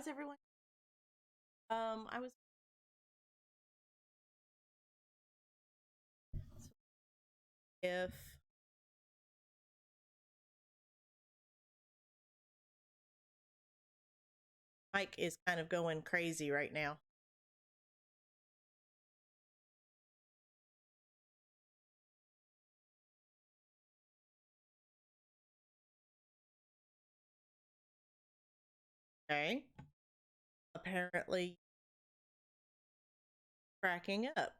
how's everyone? I was if Mike is kind of going crazy right now. Okay. Apparently cracking up.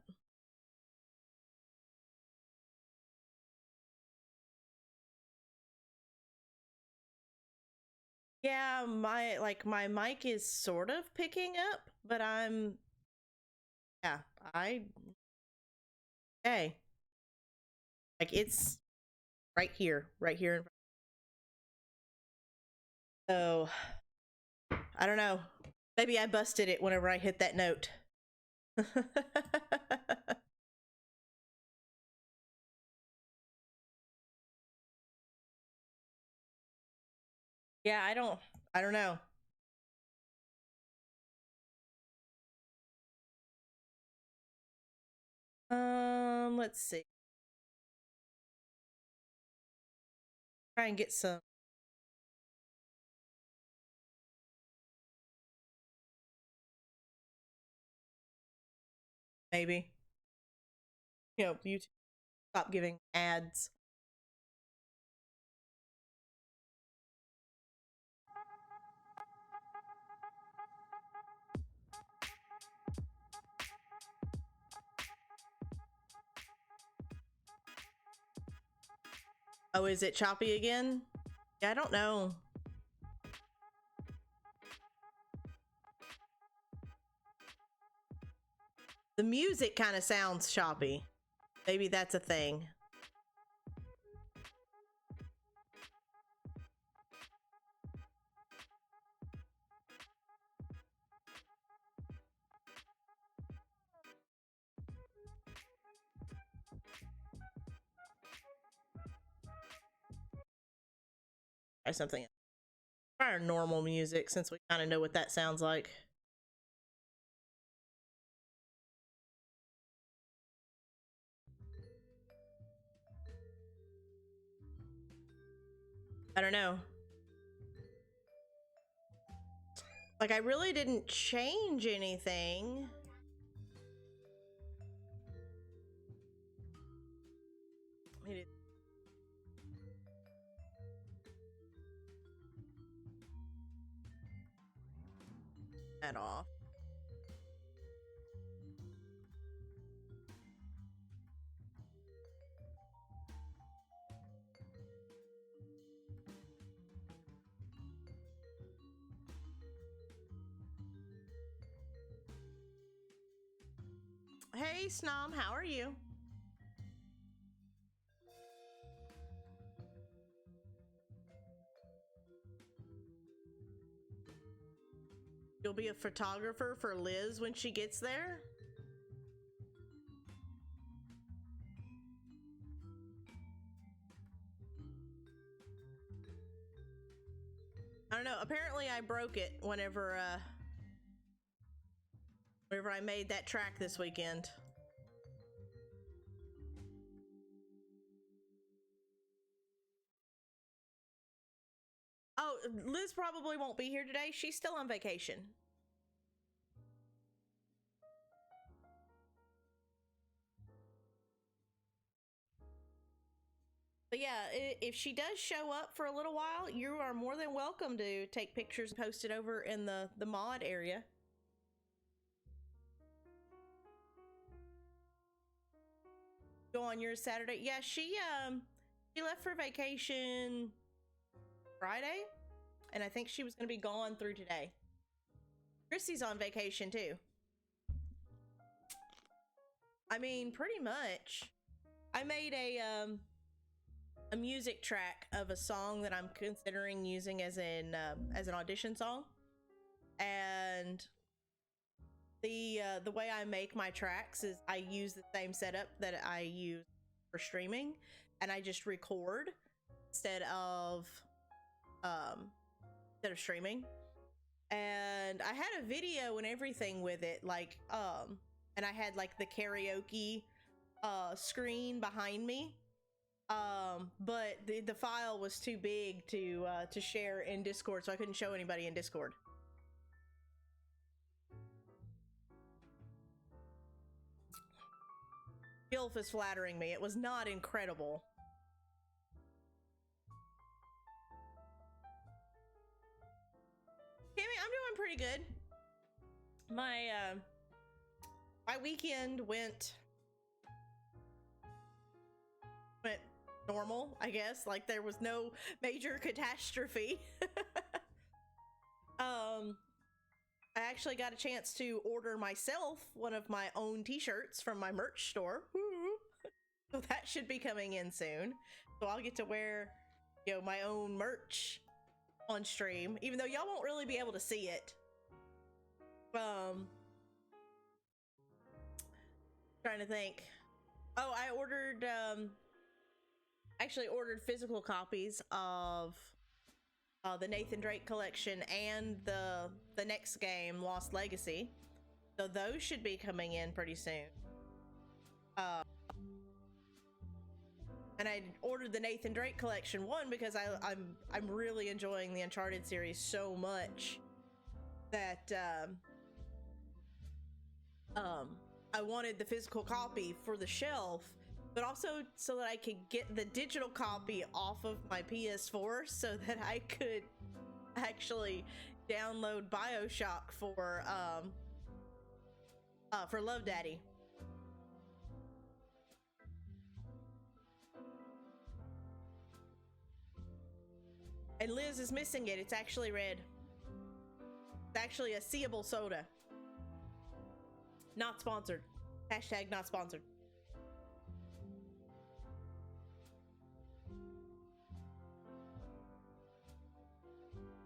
Yeah, my mic is sort of picking up, but yeah, I okay. Like it's right here in front. So I don't know. Maybe I busted it whenever I hit that note. Yeah, I don't know. Let's see. Try and get some maybe. YouTube stop giving ads. Oh, is it choppy again? Yeah, I don't know. The music kind of sounds choppy. Maybe that's a thing. Try something. Try our normal music since we kind of know what that sounds like. I don't know. Like, I really didn't change anything. That off. Hey, Snom, how are you? You'll be a photographer for Liz when she gets there? I don't know. Apparently I broke it whenever I made that track this weekend. Oh, Liz probably won't be here today. She's still on vacation. But yeah, if she does show up for a little while, you are more than welcome to take pictures and post it over in the mod area. Go on your Saturday. Yeah, she left for vacation Friday, and I think she was going to be gone through today. Chrissy's on vacation too. I mean, pretty much. I made a music track of a song that I'm considering using as an audition song, and the way I make my tracks is I use the same setup that I use for streaming, and I just record instead of um instead of streaming. and I had a video and everything with it, like and I had like the karaoke screen behind me, but the file was too big to share in Discord, so I couldn't show anybody in Discord. Gilf is flattering me. It was not incredible. Kimmy, I'm doing pretty good. My my weekend went normal, I guess. Like, there was no major catastrophe. I actually got a chance to order myself one of my own t-shirts from my merch store. So that should be coming in soon. So I'll get to wear, you know, my own merch on stream, even though y'all won't really be able to see it. Trying to think. Oh, I ordered actually ordered physical copies of the Nathan Drake collection and the next game, Lost Legacy. So those should be coming in pretty soon. And I ordered the Nathan Drake collection, one, because I'm really enjoying the Uncharted series so much that I wanted the physical copy for the shelf, but also so that I could get the digital copy off of my PS4 so that I could actually download BioShock for Love Daddy. And Liz is missing it. It's actually red. It's actually a seeable soda. Not sponsored. Hashtag not sponsored.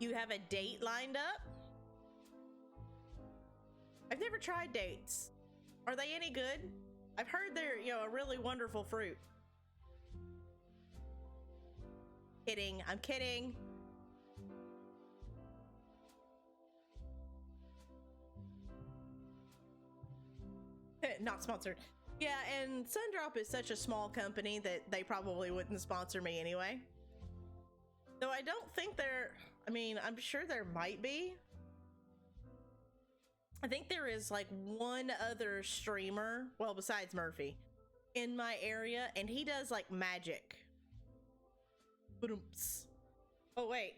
You have a date lined up? I've never tried dates. Are they any good? I've heard they're, you know, a really wonderful fruit. Kidding. I'm kidding. Not sponsored. Yeah, and Sundrop is such a small company that they probably wouldn't sponsor me anyway. Though I don't think they're, I mean, I'm sure there might be. I think there is like one other streamer, well, besides Murphy, in my area, and he does like magic. Ba-dum-ts. Oh, wait.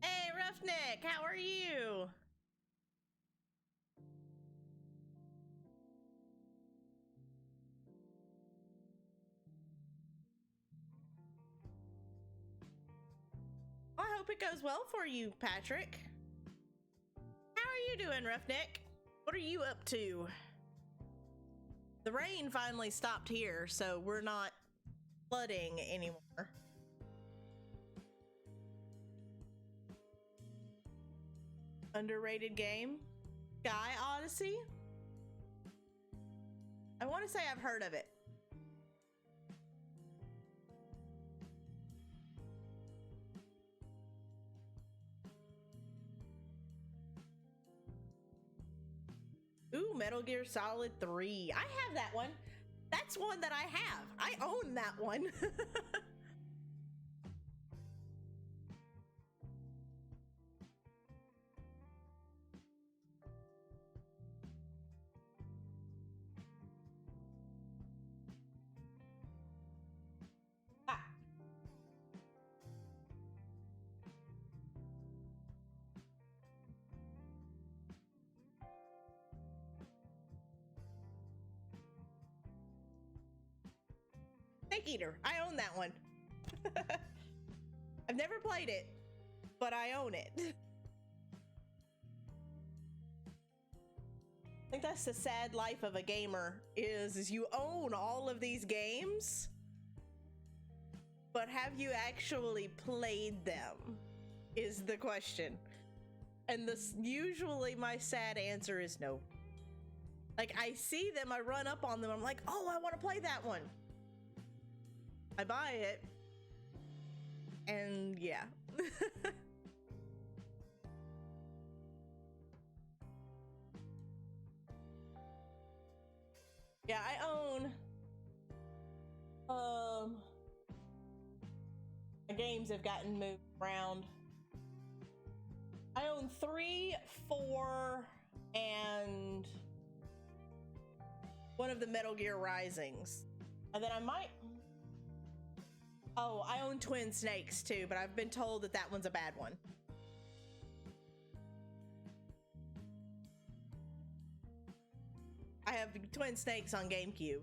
Hey, Roughneck, how are you? I hope it goes well for you, Patrick. How are you doing, Roughneck? What are you up to? The rain finally stopped here, so we're not flooding anymore. Underrated game? Sky Odyssey? I want to say I've heard of it. Ooh, Metal Gear Solid 3. I have that one. That's one that I have. I own that one. Ah. Snake Eater. I own that one. I've never played it, but I own it. I think that's the sad life of a gamer, is you own all of these games, but have you actually played them, is the question. And this usually my sad answer is no. Like, I see them, I run up on them, I'm like, oh, I want to play that one. I buy it, and yeah. Yeah, I own my games have gotten moved around. I own 3, 4, and one of the Metal Gear Risings. And then I might... Oh, I own Twin Snakes too, but I've been told that that one's a bad one. I have Twin Snakes on GameCube.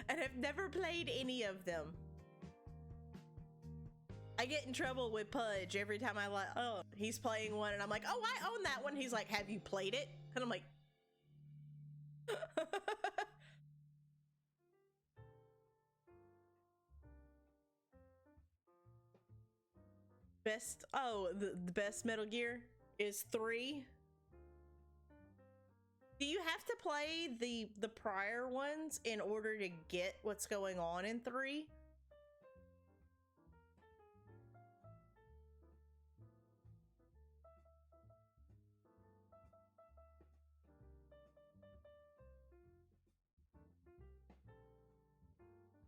And I've never played any of them. I get in trouble with Pudge every time I like, oh, he's playing one, and I'm like, oh, I own that one. He's like, have you played it? And I'm like, best, oh, the best Metal Gear is 3. Do you have to play the prior ones in order to get what's going on in 3?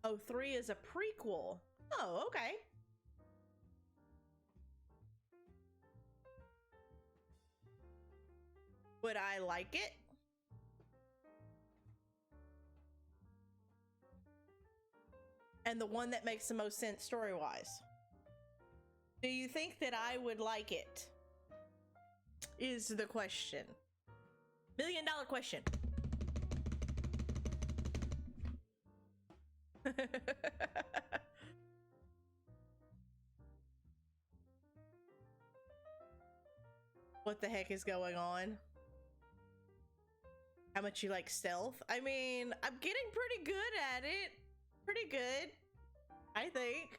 Oh, 3 is a prequel. Oh, okay. Would I like it? And the one that makes the most sense story-wise. Do you think that I would like it? Is the question. $1 million question. What the heck is going on? How much you like stealth? I mean, I'm getting pretty good at it. Pretty good, I think.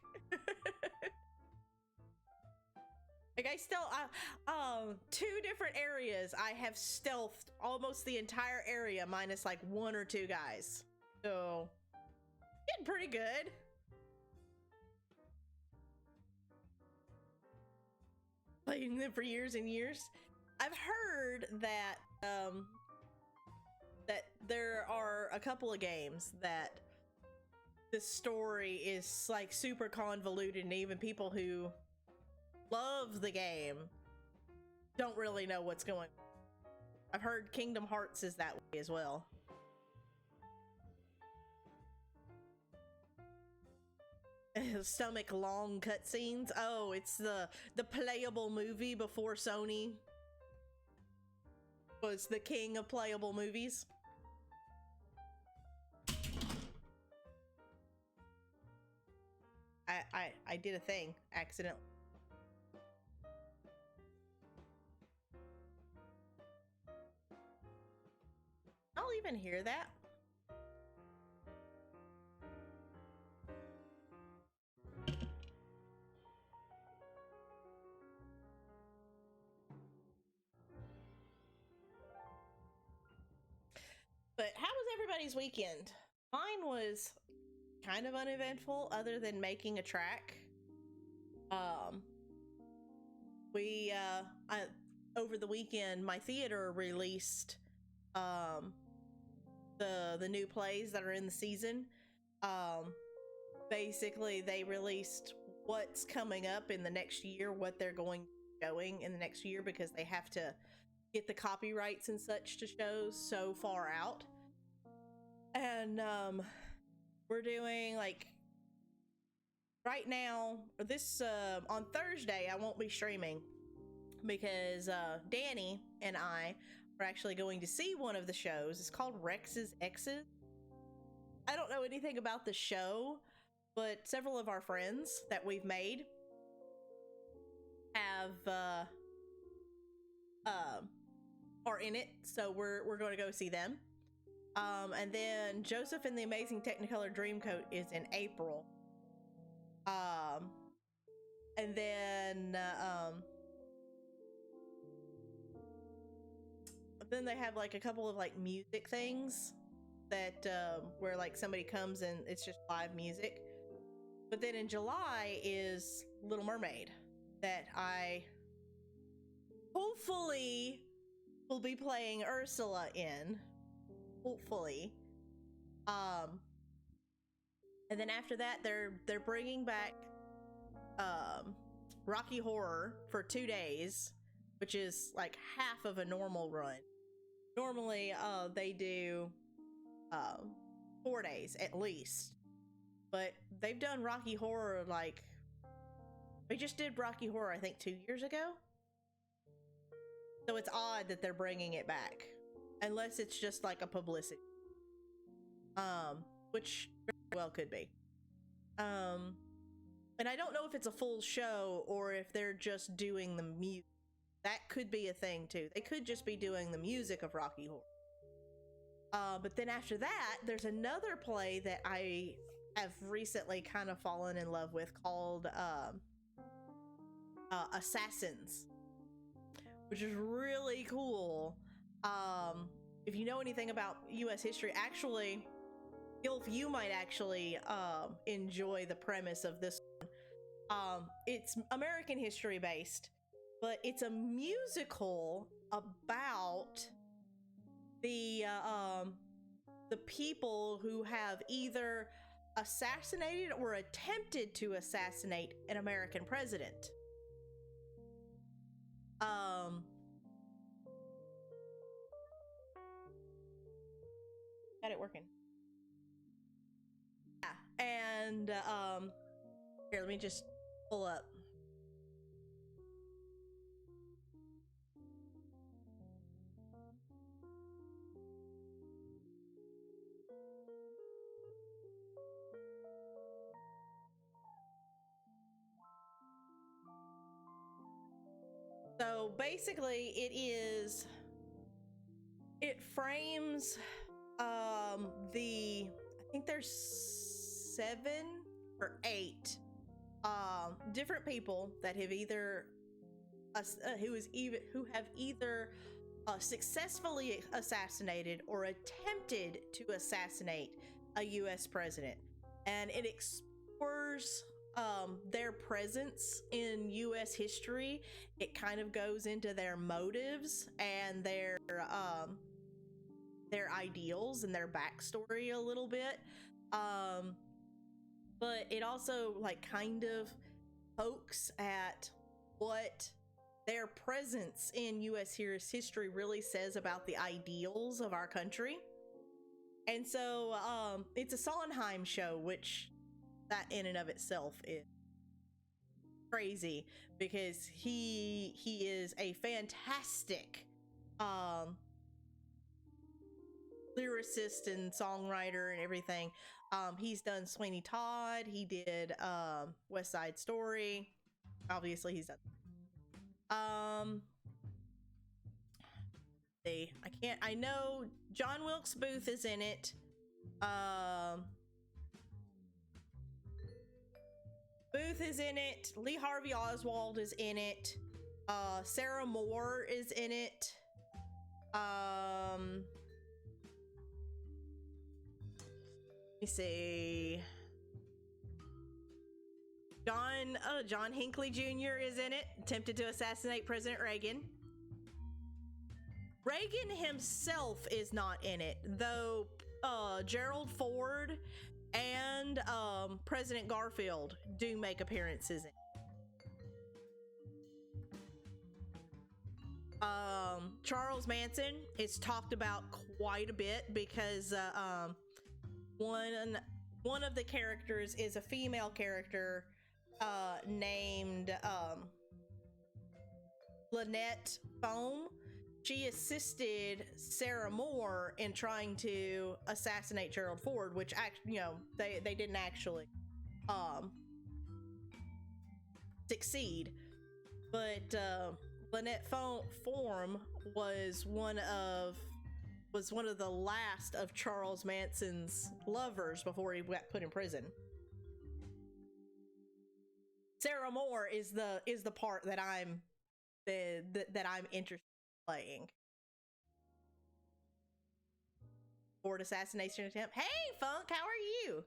Like, I still, 2 different areas, I have stealthed almost the entire area, minus like 1 or 2 guys. So, getting pretty good. Playing them for years and years. I've heard that, that there are a couple of games that the story is like super convoluted, and even people who love the game don't really know what's going on. I've heard Kingdom Hearts is that way as well. Stomach long cutscenes. Oh, it's the playable movie before Sony was the king of playable movies. I did a thing accidentally. I'll even hear that. But how was everybody's weekend? Mine was kind of uneventful, other than making a track. We over the weekend, my theater released the new plays that are in the season. Basically, they released what's coming up in the next year, what they're going in the next year, because they have to get the copyrights and such to shows so far out. And we're doing, like, right now, this on Thursday I won't be streaming because Danny and I are actually going to see one of the shows. It's called Rex's Exes. I don't know anything about the show, but several of our friends that we've made have are in it, so we're going to go see them. And then Joseph and the Amazing Technicolor Dreamcoat is in April. And then they have like a couple of like music things that where like somebody comes and it's just live music. But then in July is Little Mermaid that I hopefully will be playing Ursula in. Hopefully. And then after that they're bringing back Rocky Horror for 2 days, which is like half of a normal run. Normally they do 4 days at least, but they've done Rocky Horror like they just did Rocky Horror I think 2 years ago, so it's odd that they're bringing it back unless it's just like a publicity, which very well could be. And I don't know if it's a full show or if they're just doing the music. That could be a thing too. They could just be doing the music of Rocky Horror. But then after that, there's another play that I have recently kind of fallen in love with called Assassins, which is really cool. If you know anything about U.S. history, actually, Gilf, you might actually enjoy the premise of this one. It's American history based, but it's a musical about the people who have either assassinated or attempted to assassinate an American president. Got it working. Yeah, and here, let me just pull up. So basically it frames I think there's 7 or 8 different people that have either who have either successfully assassinated or attempted to assassinate a US president, and it explores their presence in US history. It kind of goes into their motives and their ideals and their backstory a little bit, but it also like kind of pokes at what their presence in US history really says about the ideals of our country. And so it's a Sondheim show, which that in and of itself is crazy because he is a fantastic lyricist and songwriter and everything. He's done Sweeney Todd, he did West Side Story, obviously he's done I know John Wilkes Booth is in it. Booth is in it. Lee Harvey Oswald is in it. Sarah Moore is in it. Let me see. John Hinckley Jr. is in it. Attempted to assassinate President Reagan. Reagan himself is not in it, though Gerald Ford and President Garfield do make appearances in it. Charles Manson is talked about quite a bit because one of the characters is a female character named Lynette Foam. She assisted Sarah Moore in trying to assassinate Gerald Ford, which they didn't actually succeed. But Lynette Foam was one of was one of the last of Charles Manson's lovers before he got put in prison. Sarah Moore is the part that I'm interested in playing. Ford assassination attempt. Hey, Funk, how are you?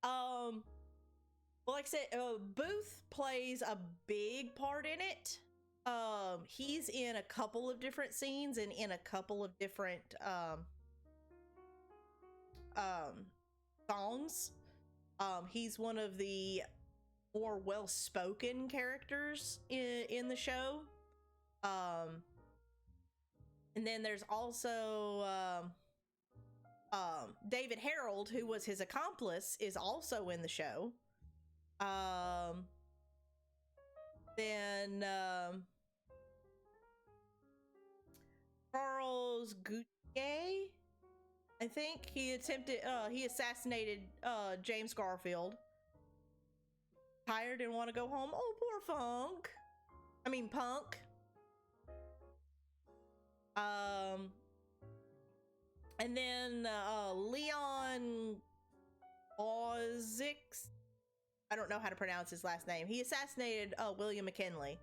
Well, like I said, Booth plays a big part in it. He's in a couple of different scenes and in a couple of different songs. He's one of the more well-spoken characters in the show. And then there's also David Harold, who was his accomplice, is also in the show. Then Charles Gauthier, I think he assassinated James Garfield. Tired and want to go home. Oh, poor Punk. And then Leon Ozix, I don't know how to pronounce his last name. He assassinated William McKinley.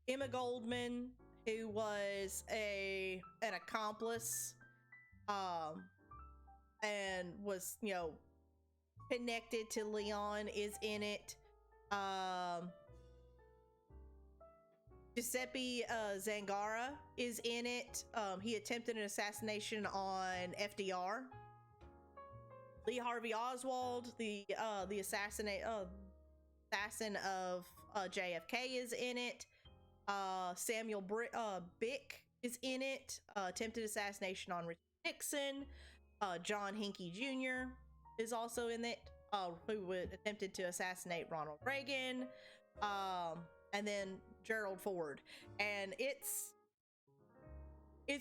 Emma Goldman, who was an accomplice, and was, connected to Leon, is in it. Giuseppe Zangara is in it. He attempted an assassination on FDR. Lee Harvey Oswald, the assassin of JFK, is in it. Samuel Bick is in it. Attempted assassination on Richard Nixon. John Hinckley Jr. is also in it, who attempted to assassinate Ronald Reagan. And then Gerald Ford. And it's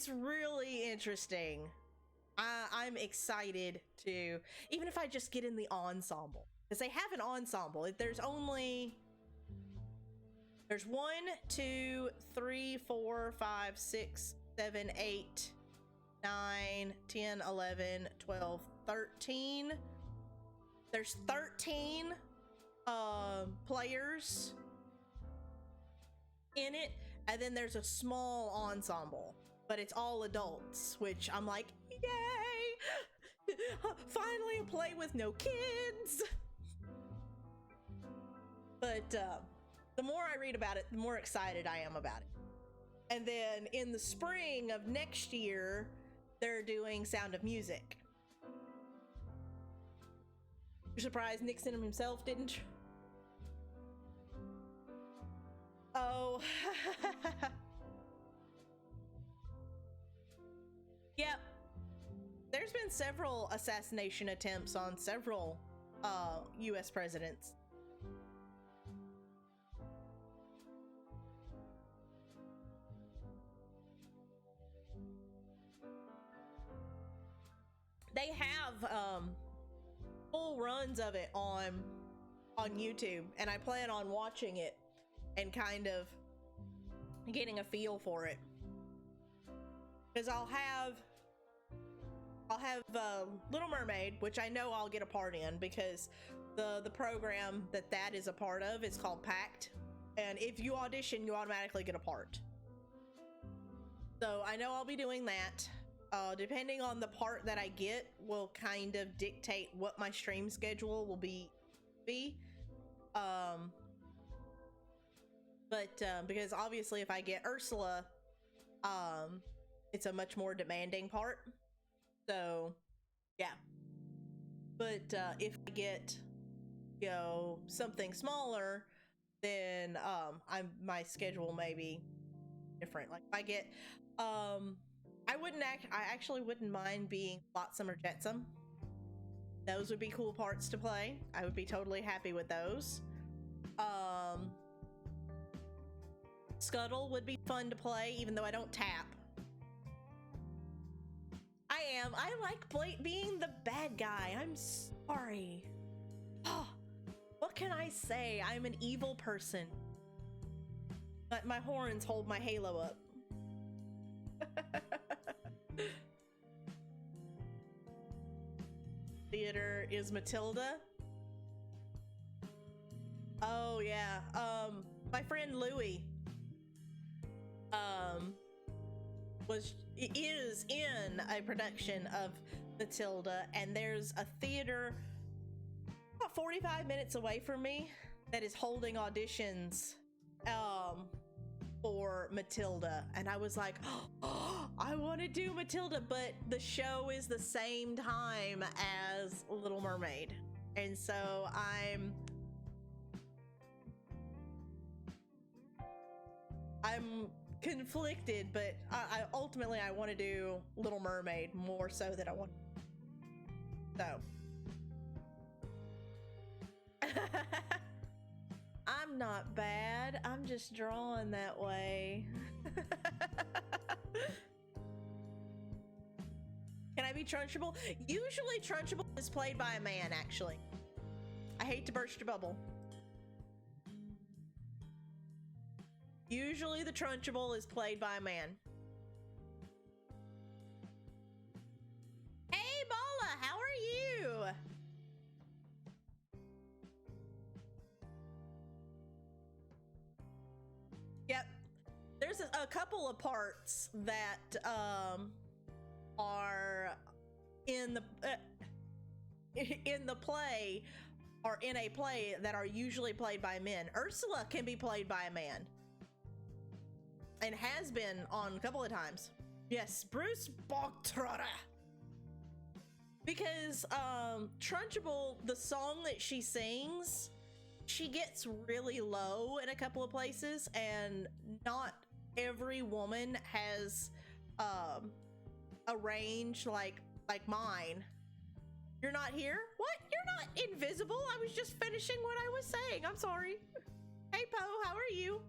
really interesting. I'm excited to, even if I just get in the ensemble, because they have an ensemble. There's 1, 2, 3, 4, 5, 6, 7, 8, 9, 10, 11, 12, 13. There's 13 players in it, and then there's a small ensemble, but it's all adults, which I'm like, yay! Finally a play with no kids. But the more I read about it, the more excited I am about it. And then in the spring of next year, they're doing Sound of Music. You're surprised Nixon himself didn't? Oh. Yep. There's been several assassination attempts on several US presidents. They have full runs of it on YouTube, and I plan on watching it and kind of getting a feel for it, because I'll have Little Mermaid, which I know I'll get a part in, because the program that is a part of is called Pact, and if you audition, you automatically get a part. So I know I'll be doing that. Depending on the part that I get will kind of dictate what my stream schedule will be. Because obviously if I get Ursula, it's a much more demanding part. So yeah. But if I get, something smaller, then my schedule may be different. Like if I get I actually wouldn't mind being Flotsam or Jetsam. Those would be cool parts to play. I would be totally happy with those. Scuttle would be fun to play, even though I don't tap. I like being the bad guy. I'm sorry. Oh, what can I say? I'm an evil person. But my horns hold my halo up. Theater is Matilda. Oh yeah. My friend Louie is in a production of Matilda, and there's a theater about 45 minutes away from me that is holding auditions for Matilda, and I was like, oh, I want to do Matilda, but the show is the same time as Little Mermaid, and so I'm conflicted, but I ultimately I want to do Little Mermaid more so than I want. So I'm not bad. I'm just drawn that way. Can I be Trunchbull? Usually Trunchbull is played by a man, actually. I hate to burst your bubble. Usually the Trunchbull is played by a man. Hey, Bala, how are you? Yep. There's a couple of parts that are in the play, or in a play, that are usually played by men. Ursula can be played by a man, and has been on a couple of times. Yes, Bruce Bogtrotter. Because Trunchbull, the song that she sings, she gets really low in a couple of places, and not every woman has a range like mine. You're not here? What? You're not invisible? I was just finishing what I was saying. I'm sorry. Hey, Poe, how are you?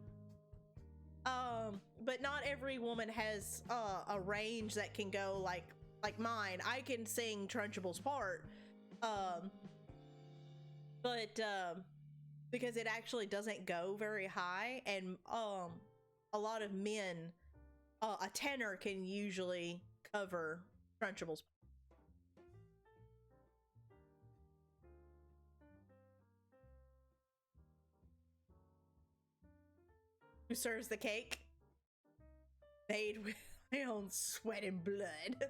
But not every woman has a range that can go like mine. I can sing Trunchbull's part, but because it actually doesn't go very high, and a lot of men, a tenor can usually cover Trunchbull's. Who serves the cake? Made with my own sweat and blood.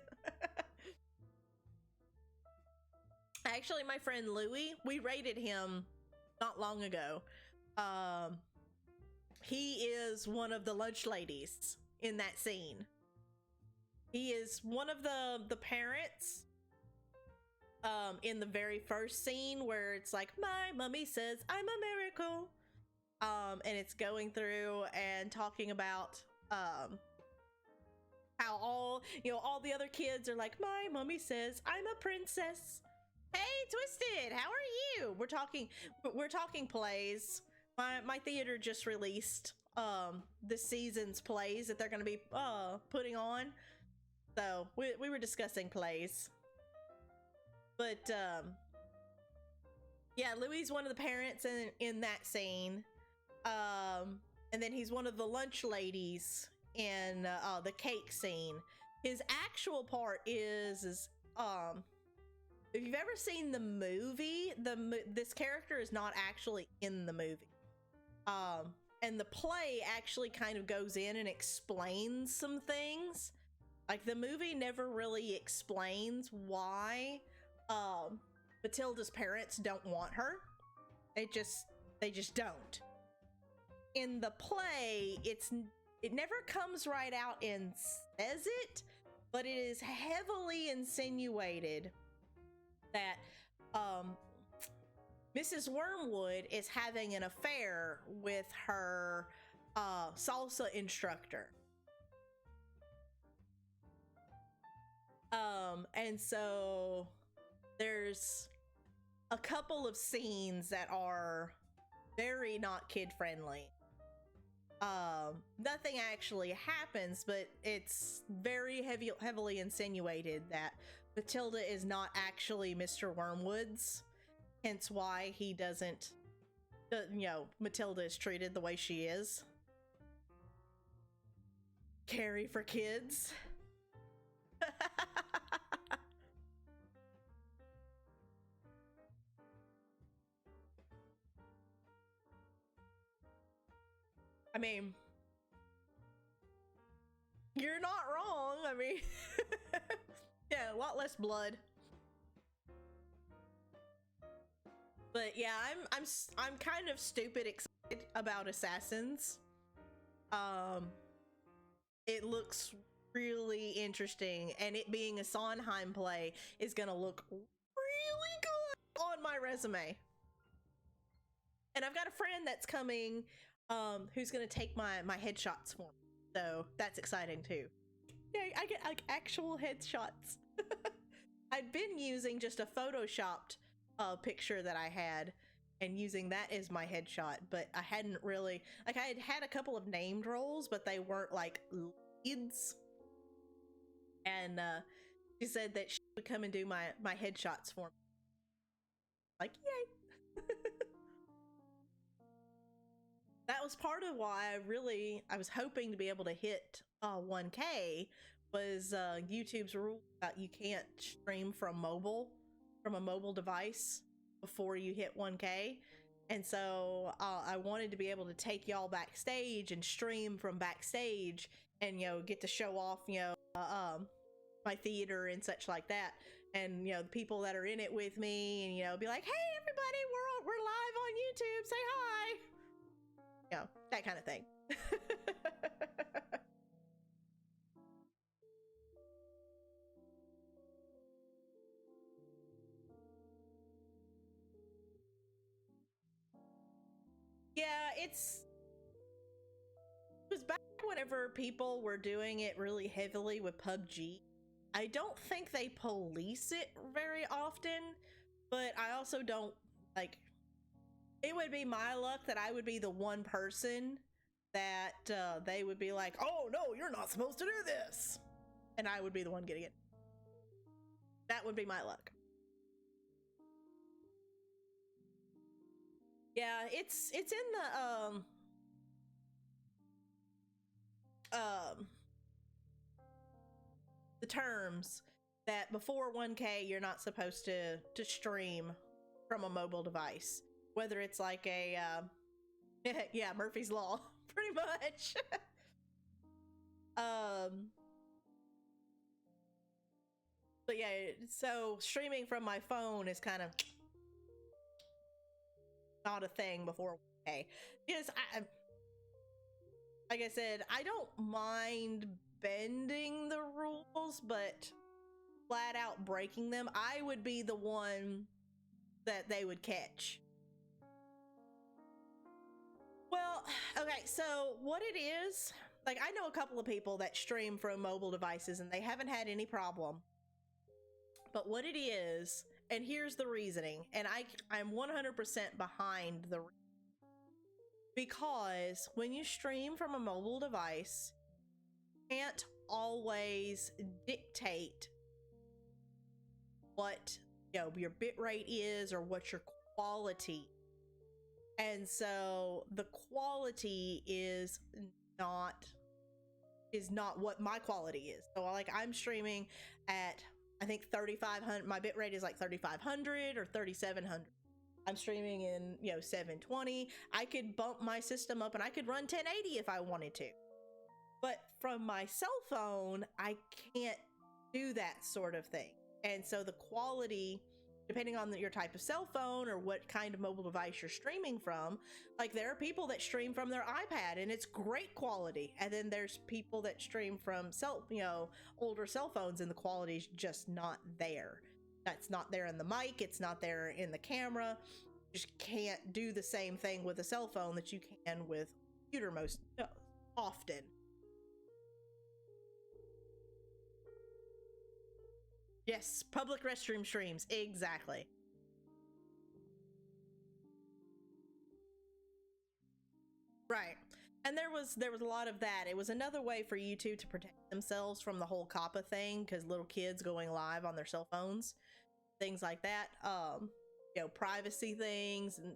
Actually, my friend Louie, we rated him not long ago. He is one of the lunch ladies in that scene. He is one of the parents in the very first scene, where it's like, my mummy says I'm a miracle. And it's going through and talking about how all the other kids are like, my mummy says I'm a princess. Hey, Twisted, how are you? We're talking plays. My theater just released this season's plays that they're going to be putting on. So we were discussing plays. But yeah, Louie's one of the parents in that scene. And then he's one of the lunch ladies in the cake scene. His actual part is if you've ever seen the movie, this character is not actually in the movie. And the play actually kind of goes in and explains some things. Like, the movie never really explains why Matilda's parents don't want her. They just don't. In the play, it never comes right out and says it, but it is heavily insinuated that Mrs. Wormwood is having an affair with her salsa instructor. And so there's a couple of scenes that are very not kid friendly. Nothing actually happens, but it's very heavily insinuated that Matilda is not actually Mr. Wormwood's, hence why he doesn't, Matilda is treated the way she is. Carry for kids. I mean, you're not wrong. I mean, yeah, a lot less blood. But yeah, I'm kind of stupid excited about Assassins. It looks really interesting, and it being a Sondheim play is gonna look really good on my resume. And I've got a friend that's coming, who's gonna take my headshots for me, so that's exciting too. Yeah, I get like actual headshots. I'd been using just a photoshopped picture that I had and using that as my headshot, but I hadn't really, like, I had a couple of named roles, but they weren't like leads. And she said that she would come and do my headshots for me. Like, yay. That was part of why I was hoping to be able to hit 1K, was YouTube's rule that you can't stream from a mobile device before you hit 1K. And so I wanted to be able to take y'all backstage and stream from backstage and, get to show off, my theater and such like that. And, the people that are in it with me, and, be like, hey, everybody, we're live on YouTube. Say hi. That kind of thing. Yeah, it was back whenever people were doing it really heavily with PUBG. I don't think they police it very often, but I also don't, like, it would be my luck that I would be the one person that they would be like, oh no, you're not supposed to do this, and I would be the one getting it. That would be my luck. Yeah, it's in the terms that before 1K you're not supposed to stream from a mobile device, whether it's like a yeah, Murphy's Law, pretty much. But yeah, so streaming from my phone is kind of not a thing before 1K. Because like I said, I don't mind bending the rules, but flat out breaking them, I would be the one that they would catch. Well, okay, so what it is, like, I know a couple of people that stream from mobile devices and they haven't had any problem. But what it is, and here's the reasoning, and I'm 100% behind the reason. Because when you stream from a mobile device, you can't always dictate what your bitrate is or what your quality. And so the quality is not what my quality is. So like, I'm streaming at, I think 3500, my bitrate is like 3500 or 3700. I'm streaming in 720. I could bump my system up and I could run 1080 if I wanted to. But from my cell phone, I can't do that sort of thing. And so the quality, depending on your type of cell phone or what kind of mobile device you're streaming from, like, there are people that stream from their iPad and it's great quality. And then there's people that stream from older cell phones and the quality's just not there. That's not there in the mic. It's not there in the camera. You just can't do the same thing with a cell phone that you can with a computer most often. Yes, public restroom streams, exactly. Right. And there was a lot of that. It was another way for YouTube to protect themselves from the whole COPPA thing, because little kids going live on their cell phones, things like that. Privacy things, and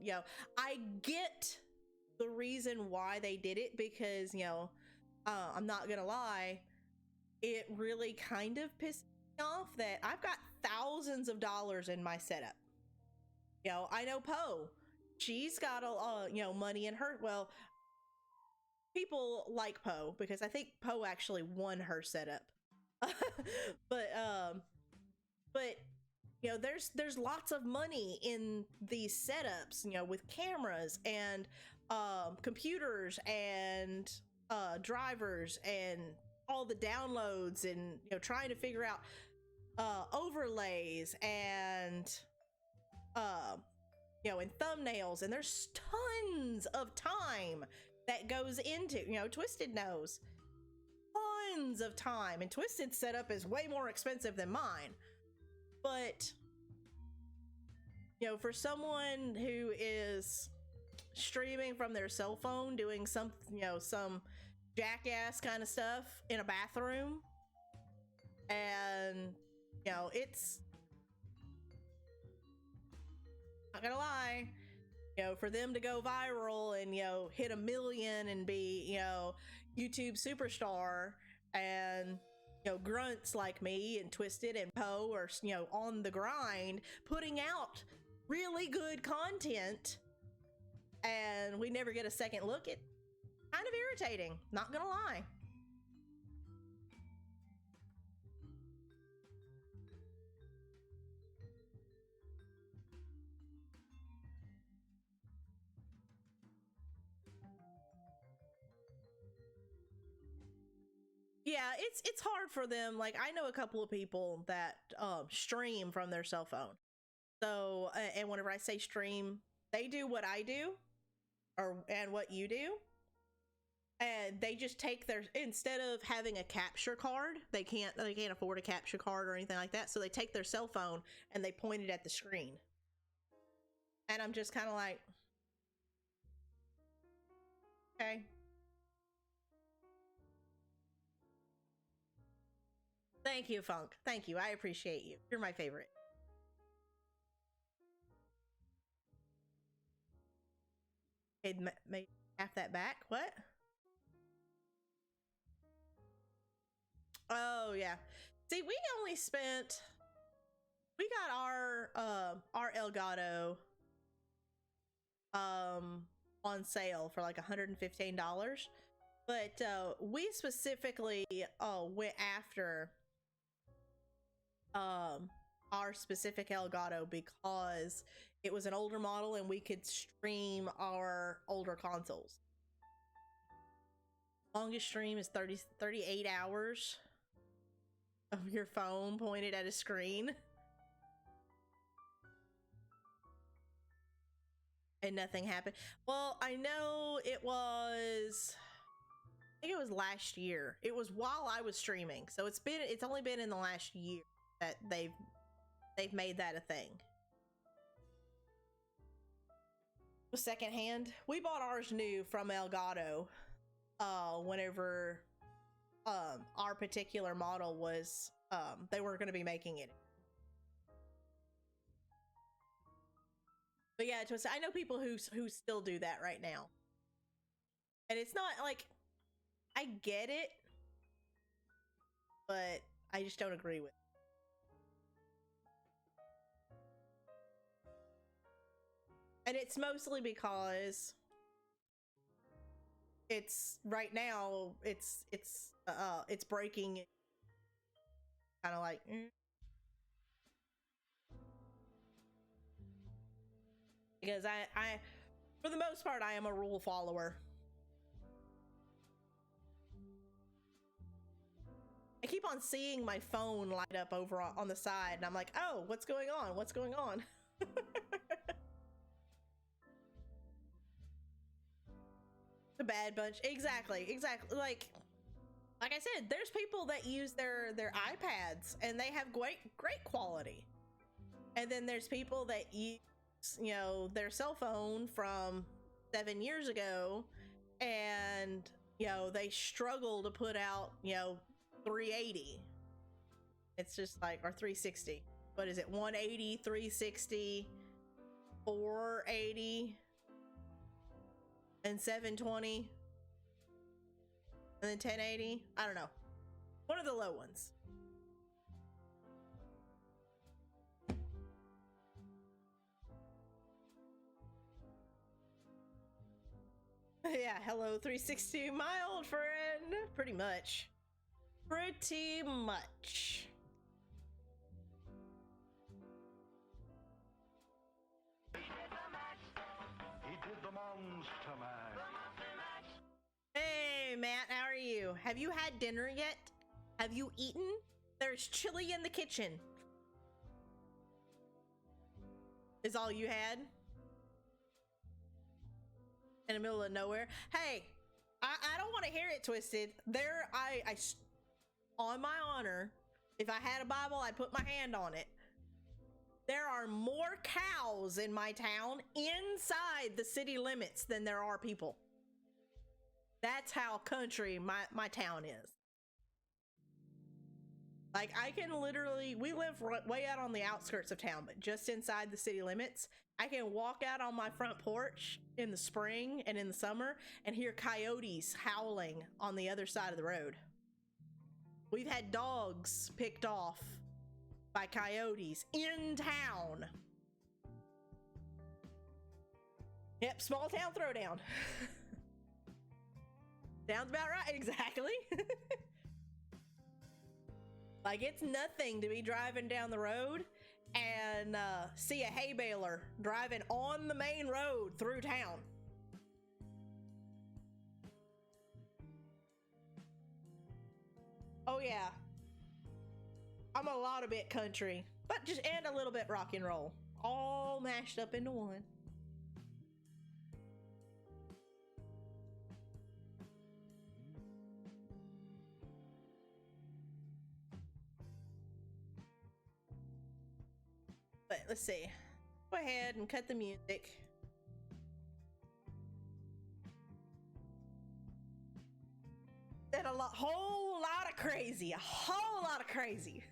I get the reason why they did it, because I'm not gonna lie, it really kind of pisses me off that I've got thousands of dollars in my setup. You know, I know Poe. She's got money in her. Well, people like Poe because I think Poe actually won her setup. but but there's lots of money in these setups, with cameras and computers and drivers and all the downloads, and trying to figure out overlays and uh and thumbnails, and there's tons of time that goes into, Twisted knows, tons of time, and Twisted setup is way more expensive than mine. But for someone who is streaming from their cell phone, doing some jackass kind of stuff in a bathroom, and it's not gonna lie, for them to go viral and hit 1 million and be YouTube superstar, and grunts like me and Twisted and Poe are on the grind putting out really good content, and we never get a second look, it kind of irritating, not gonna lie. Yeah, it's hard for them. Like, I know a couple of people that stream from their cell phone. So and whenever I say stream, they do what I do, and what you do, and they just take their, instead of having a capture card, they can't afford a capture card or anything like that, so they take their cell phone and they point it at the screen, and I'm just kind of like, okay. Thank you, Funk. Thank you. I appreciate you. You're my favorite. It made half that back. What? Oh yeah. See, we got our Elgato on sale for like $115, but we specifically went after our specific Elgato because it was an older model and we could stream our older consoles. Longest stream is 38 hours of your phone pointed at a screen and nothing happened. Well, I know I think it was last year. It was while I was streaming, so it's only been in the last year that they've made that a thing. Secondhand, we bought ours new from Elgato whenever our particular model was they weren't going to be making it. But yeah, I know people who still do that right now, and it's not like, I get it, but I just don't agree with it. And it's mostly because it's right now it's breaking, kind of like because I for the most part I am a rule follower. I keep on seeing my phone light up over on the side, and I'm like, oh, what's going on? What's going on? The Bad Bunch. Exactly. Like I said, there's people that use their iPads and they have great quality. And then there's people that use, their cell phone from 7 years ago, and they struggle to put out 380. It's just like, or 360. What is it? 180, 360, 480, and 720. And then 1080. I don't know. One of the low ones. Yeah, hello 360, my old friend. Pretty much. Pretty much. He did the monster mash. Hey, Matt, how are you? Have you had dinner yet? Have you eaten? There's chili in the kitchen. Is all you had? In the middle of nowhere? Hey, I don't want to hear it twisted. There, on my honor, if I had a Bible, I'd put my hand on it. There are more cows in my town inside the city limits than there are people. That's how country my town is. Like, I can literally, we live way out on the outskirts of town, but just inside the city limits, I can walk out on my front porch in the spring and in the summer and hear coyotes howling on the other side of the road. We've had dogs picked off by coyotes in town. Yep, small town throwdown. Sounds about right, exactly. Like, it's nothing to be driving down the road and see a hay baler driving on the main road through town. Oh yeah, I'm a lot of bit country, but just and a little bit rock and roll, all mashed up into one. But let's see. Go ahead and cut the music. And whole lot of crazy. A whole lot of crazy.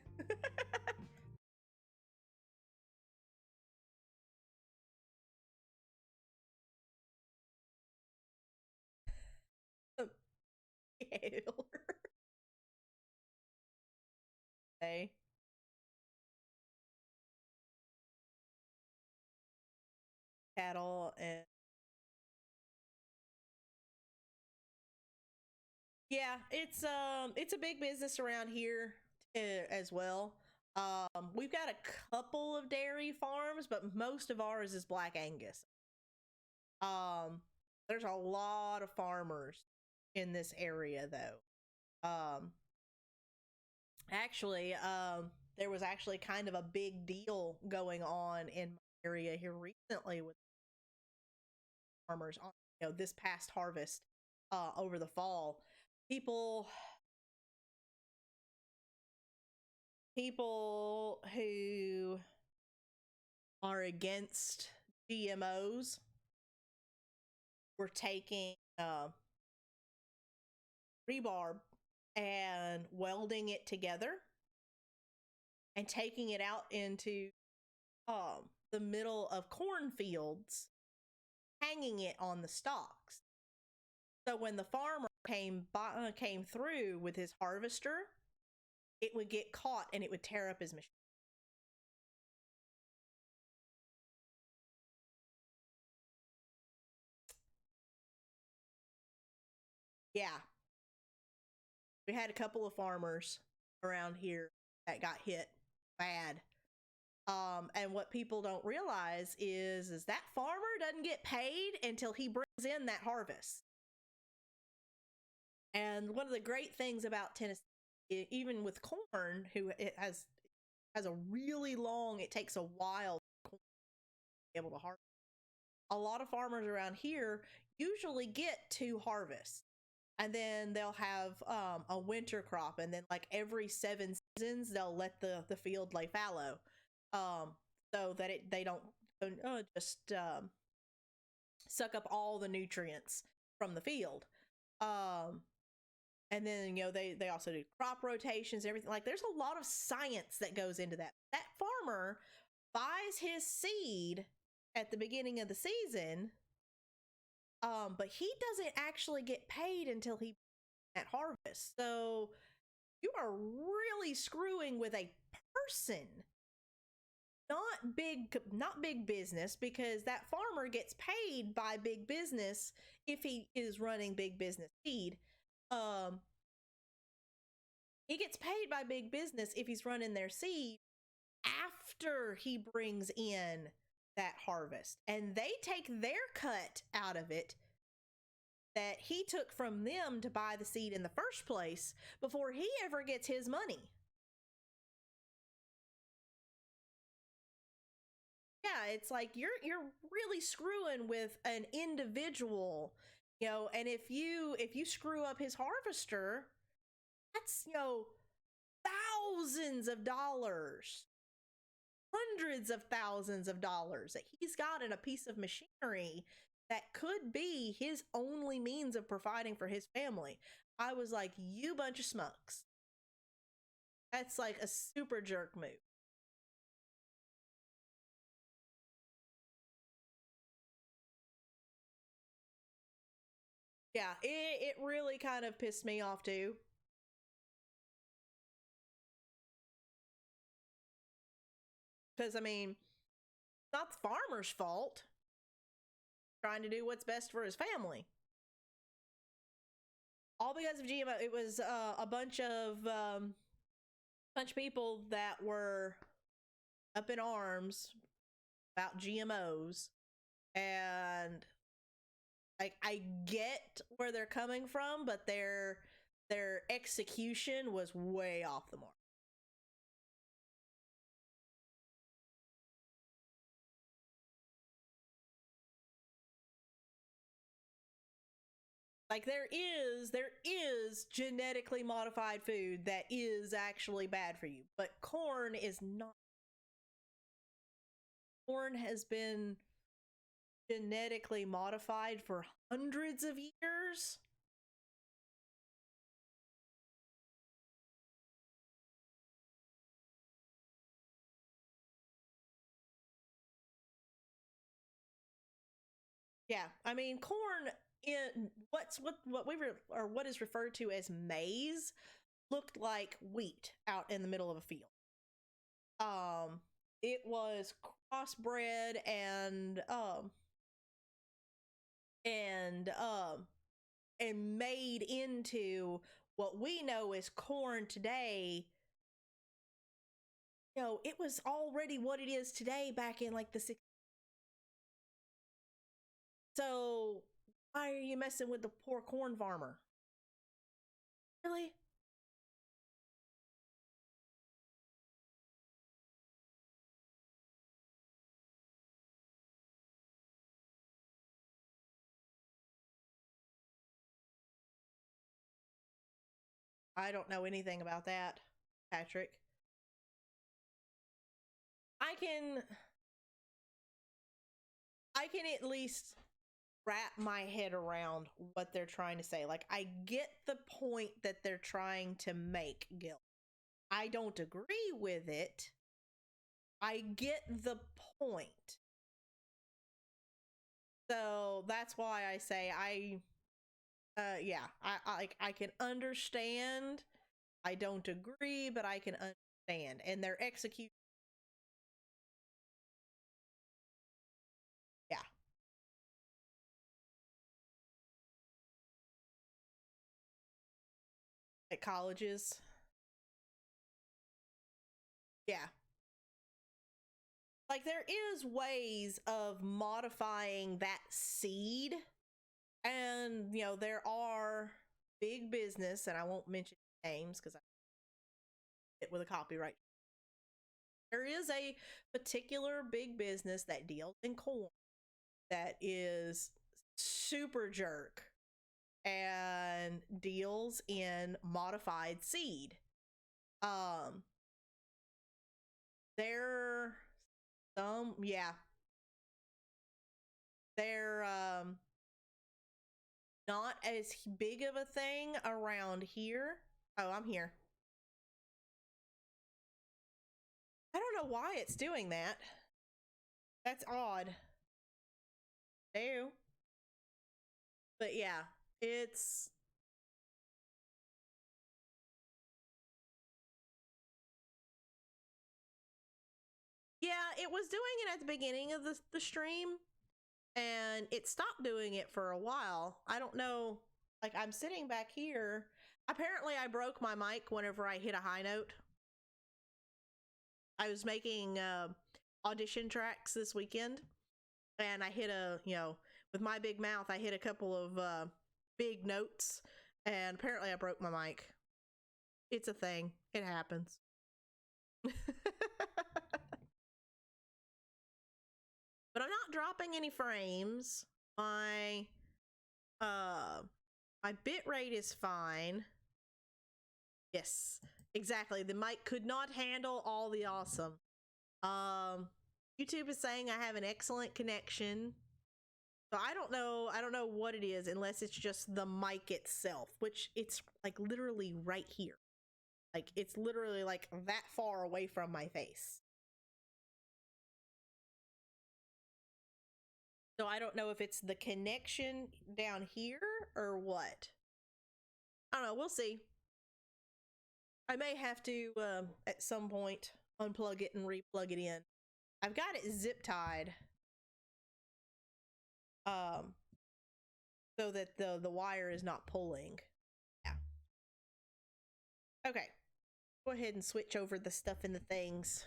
Okay. Cattle and yeah, it's a big business around here as well. We've got a couple of dairy farms, but most of ours is Black Angus. Um, there's a lot of farmers in this area though. Actually, there was actually kind of a big deal going on in my area here recently with farmers on, this past harvest, over the fall. People who are against GMOs were taking rebar and welding it together and taking it out into the middle of cornfields, hanging it on the stalks. So when the farmer came through with his harvester, it would get caught and it would tear up his machine. Yeah. We had a couple of farmers around here that got hit bad. And what people don't realize is that farmer doesn't get paid until he brings in that harvest. And one of the great things about Tennessee, even with corn, it has a really long, it takes a while to be able to harvest. A lot of farmers around here usually get 2 harvests, and then they'll have a winter crop, and then like every 7 seasons they'll let the field lay fallow, so that they don't just suck up all the nutrients from the field. And then, they also do crop rotations and everything. Like, there's a lot of science that goes into that. That farmer buys his seed at the beginning of the season, but he doesn't actually get paid until he at harvest. So you are really screwing with a person, not big business, because that farmer gets paid by big business if he is running big business seed. Um, he gets paid by big business if he's running their seed after he brings in that harvest, and they take their cut out of it that he took from them to buy the seed in the first place before he ever gets his money. Yeah, it's like you're really screwing with an individual, and if you screw up his harvester, that's, thousands of dollars, hundreds of thousands of dollars that he's got in a piece of machinery that could be his only means of providing for his family. I was like, you bunch of smucks. That's like a super jerk move. Yeah, it really kind of pissed me off too. Because, I mean, it's not the farmer's fault. Trying to do what's best for his family. All because of GMO. It was a bunch of people that were up in arms about GMOs, and like, I get where they're coming from, but their execution was way off the mark. Like, there is genetically modified food that is actually bad for you, but corn is not. Corn has been genetically modified for hundreds of years. Yeah, I mean, corn in what is referred to as maize looked like wheat out in the middle of a field. Um, it was crossbred and and made into what we know as corn today. It was already what it is today back in like the 60s. So why are you messing with the poor corn farmer? Really? I don't know anything about that, Patrick. I can I can at least wrap my head around what they're trying to say. Like, I get the point that they're trying to make, Gil. I don't agree with it. I get the point. So that's why I say yeah, I can understand. I don't agree, but I can understand. And their execution, yeah. At colleges. Yeah. Like, there is ways of modifying that seed, and there are big business, and I won't mention names because I it with a copyright. There is a particular big business that deals in corn that is super jerk and deals in modified seed. Um, they're yeah, they're not as big of a thing around here. Oh, I'm here. I don't know why it's doing that. That's odd. Ew. But yeah, it's Yeah, it was doing it at the beginning of the stream, and it stopped doing it for a while. I don't know. Like, I'm sitting back here. Apparently, I broke my mic whenever I hit a high note. I was making audition tracks this weekend, and I hit with my big mouth, I hit a couple of big notes, and apparently I broke my mic. It's a thing. It happens. But I'm not dropping any frames. Uh my bit rate is fine. Yes, exactly. The mic could not handle all the awesome. YouTube is saying I have an excellent connection. So I don't know what it is unless it's just the mic itself, which it's like literally right here. Like it's literally like that far away from my face. So I don't know if it's the connection down here or what. I don't know. We'll see. I may have to at some point unplug it and replug it in. I've got it zip tied, so that the wire is not pulling. Yeah. Okay. Go ahead and switch over the stuff in the things.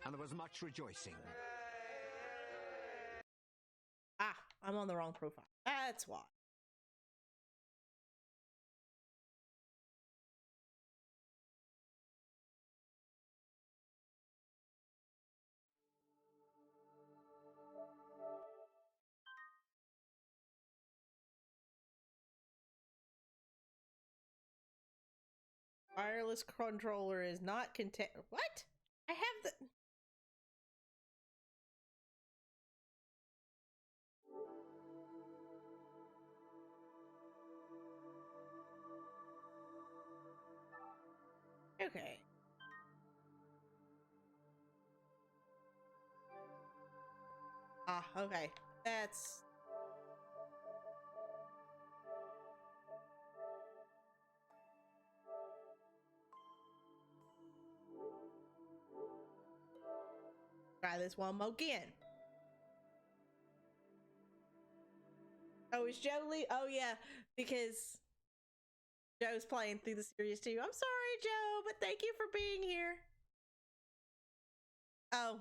And there was much rejoicing. Ah, I'm on the wrong profile. That's why. Wireless controller is not content. What? I have the. Okay. Ah, okay. That's. Try this one more again. Oh, is Jolie? Oh, yeah, because Joe's playing through the series too. I'm sorry, Joe, but thank you for being here. Oh.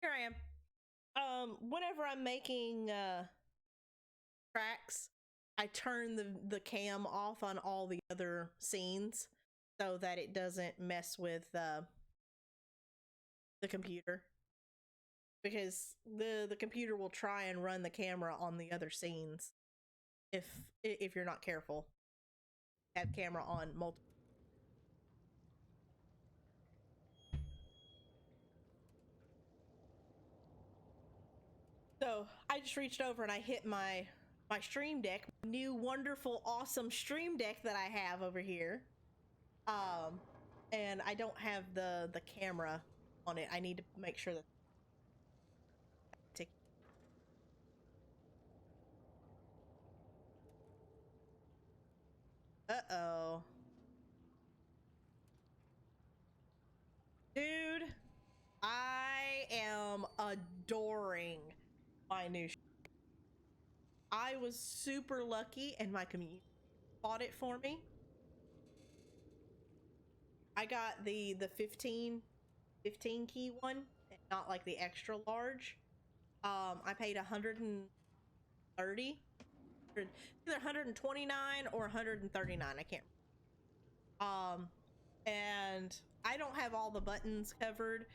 Here I am. Whenever I'm making tracks, I turn the cam off on all the other scenes so that it doesn't mess with the computer, because the computer will try and run the camera on the other scenes if you're not careful. Have camera on multiple. So I just reached over and I hit my stream deck, new wonderful awesome stream deck that I have over here. And I don't have the camera on it. I need to make sure that uh-oh. Dude, I am adoring my new I was super lucky and my community bought it for me. I got the 15 key one, not like the extra large. I paid 130, either 129 or 139. I can't. And I don't have all the buttons covered,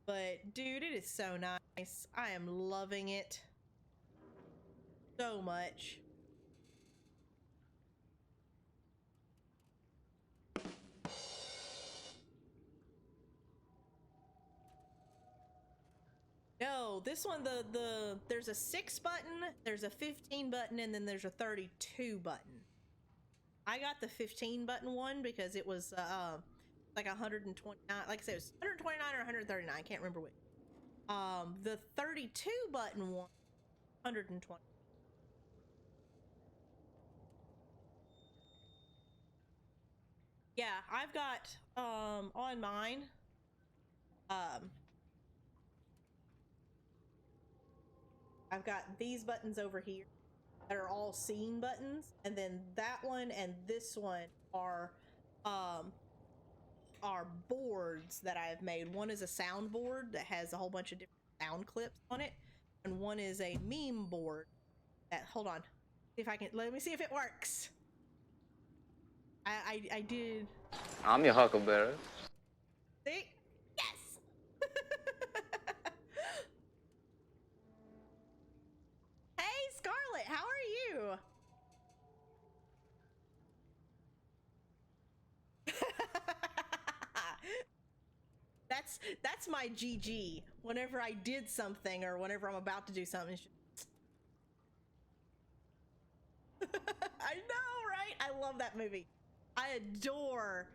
but dude, it is so nice. I am loving it so much. this one, there's a 6 button, there's a 15 button, and then there's a 32 button. I got the 15 button one because it was like 129, like I said, it was 129 or 139, I can't remember which. The 32 button one, 120. Yeah, I've got on mine I've got these buttons over here that are all scene buttons, and then that one and this one are boards that I've made. One is a soundboard that has a whole bunch of different sound clips on it, and one is a meme board that, hold on, see if I can, let me see if it works. I did. I'm your huckleberry. See? Yes. Hey Scarlett, how are you? That's my GG. Whenever I did something or whenever I'm about to do something. I know, right? I love that movie. I adore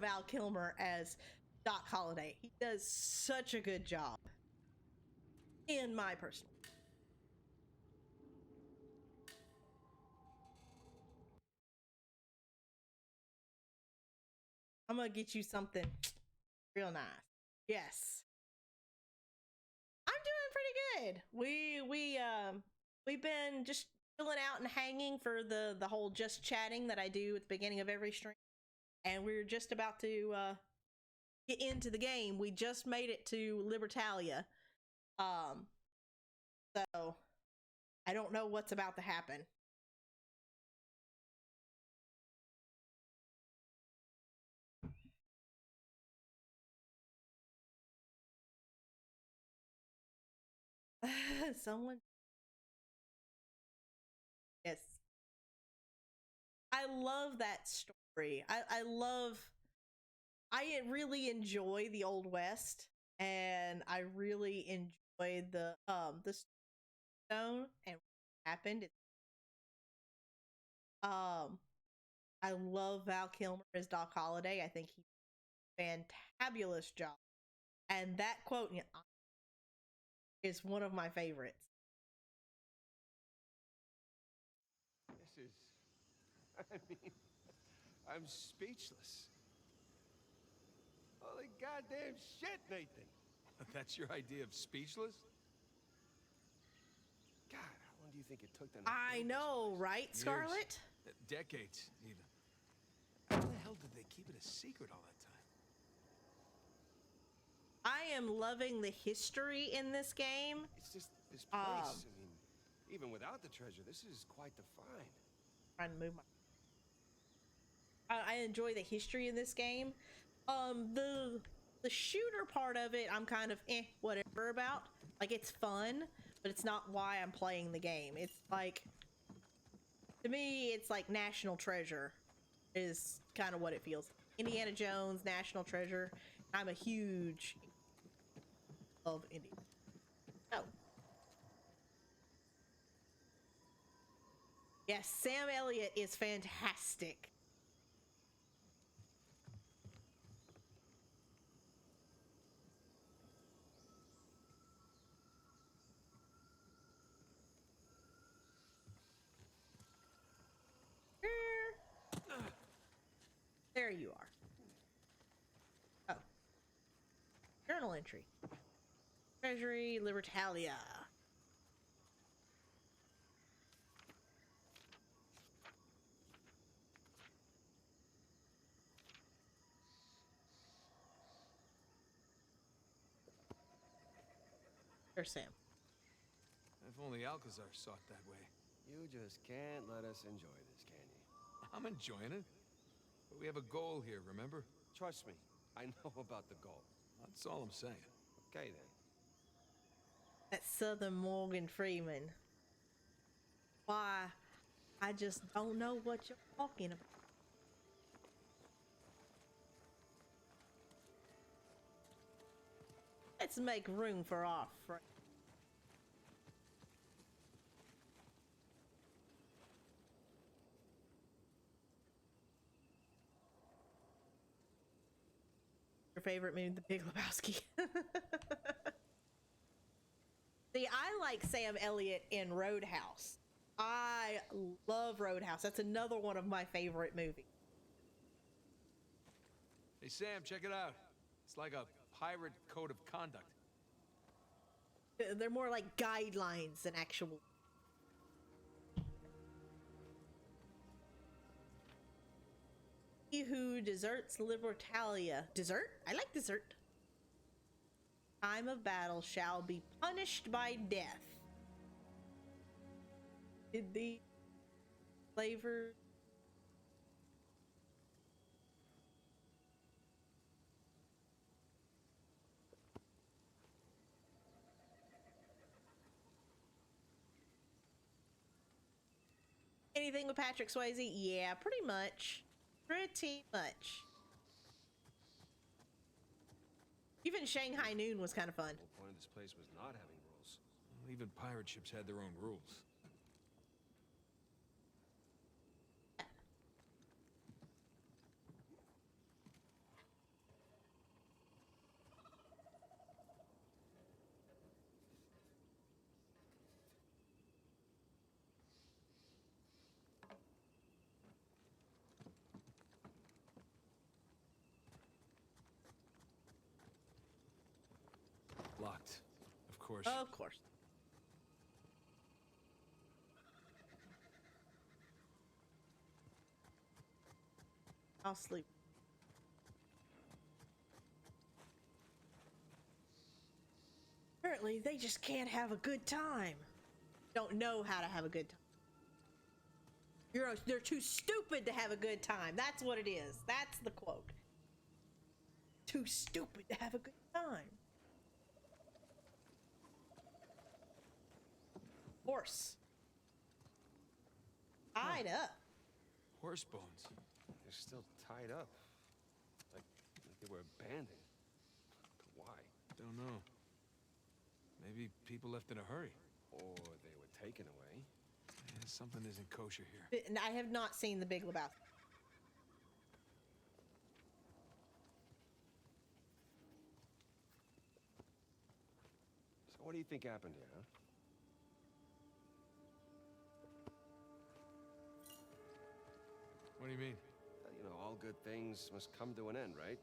Val Kilmer as Doc Holliday. He does such a good job. In my personal. I'm gonna get you something real nice. Yes. I'm doing pretty good. We've been just chilling out and hanging for the whole just chatting that I do at the beginning of every stream. And we're just about to get into the game. We just made it to Libertalia. So I don't know what's about to happen. Someone. Yes. I love that story. I really enjoy the Old West, and I really enjoy the stone and what happened. I love Val Kilmer as Doc Holliday. I think he did a fantabulous job. And that quote is one of my favorites. This is, I mean, I'm speechless. Holy goddamn shit, Nathan. That's your idea of speechless? God, how long do you think it took them to I build know, this place? right, Scarlett? Decades, even. How the hell did they keep it a secret all that time? I am loving the history in this game. It's just this place. I mean, even without the treasure, this is quite the find. Trying to move my. I enjoy the history in this game. The shooter part of it, I'm kind of whatever about. Like, it's fun, but it's not why I'm playing the game. It's like, to me, it's like National Treasure is kind of what it feels like. Indiana Jones, National Treasure. I'm a huge of Indiana. Oh. Yes, Sam Elliott is fantastic. There you are. Oh. Journal entry. Treasury, Libertalia. There's Sam. If only Alcazar saw it that way. You just can't let us enjoy this, can you? I'm enjoying it. But we have a goal here, remember? Trust me, I know about the goal. That's all I'm saying. Okay, then. That Southern Morgan Freeman. Why? I just don't know what you're talking about. Let's make room for our friend. Your favorite movie, The Big Lebowski. See, I like Sam Elliott in Roadhouse. I love Roadhouse. That's another one of my favorite movies. Hey, Sam, check it out. It's like a pirate code of conduct. They're more like guidelines than actual. He who deserts Libertalia. Desert? I like dessert. Time of battle shall be punished by death. Did the flavor. Anything with Patrick Swayze? Yeah, pretty much. Pretty much. Even Shanghai Noon was kind of fun. The whole point of this place was not having rules. Well, even pirate ships had their own rules. Locked, of course. Of course. I'll sleep. Apparently, they just can't have a good time. Don't know how to have a good time. They're too stupid to have a good time. That's what it is. That's the quote. Too stupid to have a good time. Horse. Tied up. Horse bones. They're still tied up. Like they were abandoned. But why? Don't know. Maybe people left in a hurry. Or they were taken away. Yeah, something isn't kosher here. And I have not seen The Big Lebowski. So what do you think happened here, huh? What do you mean? You know, all good things must come to an end, right?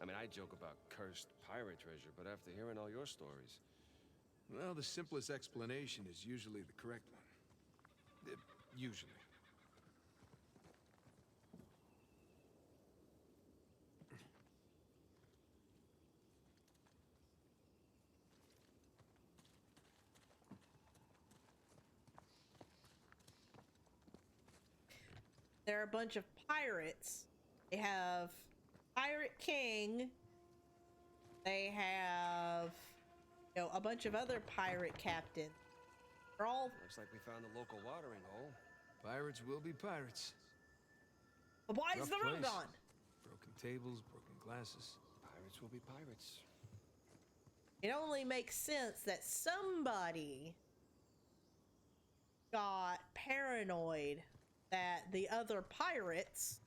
I mean, I joke about cursed pirate treasure, but after hearing all your stories... Well, the simplest explanation is usually the correct one. Usually. There are a bunch of pirates. They have Pirate King. They have, you know, a bunch of other pirate captains. They're all. Looks like we found the local watering hole. Pirates will be pirates. Why is Rough the room place. gone? Broken tables, broken glasses. Pirates will be pirates. It only makes sense that somebody got paranoid that the other pirates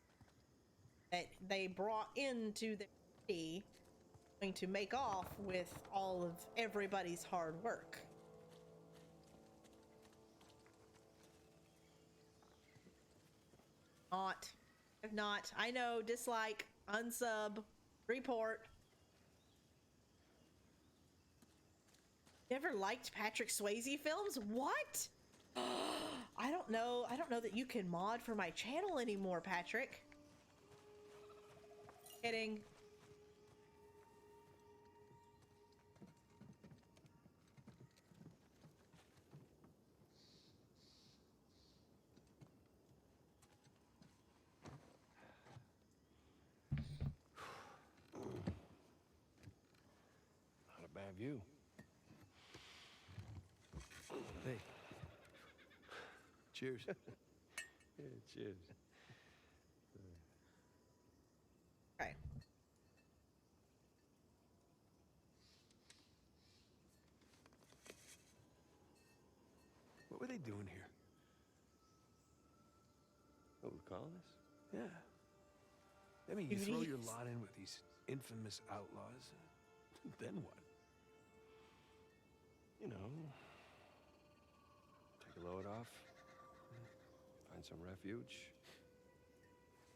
that they brought into the city going to make off with all of everybody's hard work. Not. I know, dislike, unsub, report. Never liked Patrick Swayze films? What? I don't know that you can mod for my channel anymore, Patrick. Kidding. Not a bad view. Hey. Cheers. Yeah, cheers. Okay. What were they doing here? What, we calling this? Yeah. I mean, you throw your Duties. lot in with these infamous outlaws. Then what? You know, take a load off, find some refuge,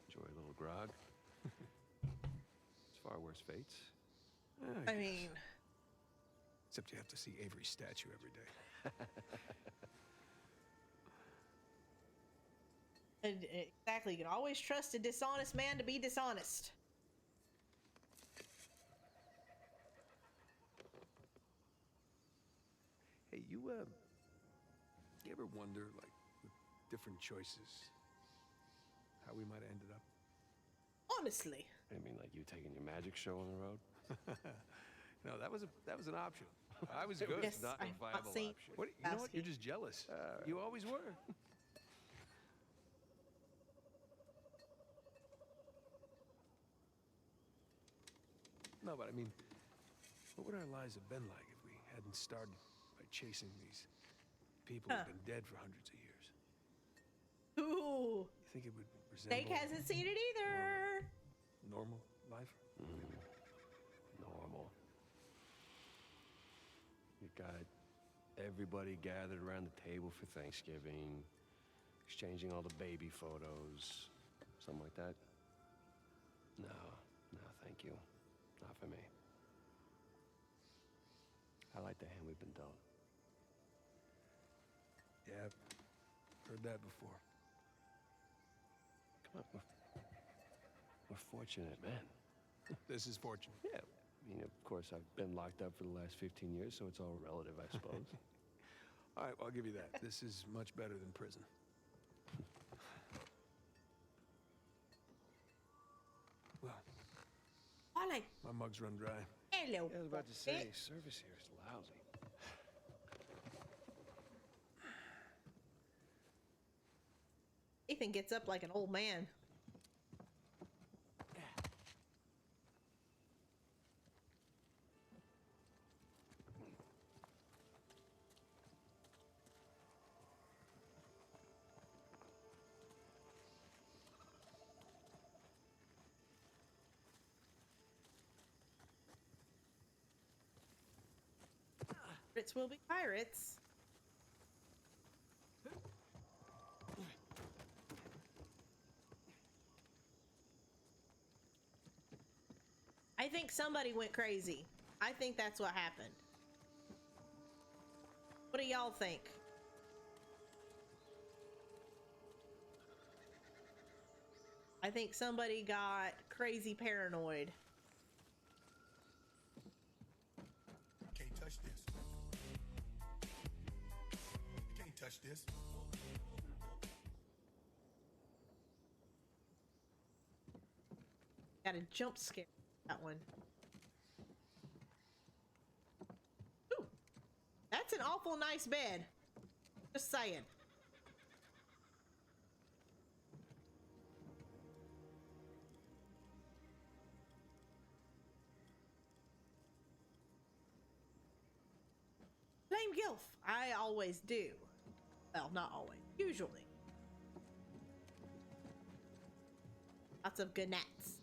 enjoy a little grog. It's far worse fates. I mean, Except you have to see Avery's statue every day. exactly. You can always trust a dishonest man to be dishonest. Hey, you ever wonder, like, with different choices, how we might have ended up? Honestly. I mean, like you taking your magic show on the road? No, that was an option. I was It good. was Yes, not I a have not viable seen- option. What? You know what? You're Basket. just jealous. You always were. No, but I mean, what would our lives have been like if we hadn't started by chasing these people who've been dead for hundreds of years? Ooh. You think it would resemble Snake hasn't seen it either. normal life? Normal. You got everybody gathered around the table for Thanksgiving, exchanging all the baby photos, something like that. No, thank you. Not for me. I like the hand we've been dealt. Yeah, heard that before. Come on, we're fortunate, man. This is fortunate. Yeah, I mean, of course, I've been locked up for the last 15 years, so it's all relative, I suppose. All right, well, I'll give you that. This is much better than prison. Well, I like. my mug's run dry. Hello. I was about to say, puppet. service here is lousy. Ethan gets up like an old man. Pirates will be pirates. I think somebody went crazy. I think that's what happened. What do y'all think? I think somebody got crazy paranoid. Can't touch this. You can't touch this. Got a jump scare. That one. Ooh, that's an awful nice bed. Just saying. Blame Gilf. I always do. Well, not always. Usually. Lots of good nights.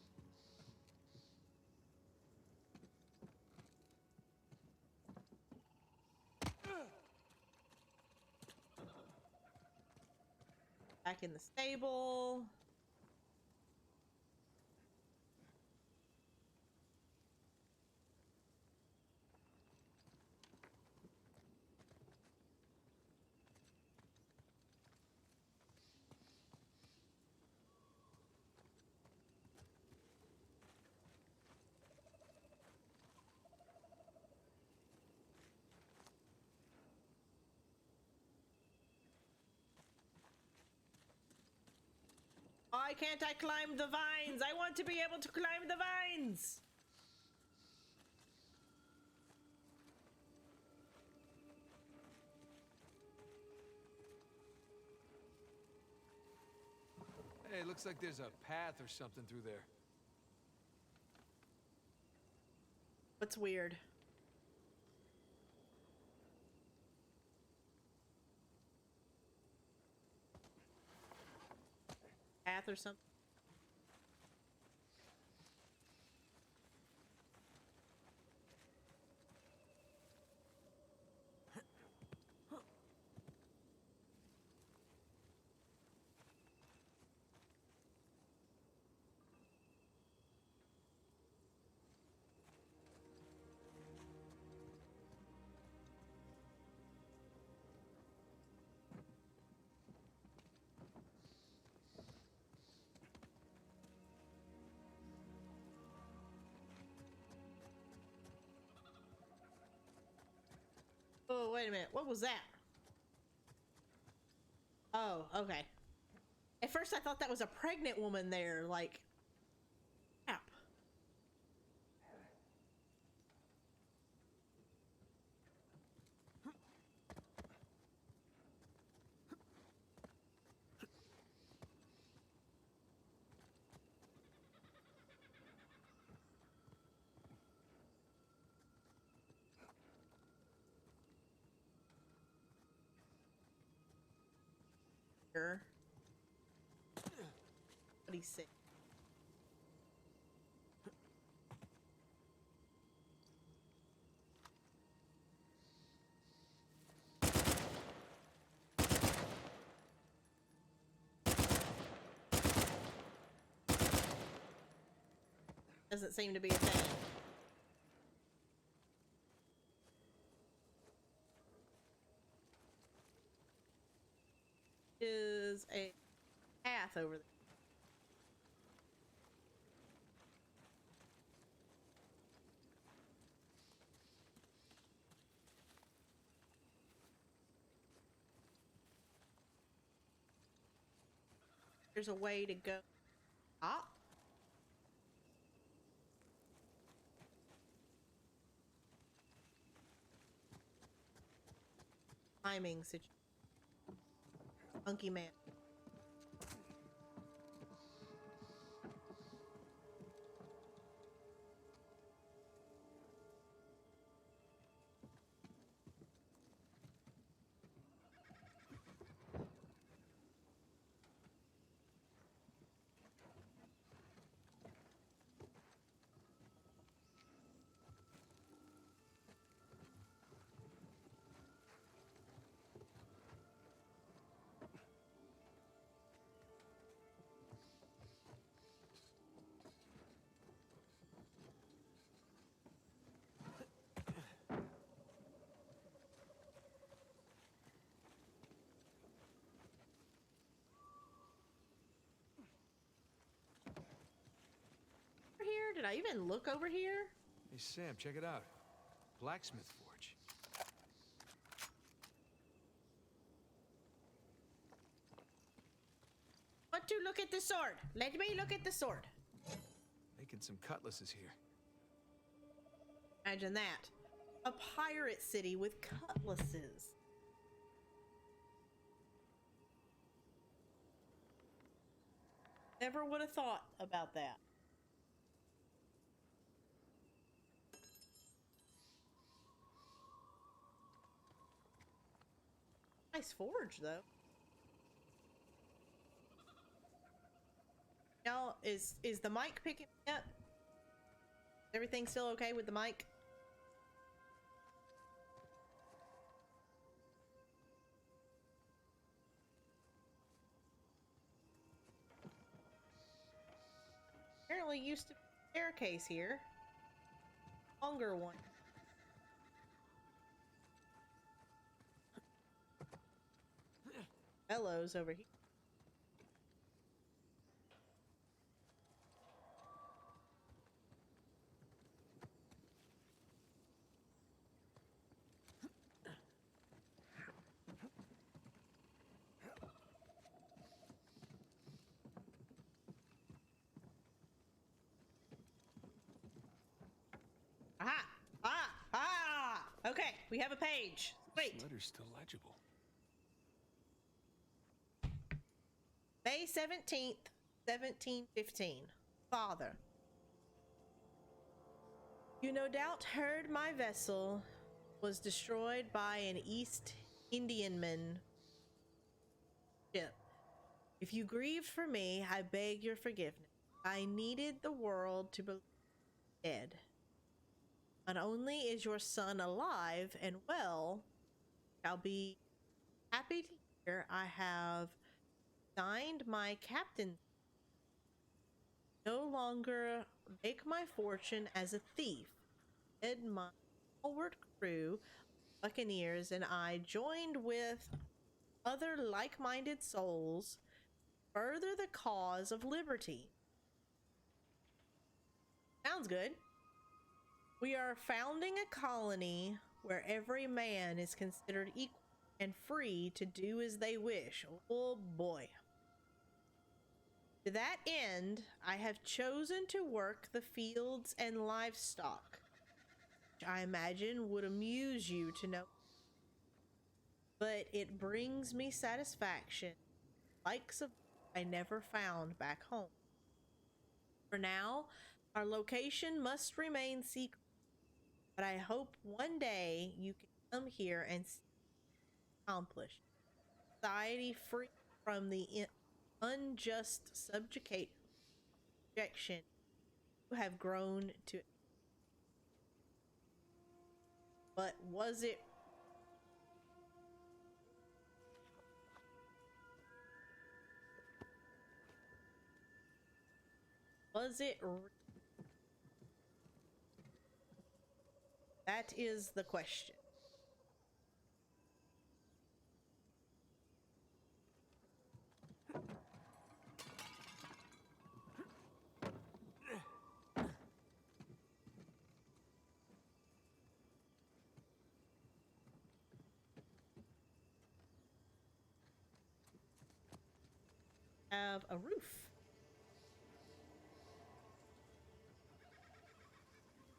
Back in the stable. Why can't I climb the vines? I want to be able to climb the vines. Hey, looks like there's a path or something through there. What's weird? Path or something? Oh, wait a minute. What was that? Oh, okay. At first I thought that was a pregnant woman there, like, crap. Here. What he said. Doesn't seem to be a thing. Is a path over there. There's a way to go up. Timing situation. Funky man. Over here? Did I even look over here? Hey, Sam, check it out. Blacksmith forge. Want to look at the sword? Let me look at the sword. Making some cutlasses here. Imagine that. A pirate city with cutlasses. Never would have thought about that. Nice forge, though. Now, is the mic picking me up? Everything still okay with the mic? Apparently used to be a staircase here. Longer one. Bellows over here. Aha! Ah! Ah! Okay, we have a page. Wait. This letter's still legible. May 17th, 1715. Father. You no doubt heard my vessel was destroyed by an East Indiaman ship. If you grieved for me, I beg your forgiveness. I needed the world to believe dead. Not only is your son alive and well, I'll be happy to hear I have signed my captain. No longer make my fortune as a thief. Led my forward crew, buccaneers, and I joined with other like-minded souls, further the cause of liberty. Sounds good. We are founding a colony where every man is considered equal and free to do as they wish. Oh boy. To that end, I have chosen to work the fields and livestock, which I imagine would amuse you to know. But it brings me satisfaction, likes of I never found back home. For now, our location must remain secret, but I hope one day you can come here and see it accomplished. Society free from the unjust subjection you have grown to. But was it that is the question. Have a roof.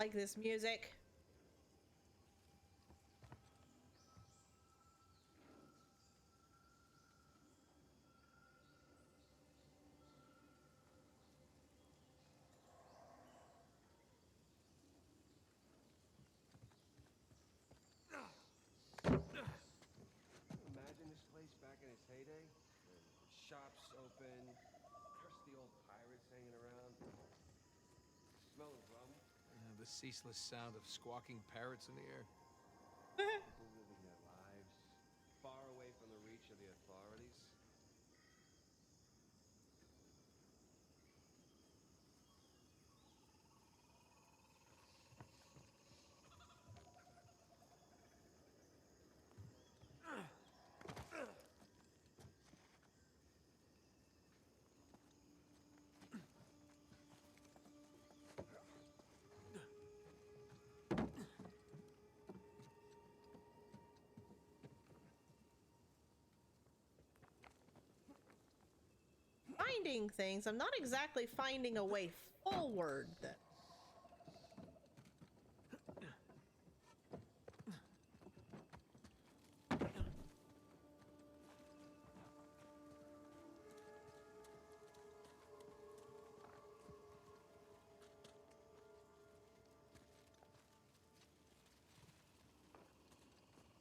Like this music. Imagine this place back in its heyday. Shops open, crusty old pirates hanging around. Smell of rum. The ceaseless sound of squawking parrots in the air. People living their lives far away from the reach of the authorities. Finding things. I'm not exactly finding a way forward, though.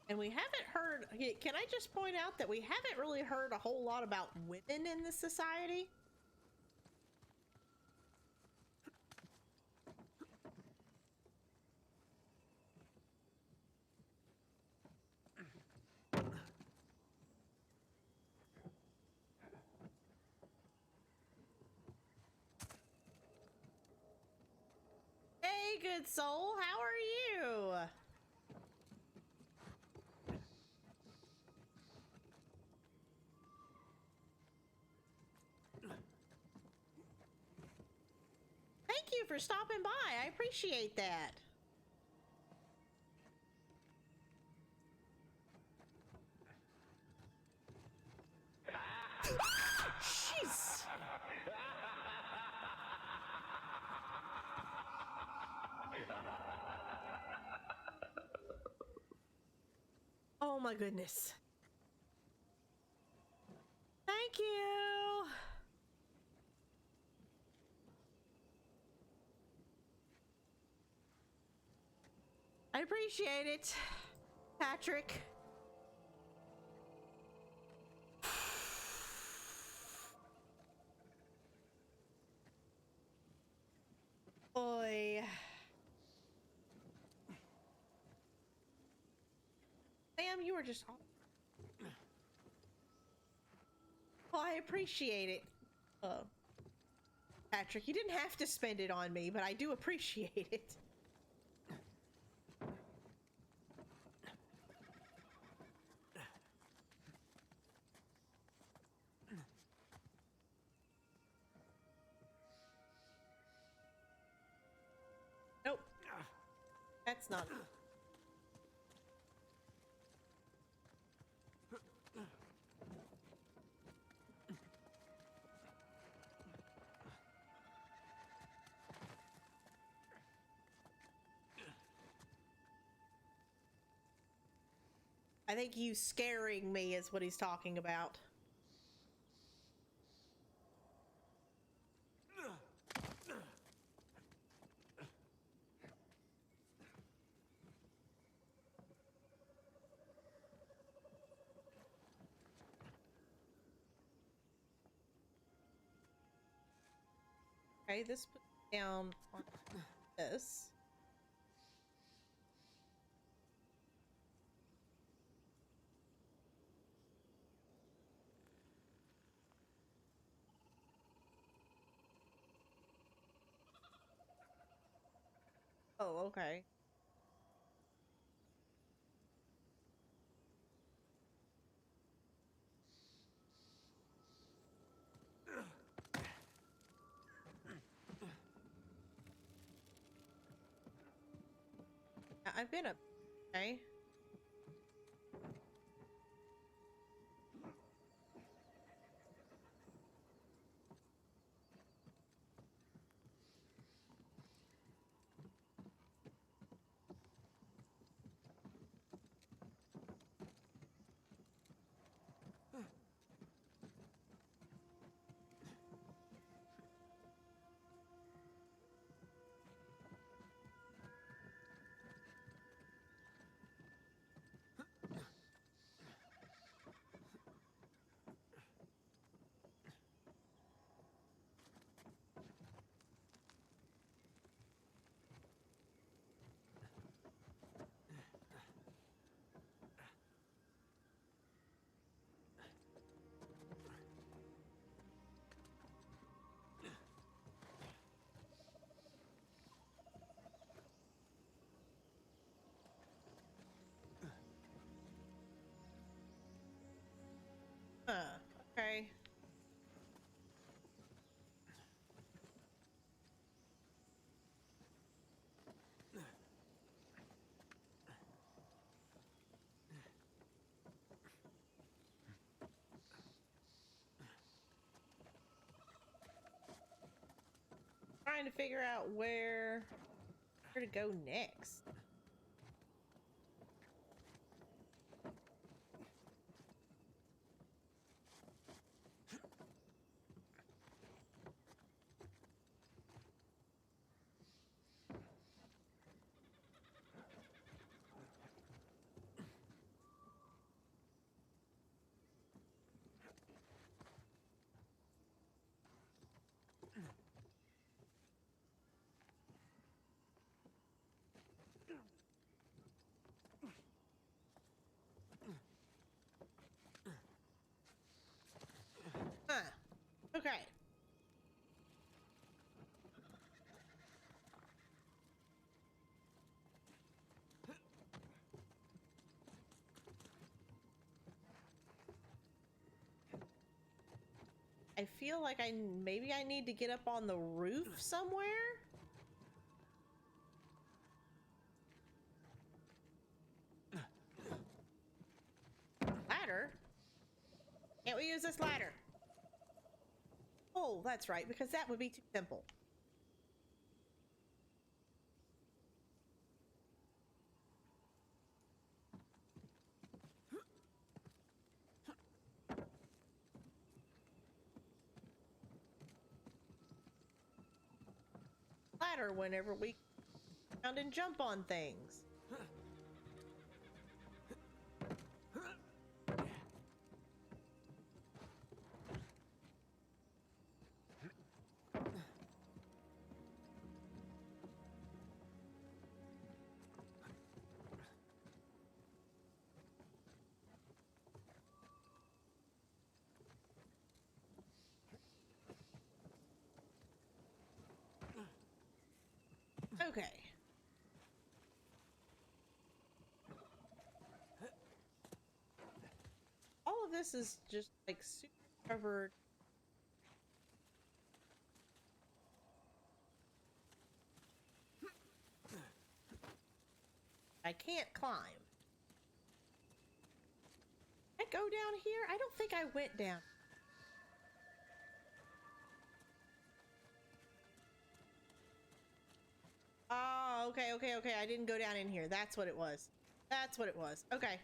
And we haven't heard, can I just point out that we haven't really heard a whole lot about women in this society? Hey, good soul, how are you? Thank you for stopping by. I appreciate that. Jeez. Oh my goodness. Thank you. I appreciate it, Patrick. Boy. Sam, you were just... Well, I appreciate it. Patrick, you didn't have to spend it on me, but I do appreciate it. Nope. That's not... I think you scaring me is what he's talking about. Okay, this puts down on this. Oh, okay. I've been up. Okay. Okay. Trying to figure out where to go next. Huh. Okay. I feel like maybe I need to get up on the roof somewhere. Ladder? Can't we use this ladder? Oh, that's right, because that would be too simple. Ladder whenever we around and jump on things. Okay. All of this is just like super covered. I can't climb. I go down here? I don't think I went down. Oh, okay. I didn't go down in here. That's what it was. That's what it was. Okay.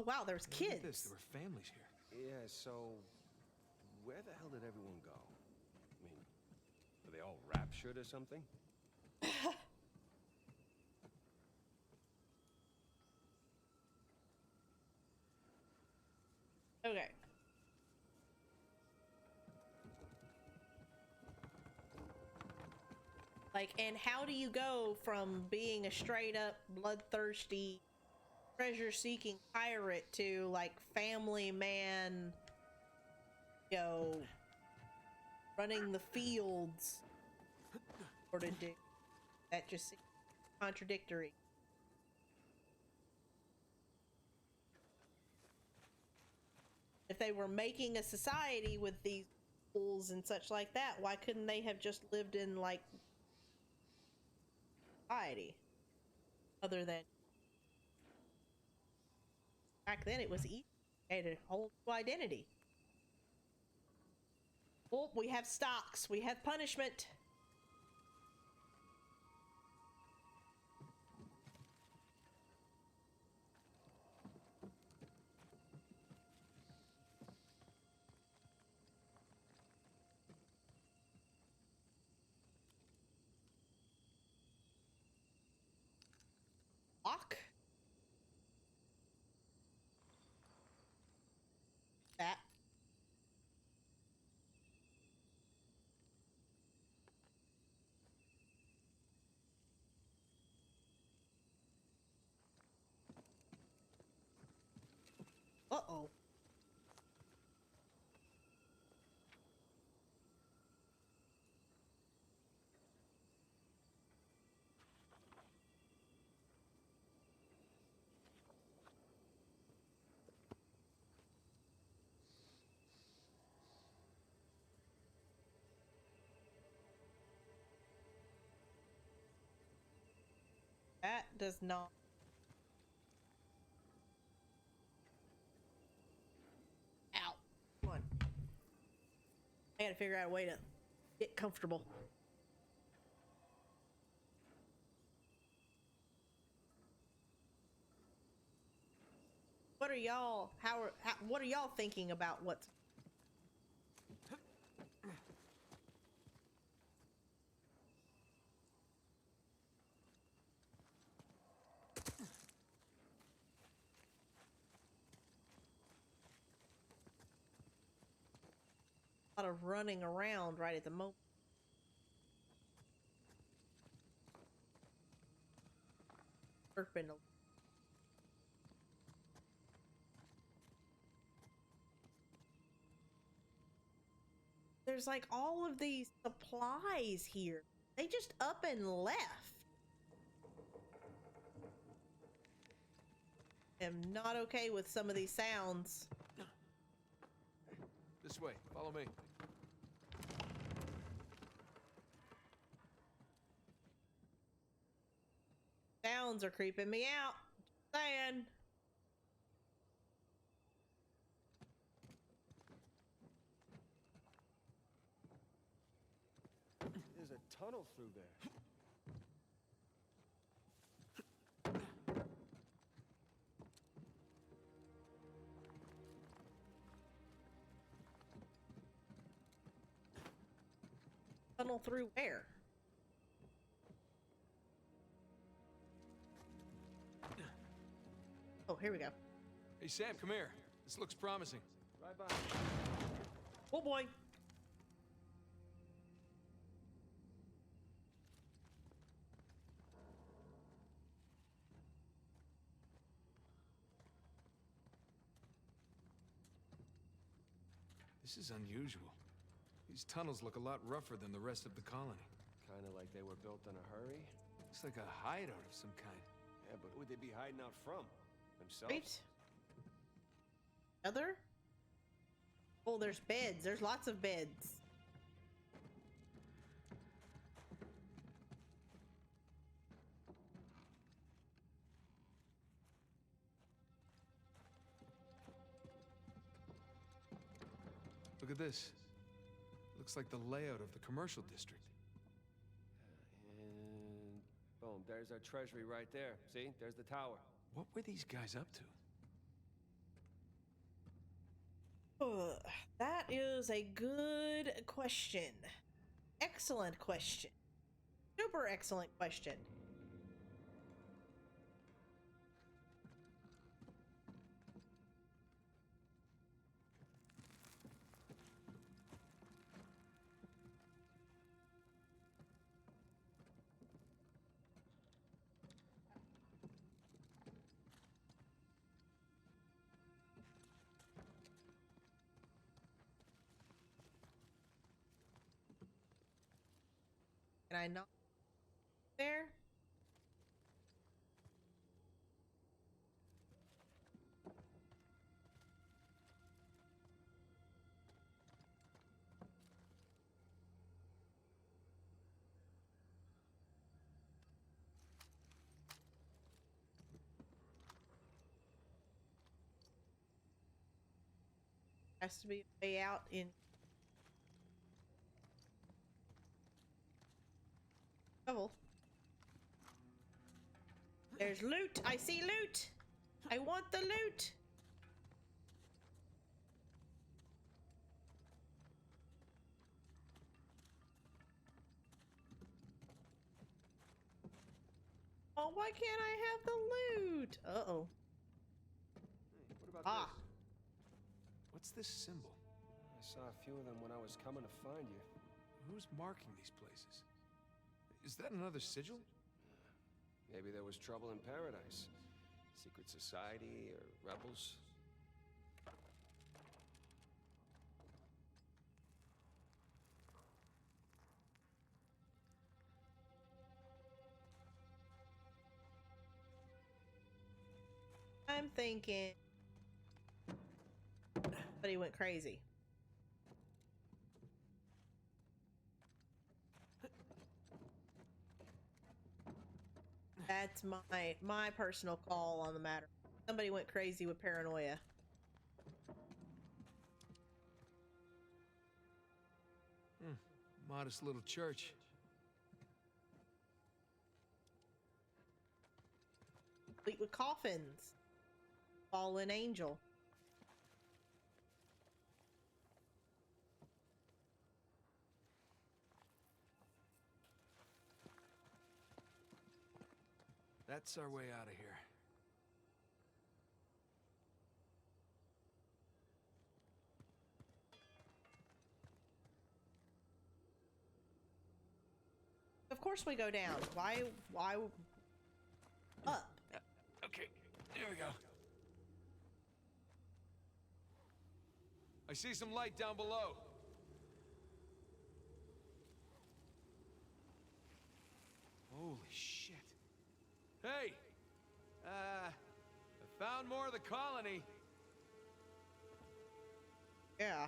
Oh wow, there's Look at this. kids. There were families here. Yeah, so where the hell did everyone go? I mean, were they all raptured or something? Okay. Like, and how do you go from being a straight up bloodthirsty treasure seeking pirate to like family man, you know, running the fields or to do that? Just seems contradictory. If they were making a society with these rules and such like that, why couldn't they have just lived in like society? Other than back then, it was easy. They had a whole new identity. Oh, we have stocks. We have punishment. Lock. That. Uh-oh. That does not. Ow. Come on. I gotta figure out a way to get comfortable. What are y'all? What are y'all thinking about what's? A lot of running around right at the moment. Burping. There's like all of these supplies here. They just up and left. I'm not okay with some of these sounds. This way. Follow me. Sounds are creeping me out. Just saying. There's a tunnel through there. Tunnel through where? Oh, here we go. Hey, Sam, come here. This looks promising. Right by. Oh boy. This is unusual. These tunnels look a lot rougher than the rest of the colony. Kind of like they were built in a hurry. Looks like a hideout of some kind. Yeah, but who would they be hiding out from? Themselves? Right. Other? Oh, there's beds. There's lots of beds. Look at this. Looks like the layout of the commercial district. And boom, there's our treasury right there. See? There's the tower. What were these guys up to? That is a good question. Excellent question. Super excellent question. Can I not there? Has to be a way out in trouble. There's loot. I see loot. I want the loot. Oh, why can't I have the loot? Uh-oh. Hey, what about Ah. this? What's this symbol? I saw a few of them when I was coming to find you. Who's marking these places? Is that another sigil? Maybe there was trouble in paradise. Secret society or rebels. I'm thinking somebody went crazy. That's my personal call on the matter. Somebody went crazy with paranoia. Modest little church. Complete with coffins. Fallen angel. That's our way out of here. Of course we go down. Why up? Okay, here we go. I see some light down below. Holy shit. Hey! I found more of the colony. Yeah.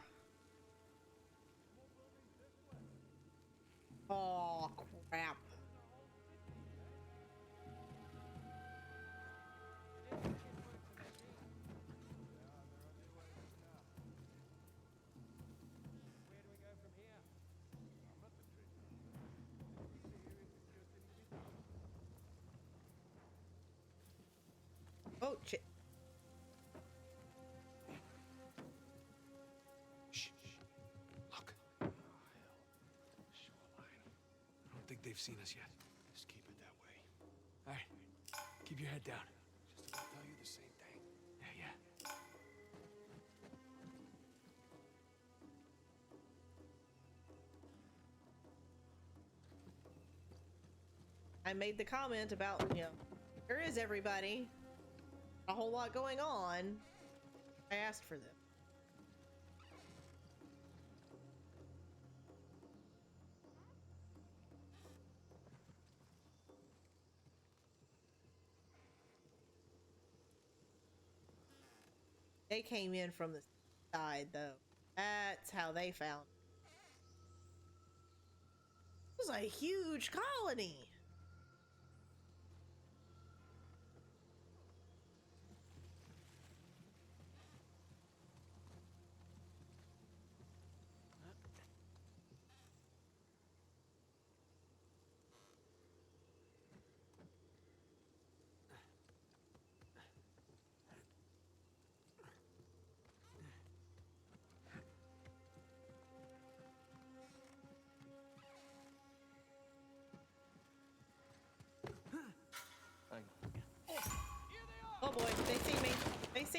Oh, crap. Oh, shit. Shh. Look. Shoreline. I don't think they've seen us yet. Just keep it that way. All right. Keep your head down. Just about tell you the same thing. Yeah. I made the comment about, there is everybody. A whole lot going on. I asked for them. They came in from the side, though. That's how they found it. It was a huge colony.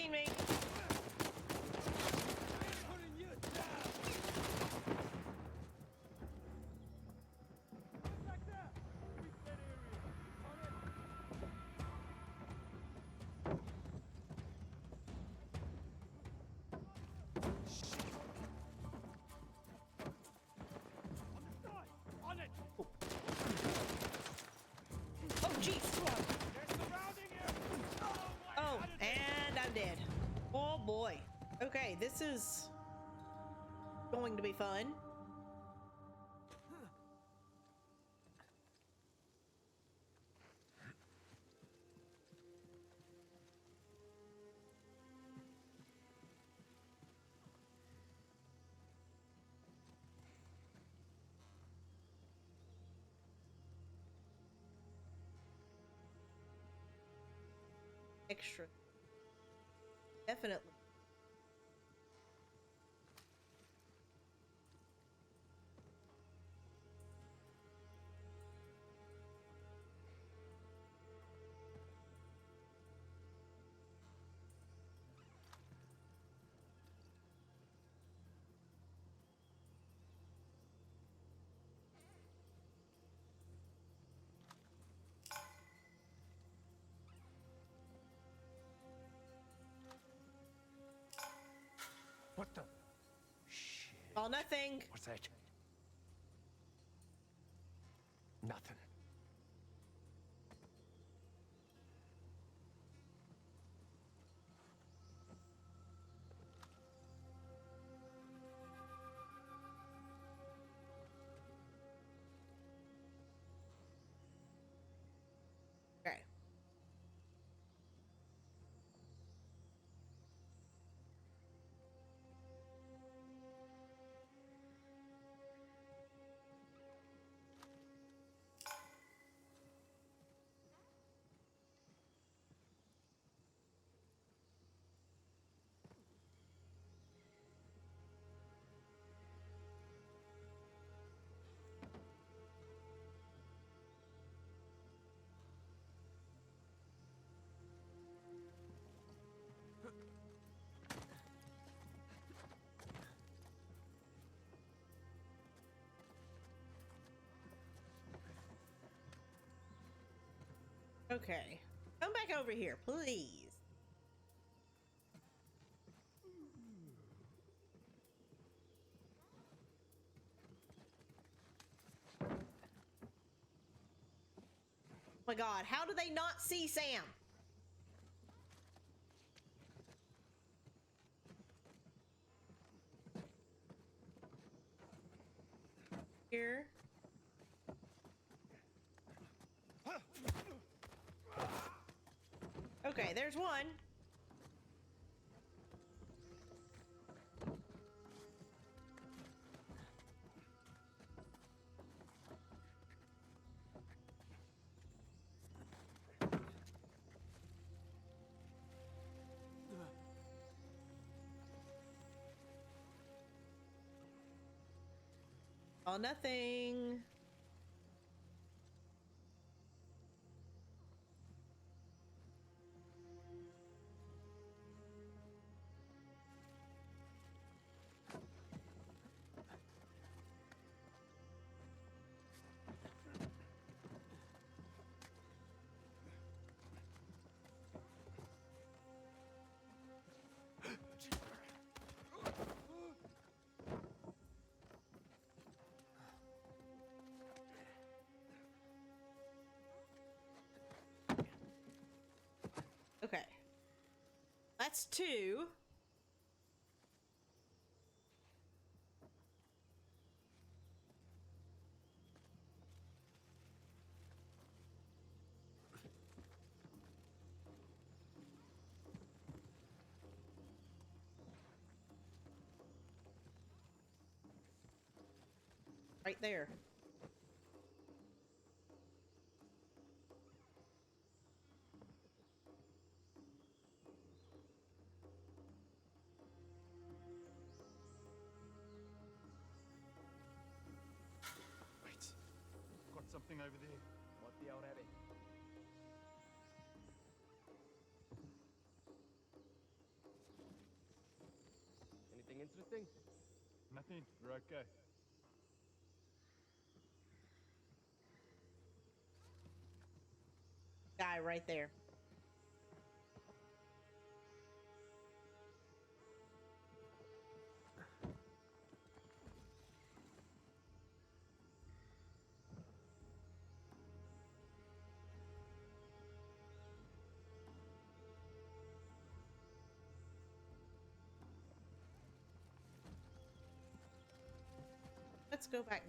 seen me. Oh, jeez. Oh, and I'm dead. Oh, boy. Okay, this is going to be fun. Extra. Definitely. What the? Shit. All nothing. What's that? Nothing. Okay. Okay. Come back over here, please. Oh my god, how do they not see Sam? Here. Okay, there's one. All nothing. Okay. That's two. Right there. Wait. Got something over there. What the hell interesting? Nothing. We're okay. Guy right there. Let's go back.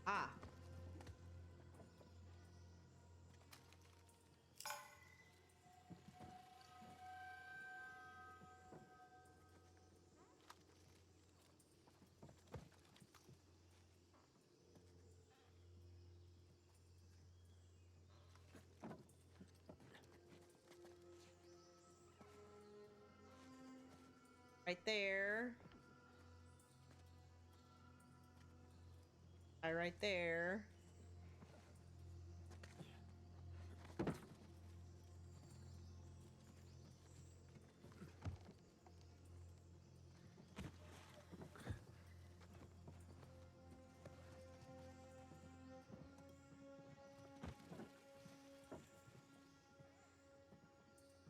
Ah. Right there. Right there.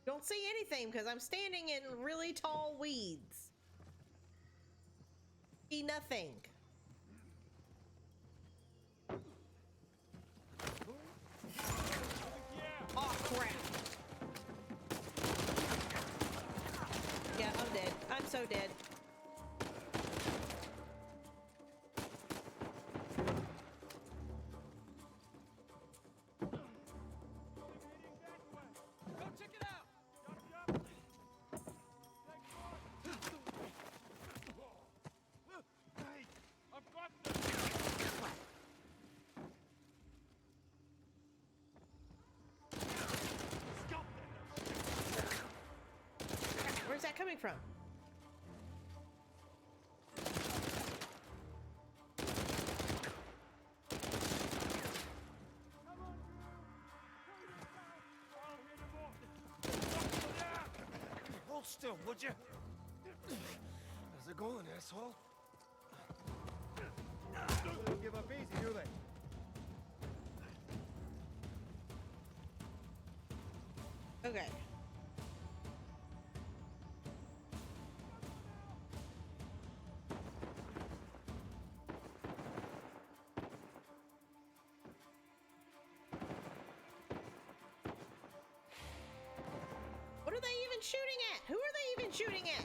Don't see anything because I'm standing in really tall weeds. See nothing. Oh crap. Yeah, I'm dead. I'm so dead. Where's that coming from? Hold still, would you? How's it going, asshole? They don't give up easy, do they? Okay. What are they even shooting at? Who are they even shooting at?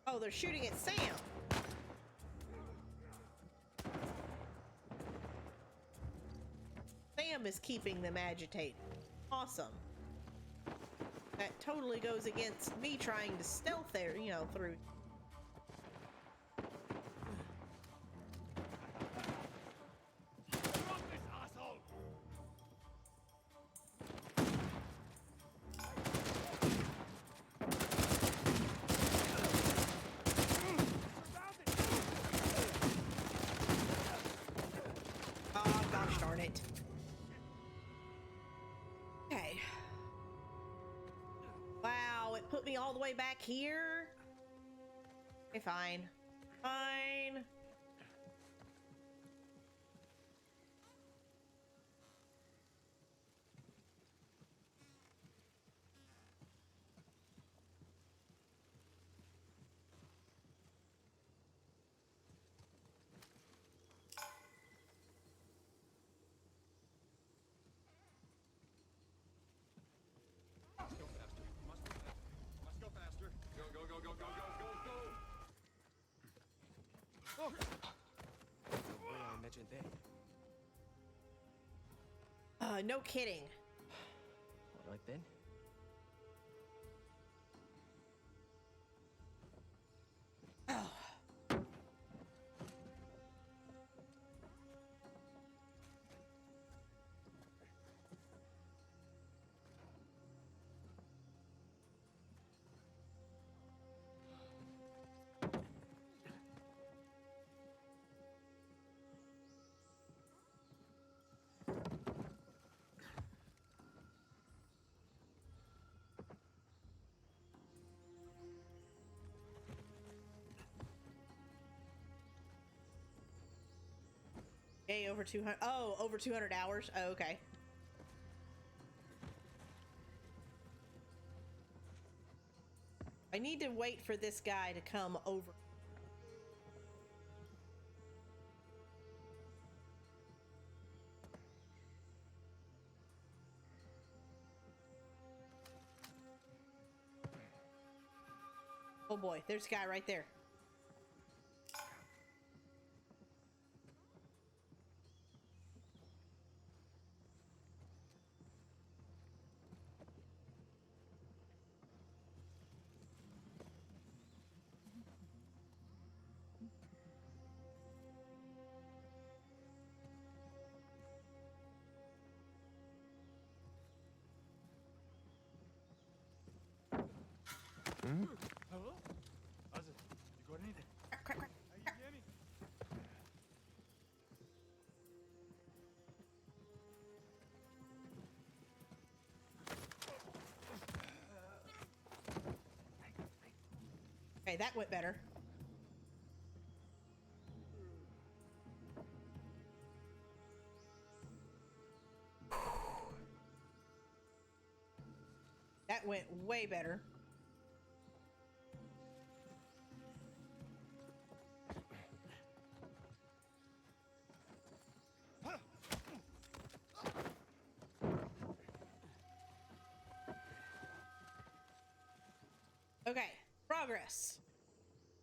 Oh, they're shooting at Sam. Sam is keeping them agitated. Awesome. That totally goes against me trying to stealth there, you know, through. Oh, gosh darn it. Okay. Wow, it put me all the way back here. Okay, fine. Fine. No kidding. All right then. Yay, over 200. Oh, over 200 hours. Oh, okay. I need to wait for this guy to come over. Oh boy, there's a guy right there. Hello? How's it? You got anything? Crack, crack, crack. Hey, you hear me? Okay, that went better. That went way better. Okay, progress.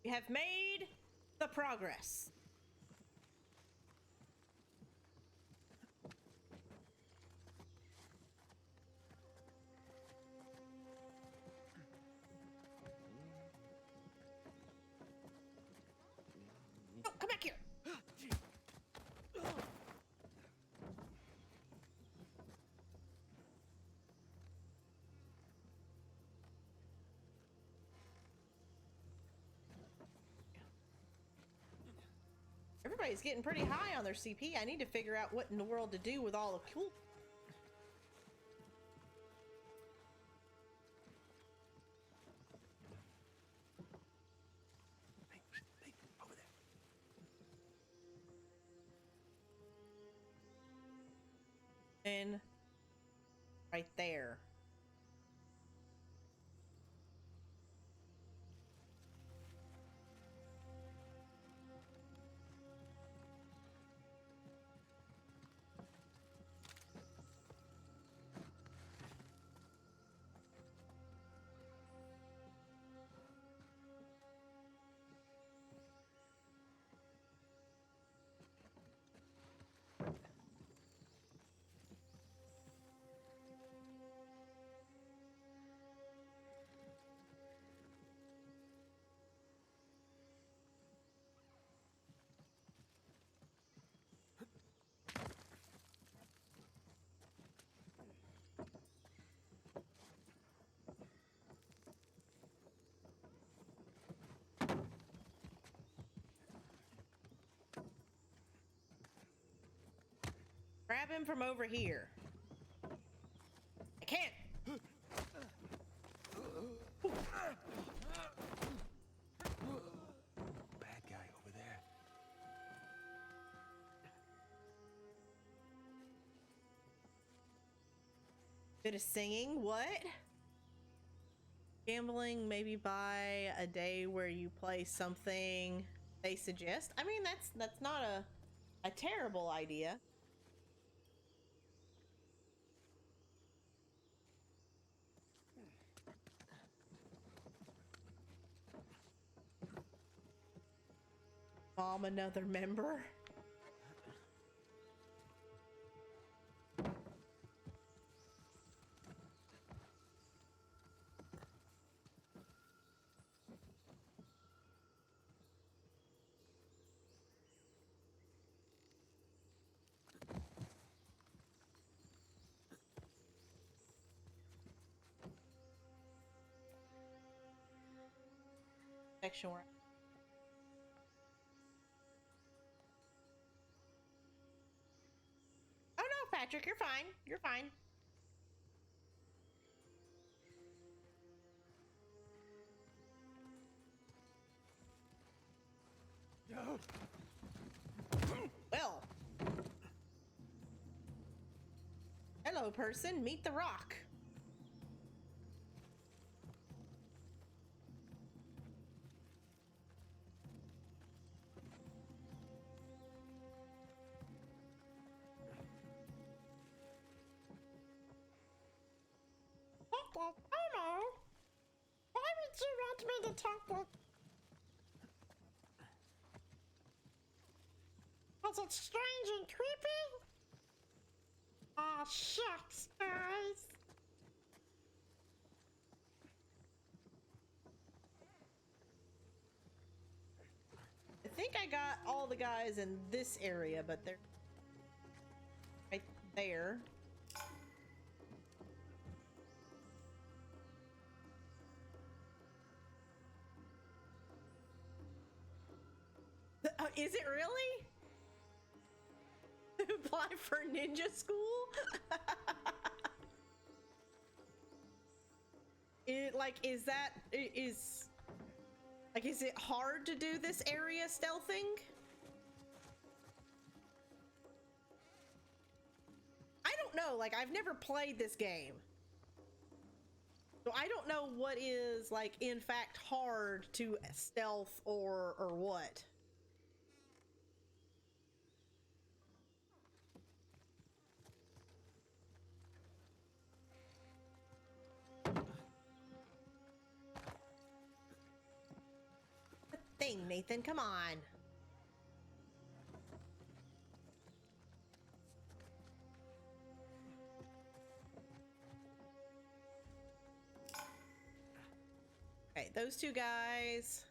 We have made the progress. Oh, come back here. Everybody's getting pretty high on their CP. I need to figure out what in the world to do with all the cool. Hey, over there. And right there. Grab him from over here. I can't. Bad guy over there. Bit of singing. What? Gambling, maybe buy a day where you play something they suggest. I mean, that's not a terrible idea. Mom, another member. Section where. Oh no, Patrick, you're fine. You're fine. Well, Hello, person. Meet the rock. Hello. Why would you want me to talk to? Is it strange and creepy? Aw, shucks, guys. I think I got all the guys in this area, but they're right there. Is it really? Apply for ninja school? Is it hard to do this area stealthing? I don't know, like, I've never played this game. So I don't know what is, like, in fact hard to stealth or what. Thing, Nathan, come on. Okay, those two guys.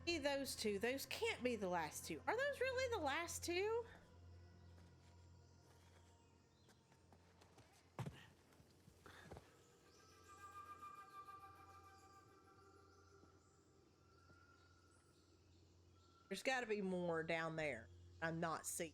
See those two. Those can't be the last two. Are those really the last two? There's got to be more down there. I'm not seeing.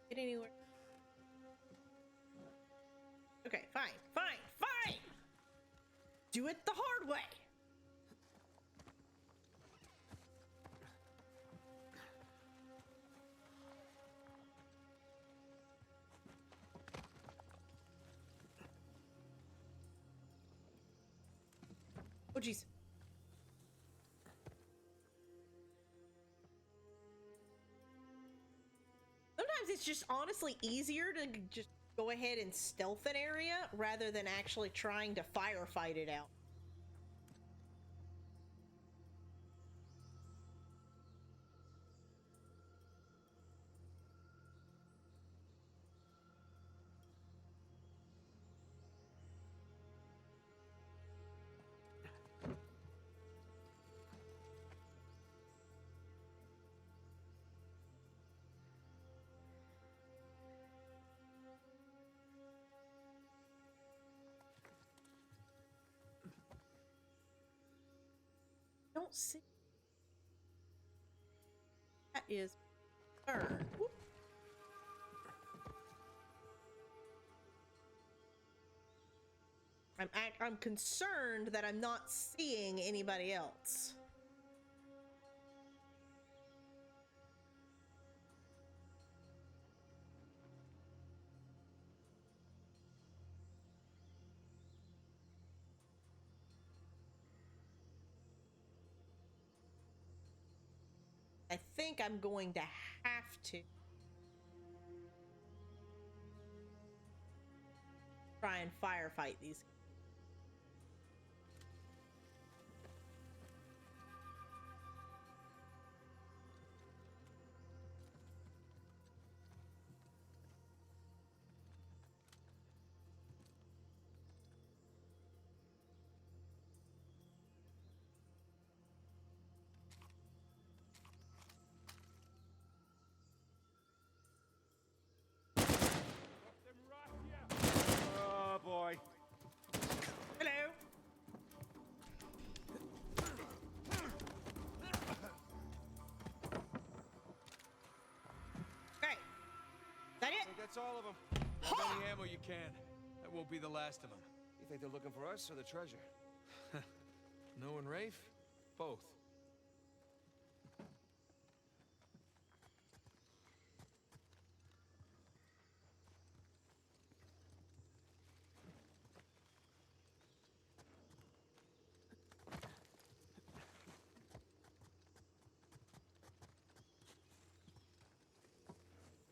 Get anywhere. Okay, fine. Do it the hard way. Oh, jeez. Sometimes it's just honestly easier to just go ahead and stealth an area rather than actually trying to firefight it out. Don't see. That is third. Whoop. I'm concerned that I'm not seeing anybody else. I think I'm going to have to try and firefight these. That's all of them. Grab any ammo you can. That won't be the last of them. You think they're looking for us or the treasure? Knowing Rafe? Both.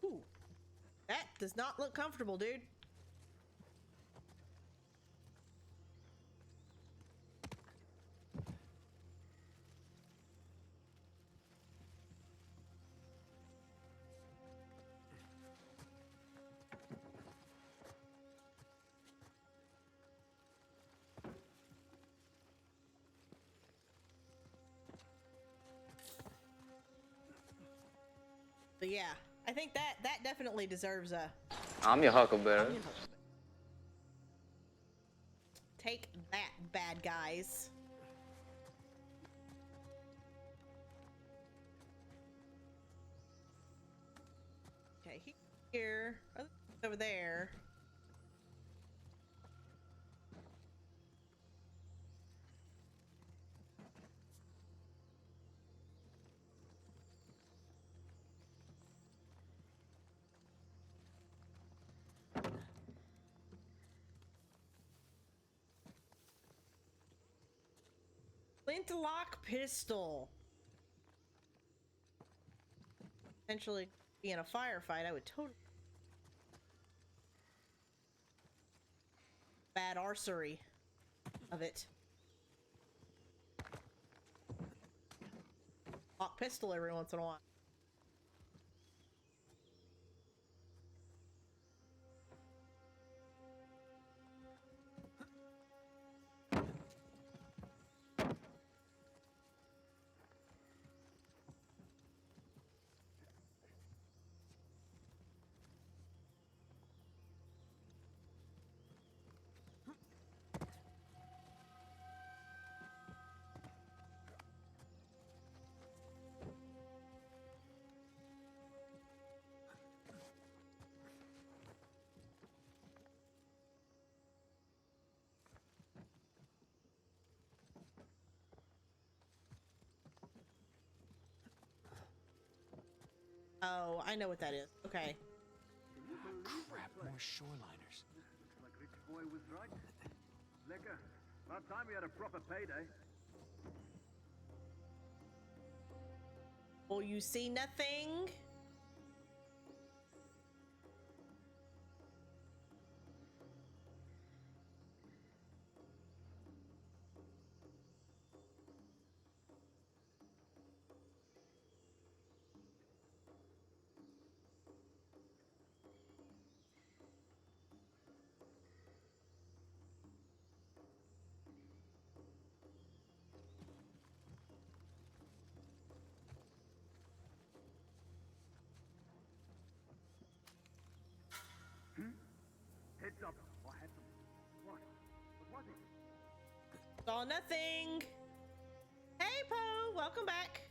Ooh. That does not look comfortable, dude. But yeah, I think that definitely deserves a I'm your huckleberry. take that, bad guys. Okay, here, over there. Flintlock pistol. Potentially be in a firefight, I would totally. Bad archery of it. Lock pistol every once in a while. Oh, I know what that is. Okay. Crap, more shoreliners. Like Rich Boy was right. Lekker. About time we had a proper payday. Will you see nothing? Heads up. I had some. What was it? Saw nothing. Hey, Poe, welcome back.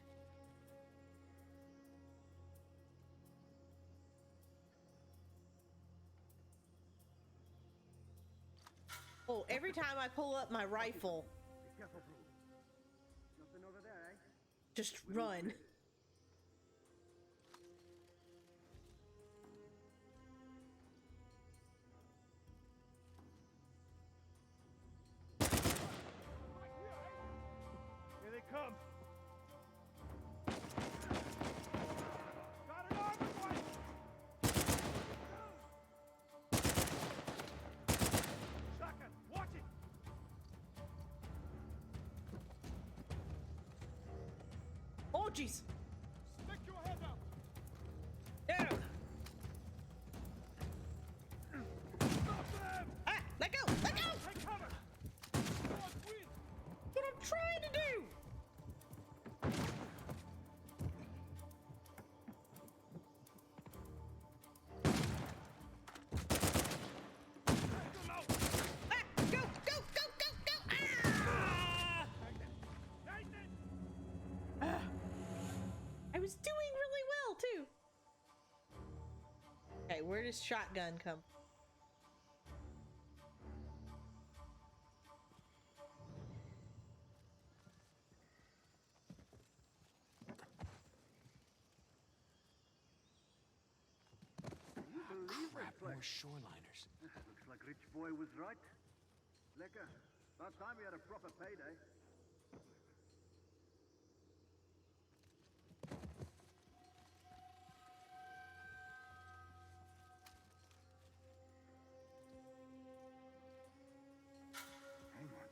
Oh, every time I pull up my rifle, Be careful, bro. Nothing over there, eh? just run. Here they come. Got an armor fight. Shotgun, watch it. Oh, jeez. Stick your head up. Yeah. Stop them. Ah, let go, let go. Take cover. Go on, win. What I'm trying to do. Come out. Ah, go, go, go, go, go. Ah! Nathan. does shotgun come? Crap, more shoreliners. Looks like Rich Boy was right. Lekker. About time we had a proper payday. Hang on.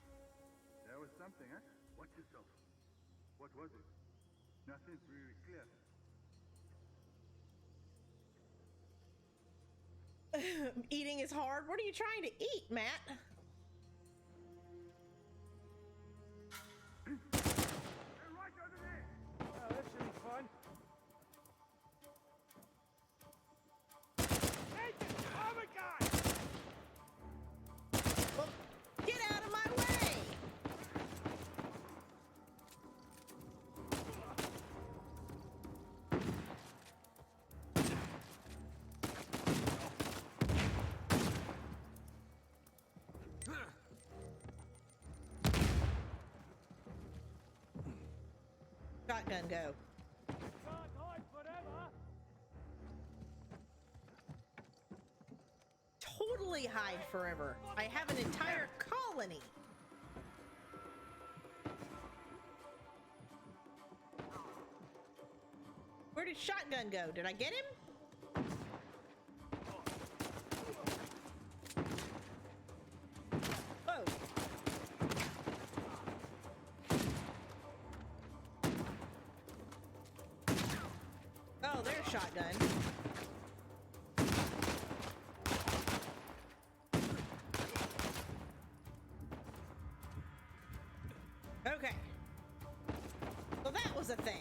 There was something, huh? Watch yourself. What was it? Nothing's really clear. Eating is hard. What are you trying to eat, Matt? They're right over there! Oh, that should be fun. Nathan! Oh my God! Well, get out of my way! Shotgun go. Can't hide forever. Totally hide forever. I have an entire colony. Where did shotgun go? Did I get him? Oh. Oh, there's shotgun. Okay. So that was a thing.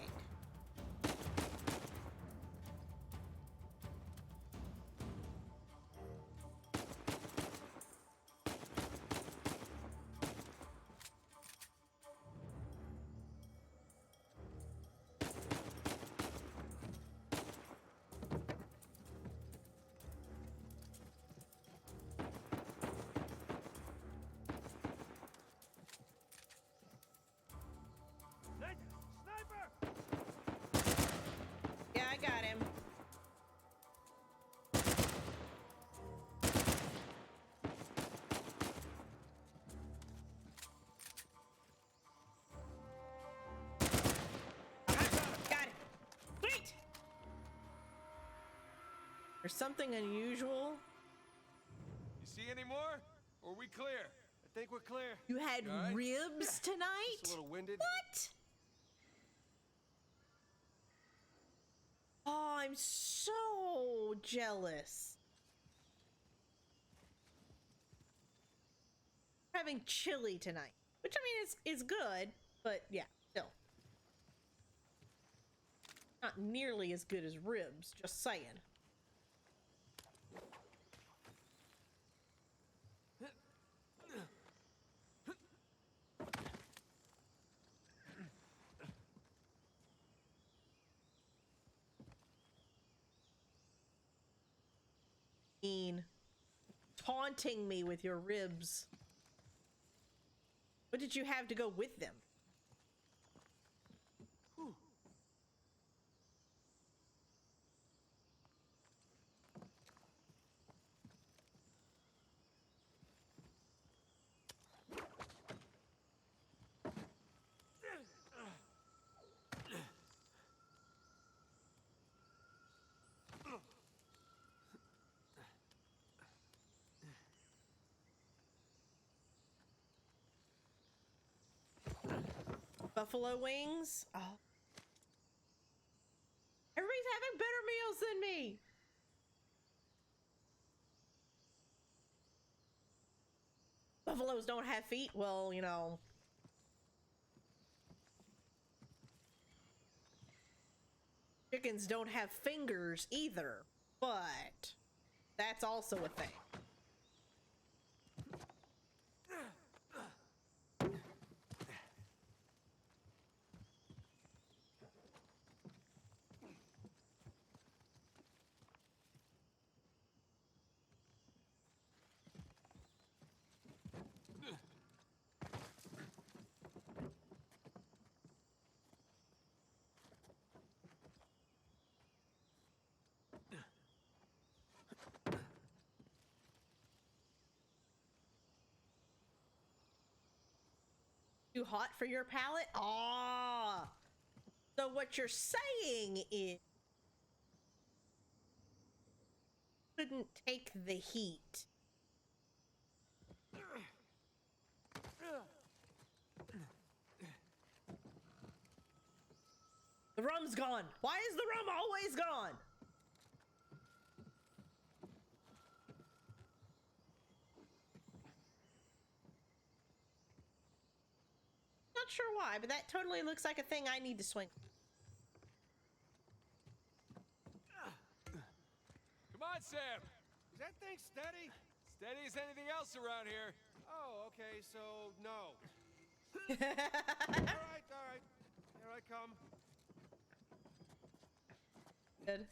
Nathan! Sniper! Yeah, I got him. Got it. Sweet. There's something unusual. You see any more? Or are we clear? I think we're clear. You had You all right? ribs tonight? Just a little winded. What? Oh, I'm so jealous. We're having chili tonight, which I mean is good, but yeah, still. Not nearly as good as ribs, just saying. Taunting me with your ribs. What did you have to go with them? Buffalo wings? Oh. Everybody's having better meals than me. Buffaloes don't have feet? Well, you know. Chickens don't have fingers either, but that's also a thing. Too hot for your palate? Ah. So what you're saying is couldn't take the heat. The rum's gone. Why is the rum always gone? Not sure why, but that totally looks like a thing I need to swing. Come on, Sam. Is that thing steady? Steady as anything else around here. Oh, okay, so no. All right. Here I come. Good.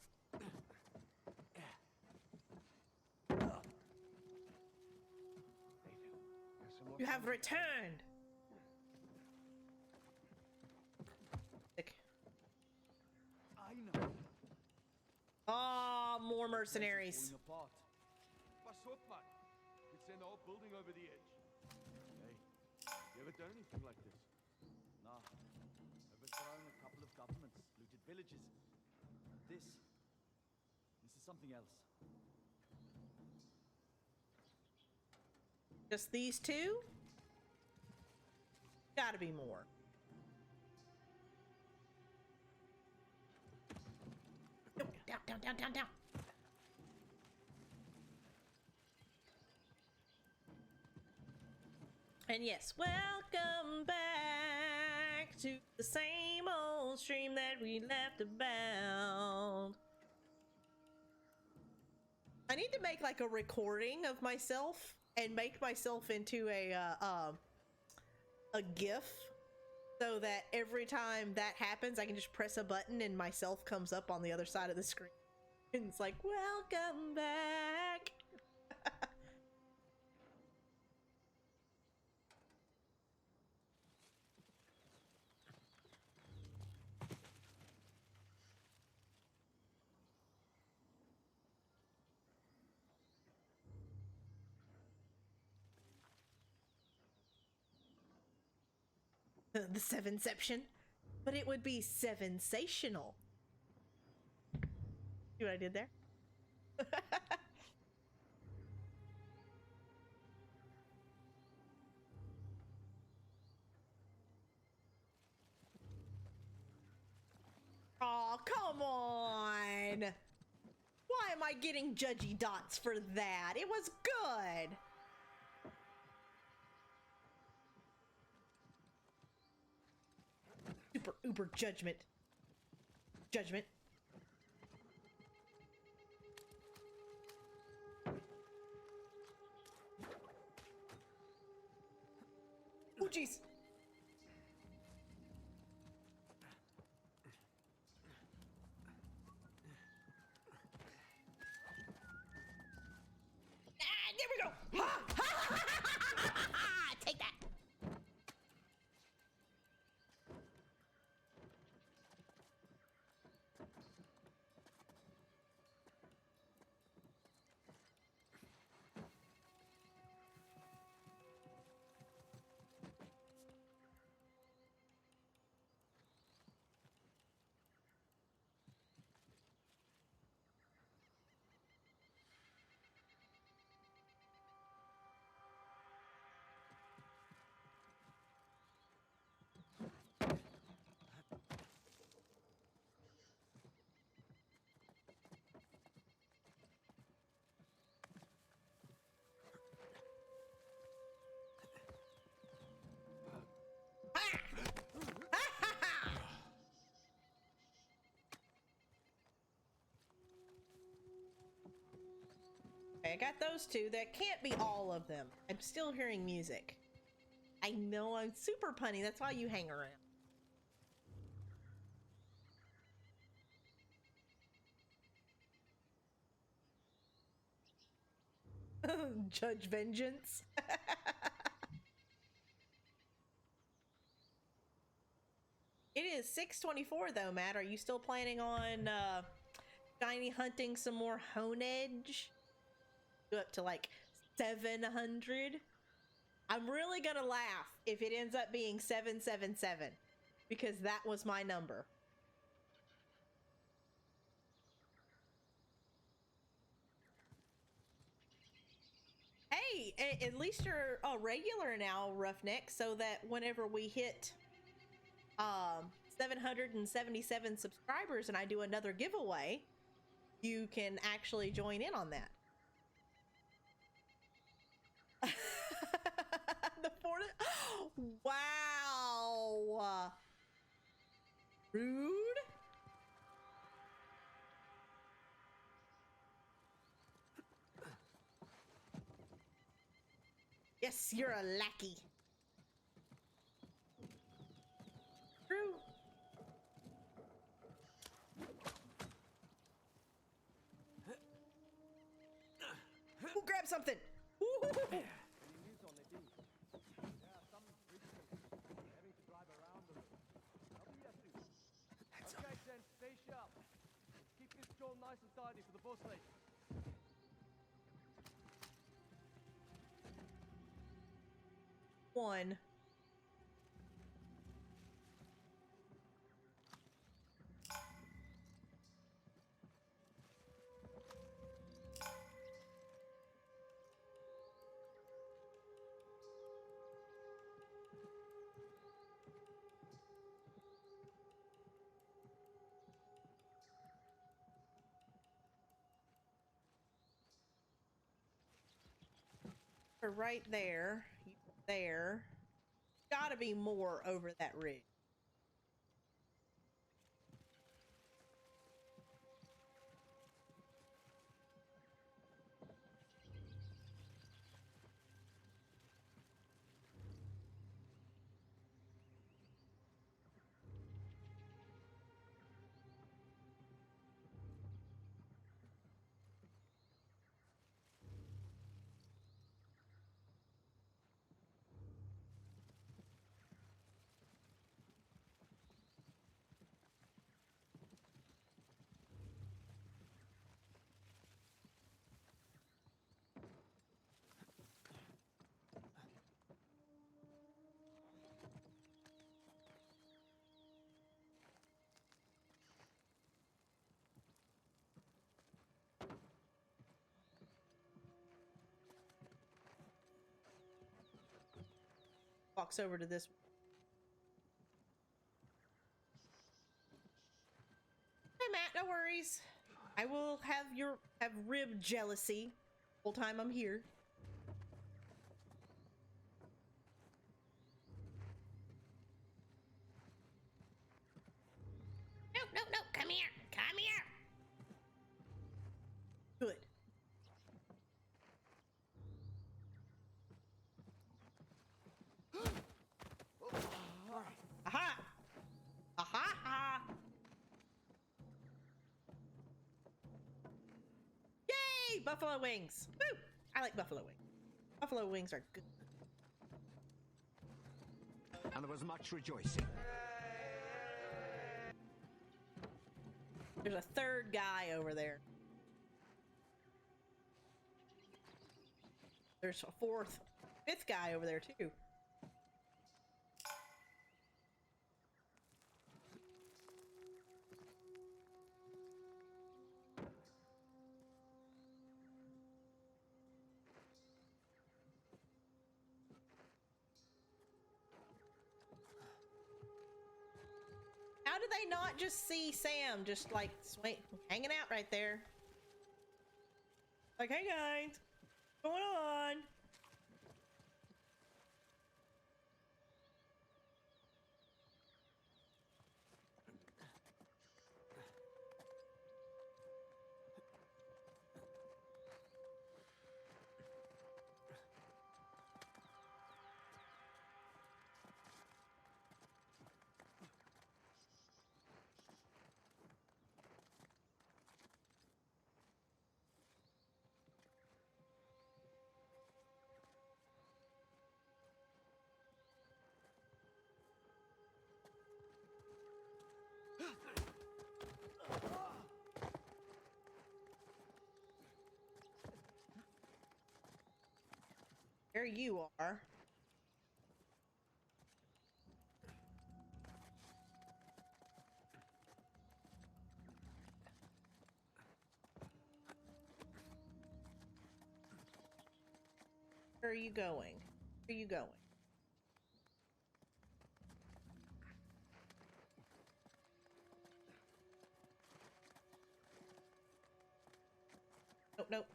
You have returned. I know. Ah, more mercenaries. Falling apart. What's up, man? Could send the whole building over the edge. Hey, you ever done anything like this? Nah. Overthrown a couple of governments, looted villages. This is something else. Just these two? Gotta be more. Down. And yes, welcome back to the same old stream that we left about. I need to make like a recording of myself and make myself into a GIF so that every time that happens, I can just press a button and myself comes up on the other side of the screen. And it's like, welcome back. The Sevenception, but it would be Sevensational. See what I did there? Oh, come on! Why am I getting judgy dots for that? It was good! Super uber judgment. Oh jeez. There we go. Take that. Okay, I got those two. That can't be all of them. I'm still hearing music. I know I'm super punny. That's why you hang around. Judge Vengeance. It is 6:24 though, Matt. Are you still planning on shiny hunting some more Hone Edge? Go up to like 700. I'm really gonna laugh if it ends up being 777 because that was my number. Hey, at least you're a regular now, Roughneck, so that whenever we hit 777 subscribers and I do another giveaway, you can actually join in on that. The Ford. Wow. Rude. Yes, you're a lackey. True. Ooh, grab something. Ooh. Any news on the deal? Yeah, some recently. Having to drive around a little. I'll be here soon. Okay, gents, stay sharp. Let's keep this joint nice and tidy for the boss lady. One. Right there, there. Gotta be more over that ridge. Walks over to this one. Hey Matt, no worries. I will have rib jealousy the whole time I'm here. No, no, no, come here, come here. Good. Aha! Aha! Ha! Yay! Buffalo wings. Woo! I like buffalo wings. Buffalo wings are good. And there was much rejoicing. There's a third guy over there. There's a fifth guy over there too. How do they not just see Sam just like hanging out right there? Like, hey guys, what's going on? There you are. Where are you going? Where are you going? Nope, nope.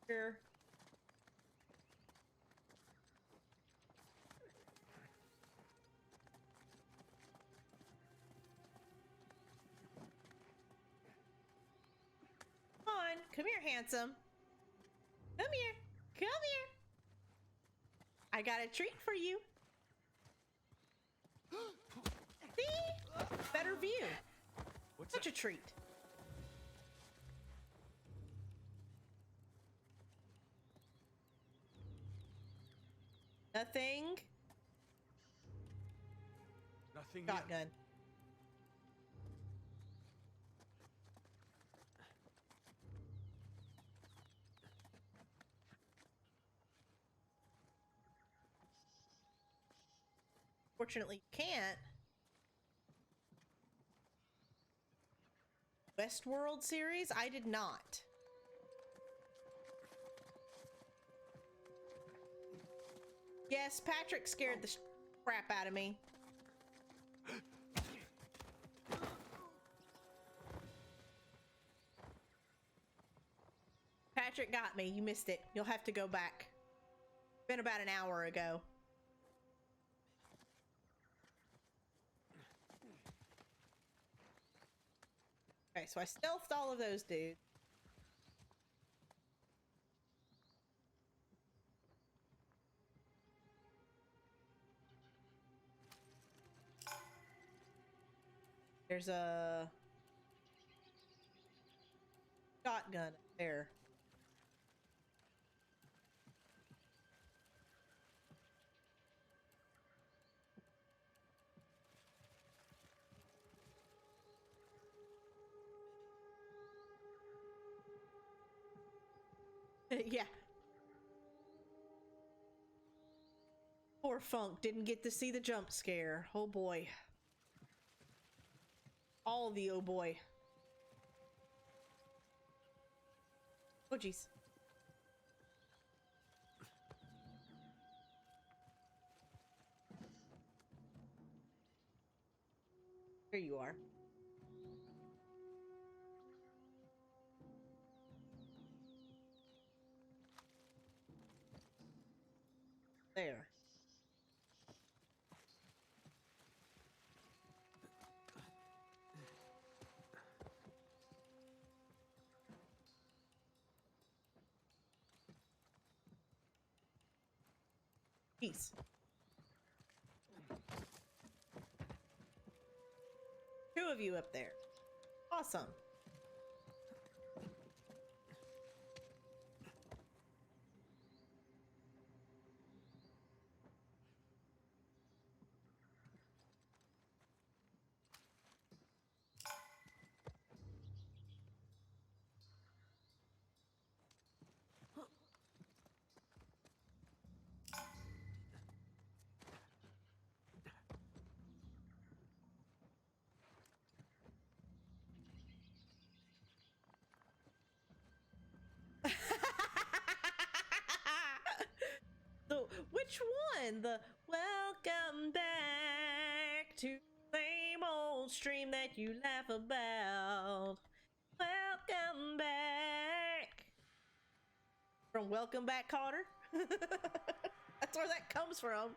Here. Come on, come here, handsome. Come here, come here. I got a treat for you. See? Better view. What's Such that? a treat. Nothing. Nothing yet. Shotgun. Fortunately, you can't. Westworld series? I did not. Yes, Patrick scared the crap out of me. Patrick got me. You missed it. You'll have to go back. Been about an hour ago. Okay, so I stealthed all of those dudes. There's a shotgun up there. Yeah. Poor Funk didn't get to see the jump scare. Oh boy. All the oh boy. Oh jeez. Here you are. There. Peace. Two of you up there. Awesome. So, which one? The welcome back to the same old stream that you laugh about. Welcome back. From Welcome Back, Cotter? That's where that comes from.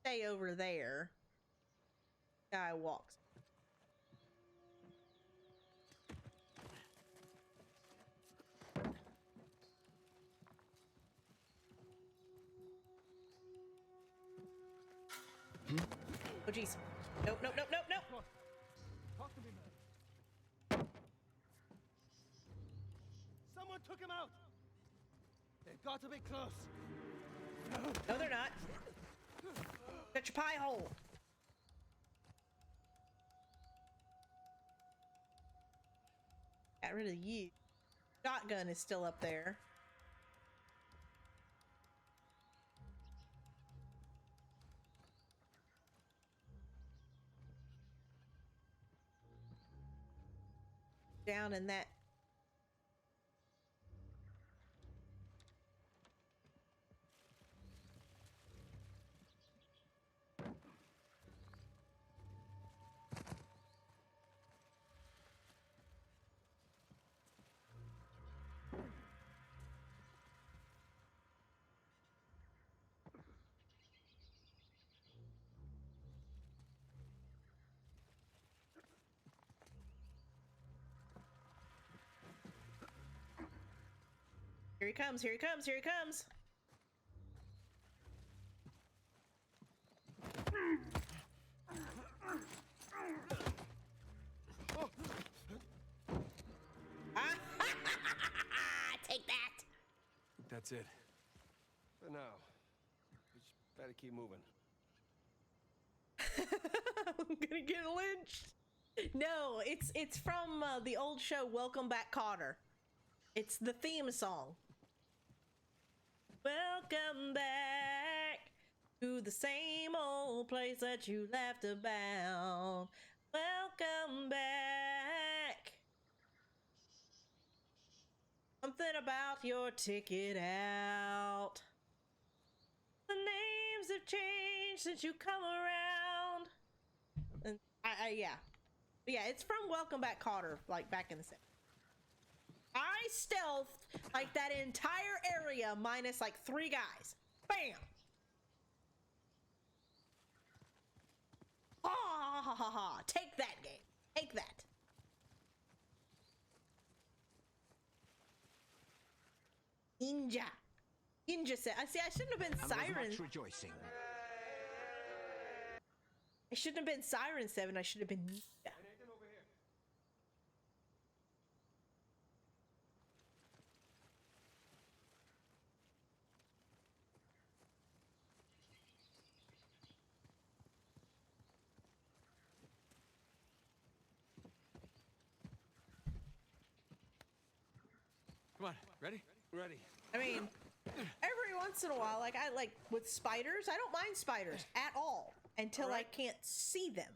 Stay over there. Guy walks. Oh jeez. Nope, nope, nope, nope, nope. Talk to me, man. Someone took him out. They've got to be close. No, they're not. Shut your pie hole. Got rid of you. Shotgun is still up there. down in that. Here he comes, here he comes, here he comes. Take that. That's it. For now. We just better keep moving. I'm gonna get lynched. No, it's from the old show Welcome Back, Kotter. It's the theme song. Welcome back to the same old place that you laughed about. Welcome back. Something about your ticket out. The names have changed since you come around. And yeah. But yeah, it's from Welcome Back, Kotter, like back in the 70s. I stealthed like that entire area minus like 3 guys. Bam! Ha ha ha ha ha. Take that, game. Take that. Ninja. Ninja said, I see, I shouldn't have been And there was Siren. much rejoicing. I shouldn't have been Siren 7, I should have been Ninja. Come on, ready? Ready. I mean, every once in a while, like I like with spiders, I don't mind spiders at all until I can't see them.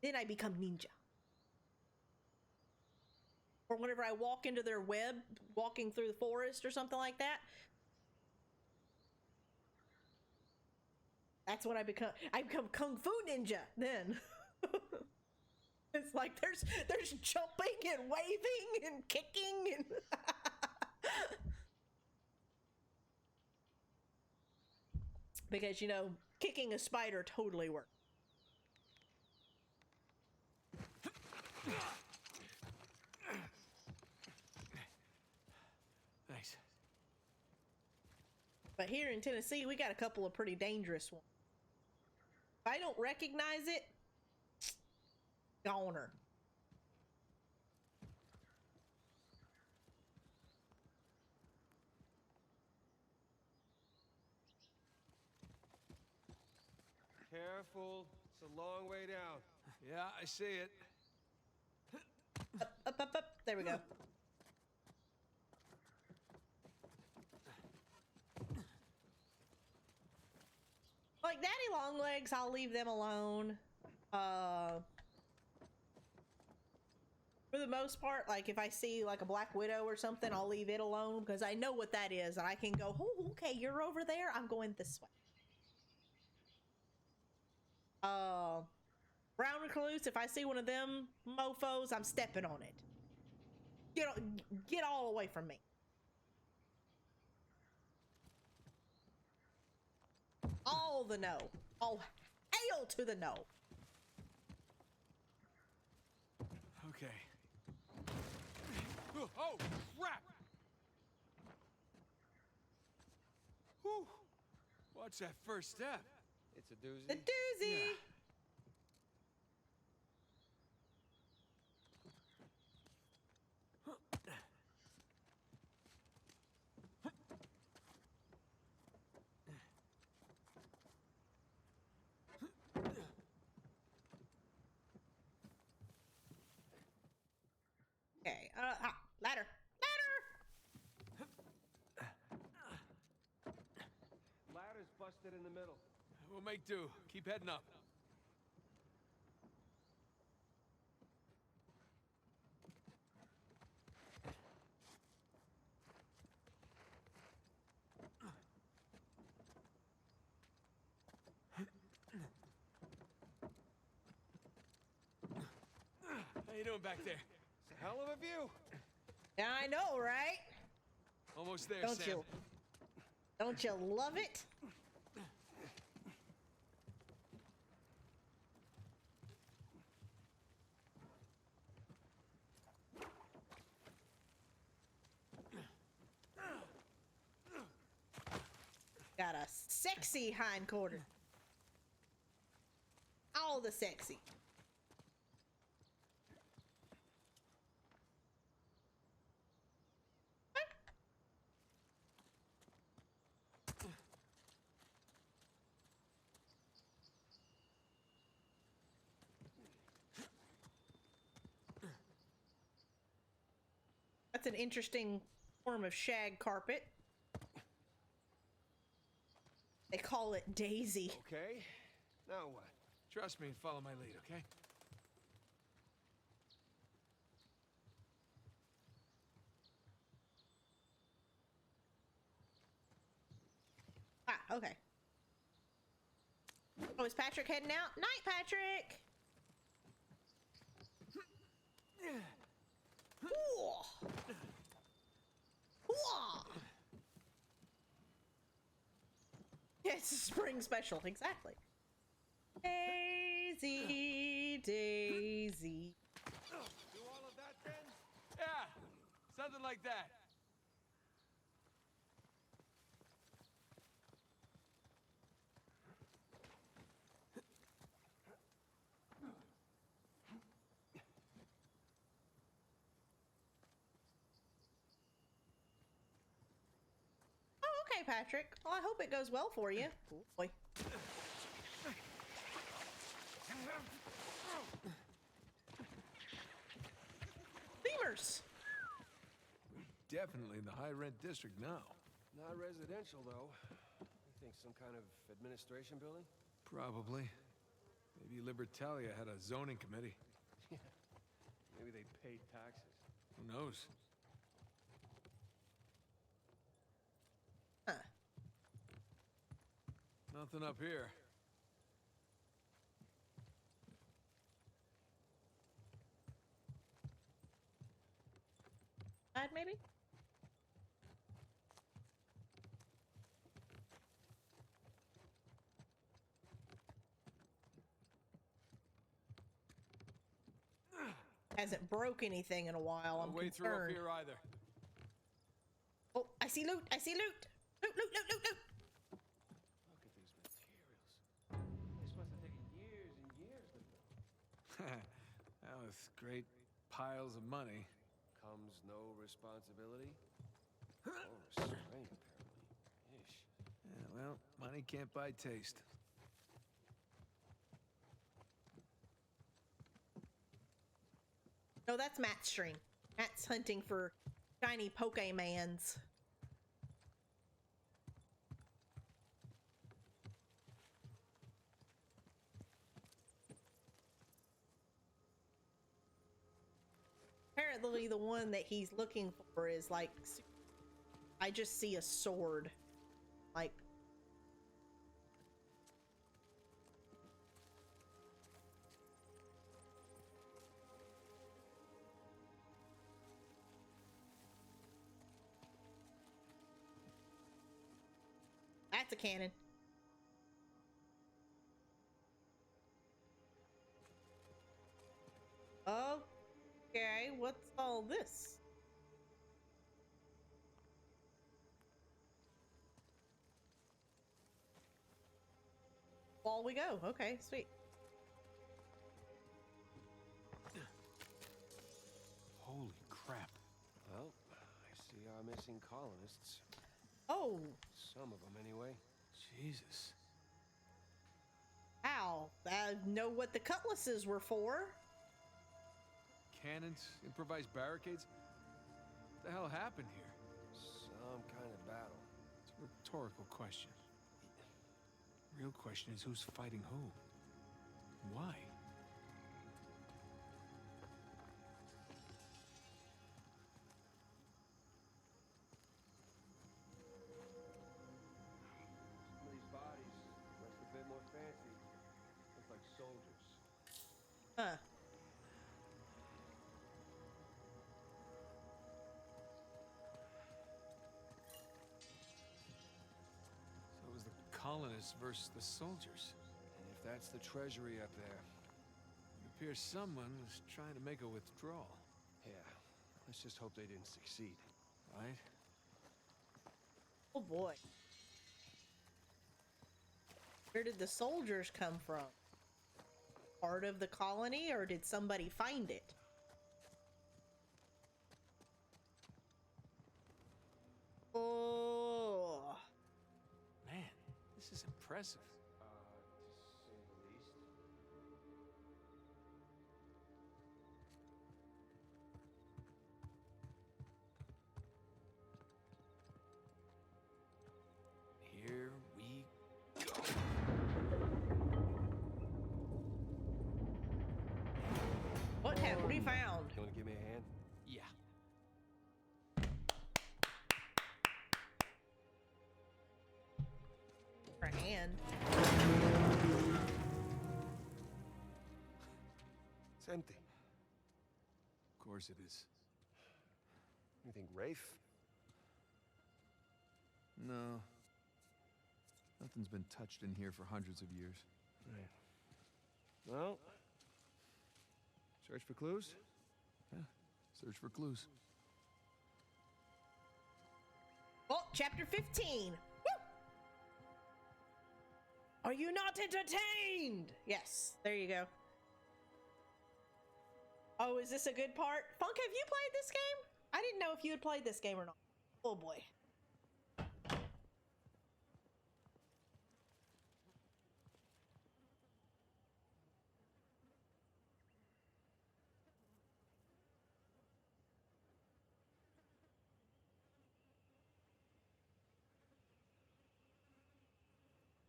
Then I become ninja. Or whenever I walk into their web, walking through the forest or something like that. That's when I become Kung Fu Ninja then. It's like there's jumping and waving and kicking and because you know, kicking a spider totally works. Thanks. But here in Tennessee, we got a couple of pretty dangerous ones. If I don't recognize it, goner. Careful. It's a long way down. Yeah, I see it. Up. There we go. Like Daddy Longlegs, I'll leave them alone. For the most part, like if I see like a Black Widow or something, I'll leave it alone because I know what that is and I can go, oh, okay, you're over there. I'm going this way. Brown recluse, if I see one of them mofos, I'm stepping on it. Get all away from me. All the no. All hail to the no. Okay. Oh, crap! Whew. What's that first step? It's a doozy. The doozy. Yeah. Okay, ladder. Ladder's busted in the middle. We'll make do. Keep heading up. you doing back there? It's a hell of a view. Yeah, I know, right? Almost there, Don't Sam. you? Don't you love it? Got a sexy hindquarter. All the sexy. That's an interesting form of shag carpet. They call it Daisy. Okay. Now what? Trust me and follow my lead, okay? Ah, okay. Oh, is Patrick heading out? Night, Patrick! Whoa. Whoa. Yeah, it's a spring special, exactly. Daisy, Daisy. Do all of that then? Yeah, something like that. Oh, okay, Patrick. Well, I hope it goes well for you. Oh, boy. Beamers. Definitely in the high-rent district now. Not residential, though. I think some kind of administration building? Probably. Maybe Libertalia had a zoning committee. Maybe they paid taxes. Who knows? Huh. Nothing up here. Bad, maybe? Hasn't broke anything in a while. I'm No way through up concerned. here either. Oh, I see loot. I see loot. Loot, loot, loot, loot, loot. Look at these materials. This must have taken years and years to build. Now with great piles of money. Comes no responsibility? Or restraint, apparently. Ish. Yeah, well, money can't buy taste. No, that's Matt's stream. Matt's hunting for shiny Pokemans. Apparently the one that he's looking for is like, I just see a sword. Like, that's a cannon. Okay, what's all this? Wall we go. Okay, sweet. Holy crap. Well, I see our missing colonists. Oh, Some of them, anyway. Jesus. ow. I know what the cutlasses were for. Cannons, improvised barricades. What the hell happened here? Some kind of battle. It's a rhetorical question. Real question is who's fighting who? Why? Some of these bodies look a bit more fancy. Look like soldiers. Huh. colonists versus the soldiers. And if that's the treasury up there, It appears someone was trying to make a withdrawal, yeah, let's just hope they didn't succeed. right? Oh boy. Where did the soldiers come from? Part of the colony, or did somebody find it? Oh. Man, this is impressive. To say the least. Here we go. What have we found? You want to give me a hand? Yeah. For a hand. It's empty. Of course it is. You think Rafe? No. Nothing's been touched in here for hundreds of years. Right. Well, search for clues? Yeah. Search for clues. Oh, chapter 15. Woo! Are you not entertained? Yes, there you go. Oh, is this a good part? Funk, have you played this game? I didn't know if you had played this game or not. Oh boy.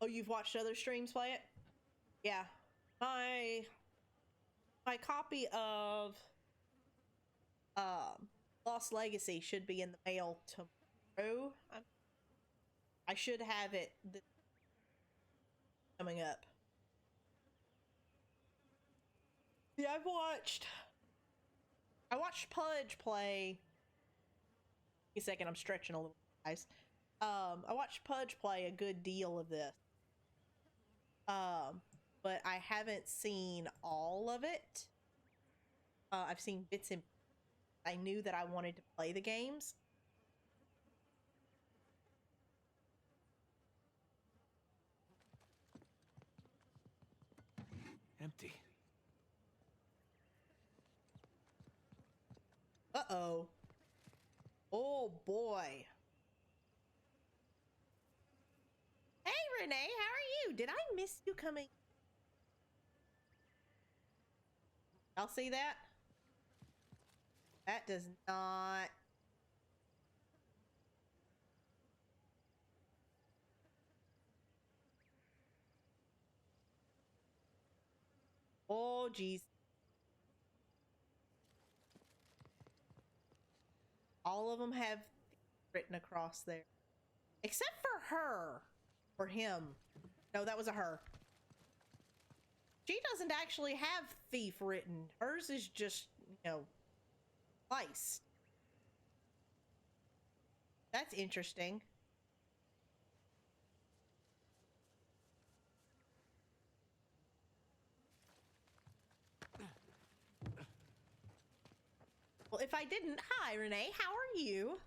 Oh, you've watched other streams play it? Yeah. My copy of Lost Legacy should be in the mail tomorrow. I should have it coming up. Yeah, I watched Pudge play. Wait a second, I'm stretching a little, guys. I watched Pudge play a good deal of this. But I haven't seen all of it. I've seen bits and I knew that I wanted to play the games. Empty. Uh-oh. Oh boy. Hey Renee, how are you? Did I miss you coming? Y'all see that? That does not. Oh geez. All of them have written across there. Except for her. Or him. No, that was a her. She doesn't actually have thief written. Hers is just, sliced. That's interesting. Well, if I didn't, hi Renee, how are you?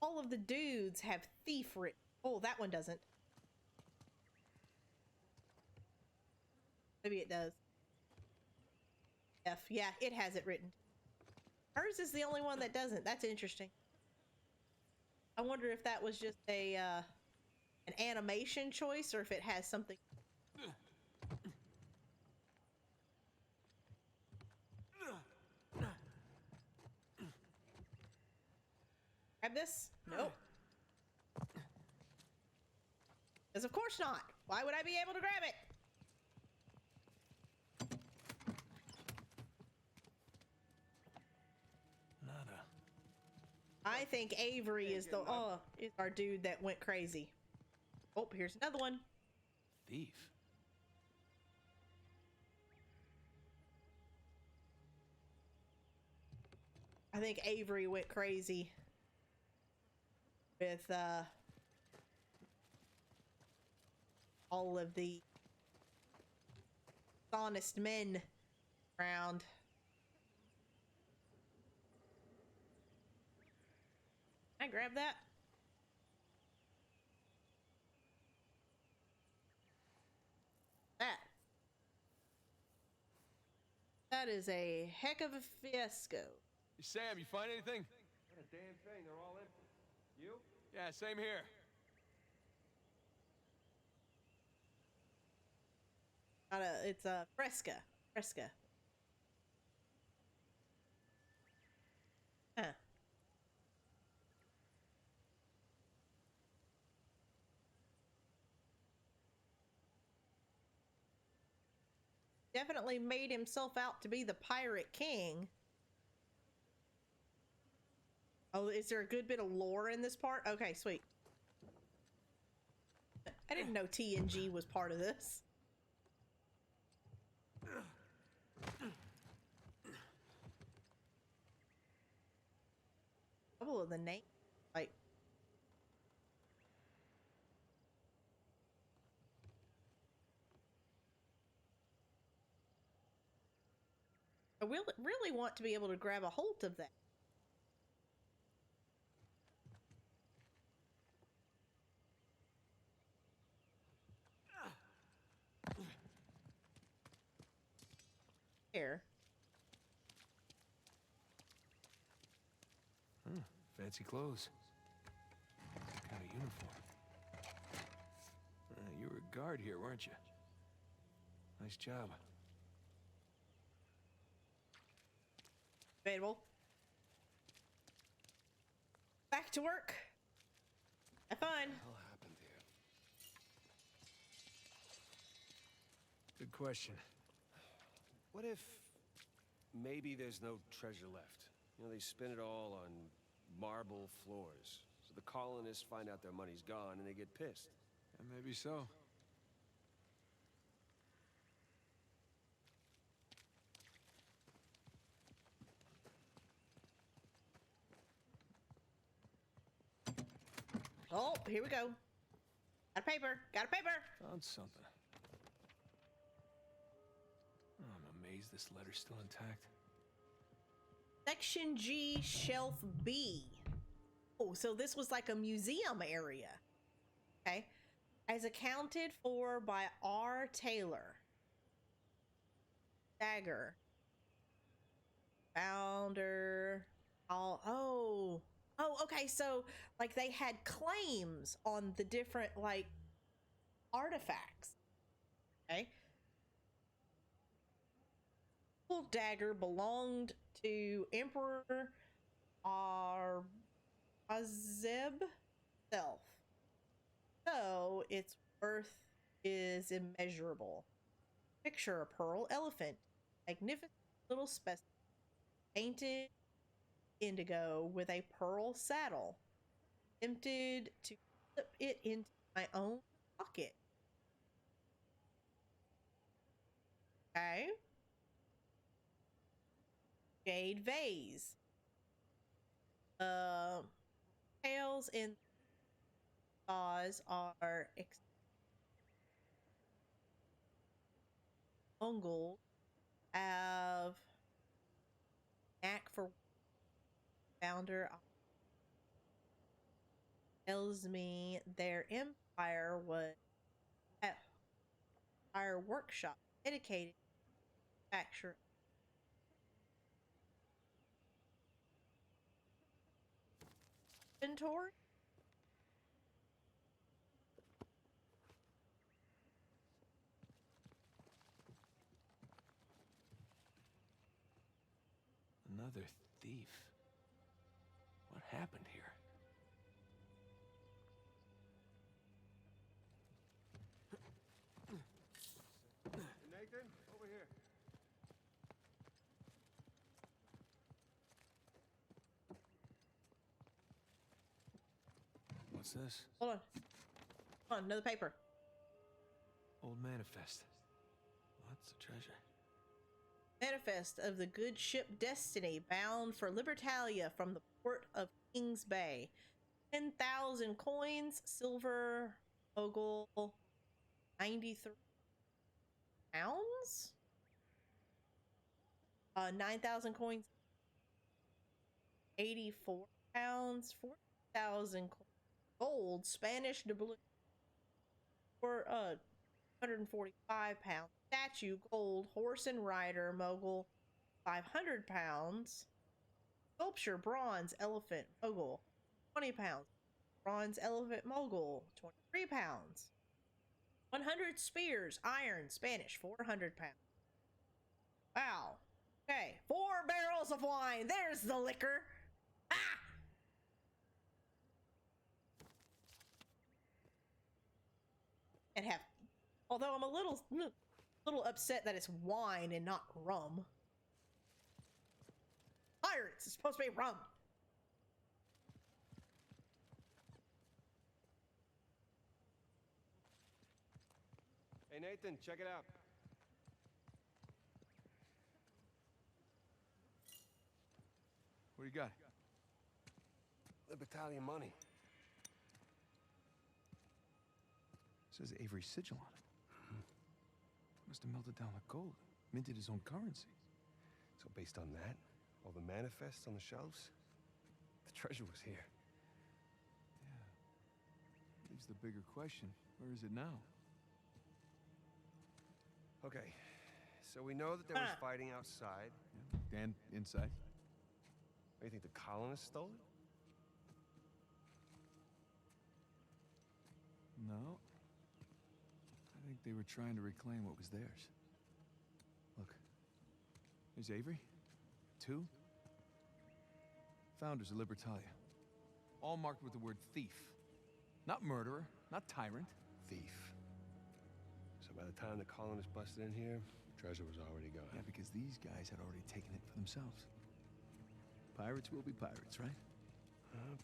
All of the dudes have thief written. Oh, that one doesn't. Maybe it does. F, yeah, it has it written. Hers is the only one that doesn't. That's interesting. I wonder if that was just a an animation choice or if it has something. Grab this? Nope. Because of course not. Why would I be able to grab it? Nada. I think Avery is is our dude that went crazy. Oh, here's another one. Thief. I think Avery went crazy. with all of the honest men around. Can I grab that? That is a heck of a fiasco. Hey, Sam, you find anything? Not a damn thing. They're all empty. You? Yeah, same here. It's a fresca. Fresca. Huh. Definitely made himself out to be the pirate king. Oh, is there a good bit of lore in this part? Okay, sweet. I didn't know TNG was part of this. Couple of the names, like, I really want to be able to grab a hold of that. Here. Fancy clothes. What kind of uniform? You were a guard here, weren't you? Nice job. Debatable. Back to work. Have fun. What the hell happened here? Good question. What if maybe there's no treasure left? You know, they spin it all on marble floors. So the colonists find out their money's gone and they get pissed. Yeah, maybe so. Oh, here we go. Got a paper. Got a paper. Found something. Oh, I'm amazed this letter's still intact. Section G, Shelf B. Oh, so this was like a museum area. Okay. As accounted for by R. Taylor. Dagger. Founder. Oh, okay. So, like, they had claims on the different, like, artifacts. Okay. Full dagger belonged to Emperor Arzeb self. So its worth is immeasurable. Picture a pearl elephant. Magnificent little specimen. Painted indigo with a pearl saddle. Tempted to slip it into my own pocket. Okay. Jade vase. Tails in vase are Mongol have knack for founder tells me their empire was at our workshop dedicated to manufacture inventory. Another thief. What happened here? Nathan, over here. What's this? Hold on, another paper. Old manifest. Lots of treasure. Manifest of the good ship Destiny, bound for Libertalia from the port of Kings Bay. 10,000 coins. Silver mogul 93 pounds. 9,000 coins 84 pounds. 40,000 gold Spanish doubloon for 145 pounds. Statue gold horse and rider mogul 500 pounds. Sculpture bronze elephant mogul 20 pounds. Bronze elephant mogul 23 pounds. 100 spears iron Spanish 400 pounds. Wow. Okay, 4 barrels of wine. There's the liquor. Ah! And have, although I'm a little upset that it's wine and not rum. Pirates, it's supposed to be rum. Hey, Nathan, check it out. What do you got? The battalion money. Says Avery's sigil on it. Must have melted down the gold. Minted his own currency. So based on that, all the manifests on the shelves, the treasure was here. Yeah. Leaves the bigger question. Where is it now? Okay, so we know that there was fighting outside. Yeah. And inside? You think the colonists stole it? No. I think they were trying to reclaim what was theirs. Look. There's Avery. 2. Founders of Libertalia. All marked with the word thief. Not murderer, not tyrant. Thief. So by the time the colonists busted in here, treasure was already gone. Yeah, because these guys had already taken it for themselves. Pirates will be pirates, right?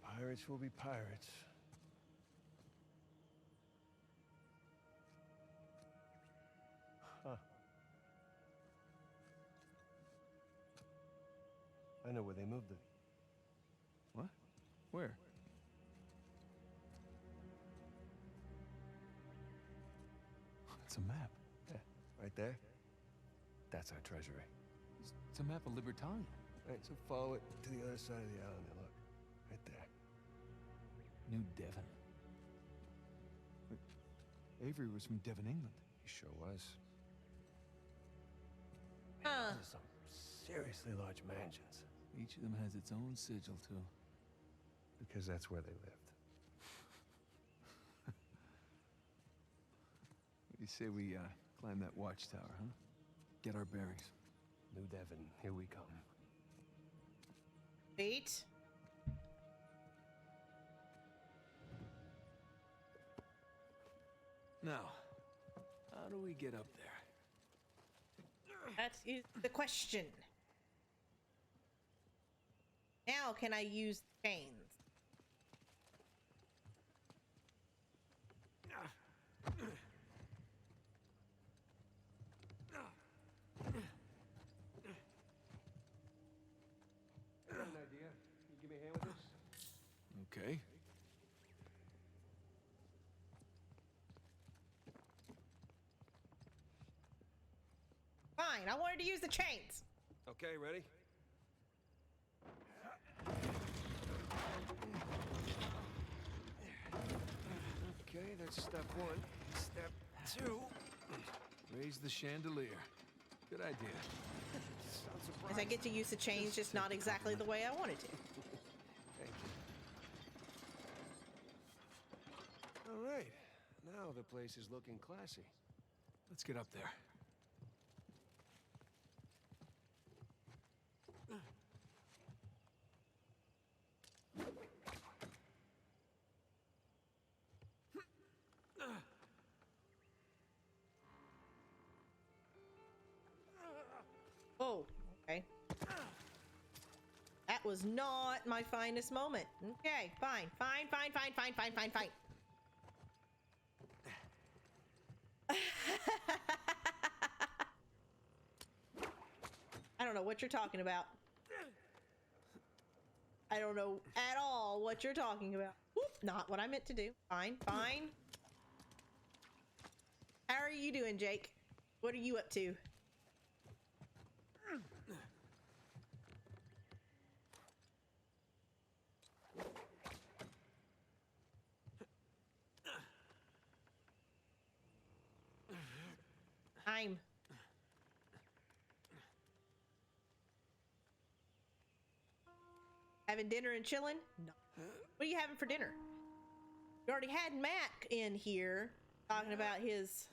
Pirates will be pirates. Huh. I know where they moved it. What? Where? It's a map. Yeah, right there. That's our treasury. It's a map of Libertalia. Right, so follow it to the other side of the island and look. Right there. New Devon. Wait, Avery was from Devon, England. He sure was. Huh. Those are some seriously large mansions. Each of them has its own sigil, too. Because that's where they lived. You say we climb that watchtower, huh? Get our bearings. New Devon, here we come. Wait. Now, how do we get up there? That is the question. Now can I use the chains? I got an idea. Can you give me a hand with this? Okay. Fine, I wanted to use the chains. Okay, ready? Okay, that's step 1. Step 2. Raise the chandelier. Good idea. Sounds As I surprising. get to use the chains, just not exactly the way I wanted to. Thank you. All right. Now the place is looking classy. Let's get up there. Oh, okay. That was not my finest moment. Okay, fine. Fine. I don't know what you're talking about. I I don't know at all what you're talking about. Whoop, not what I meant to do. Fine, fine. How are you doing, Jake? What are you up to? I'm having dinner and chilling? No. What are you having for dinner? You already had Mac in here talking about his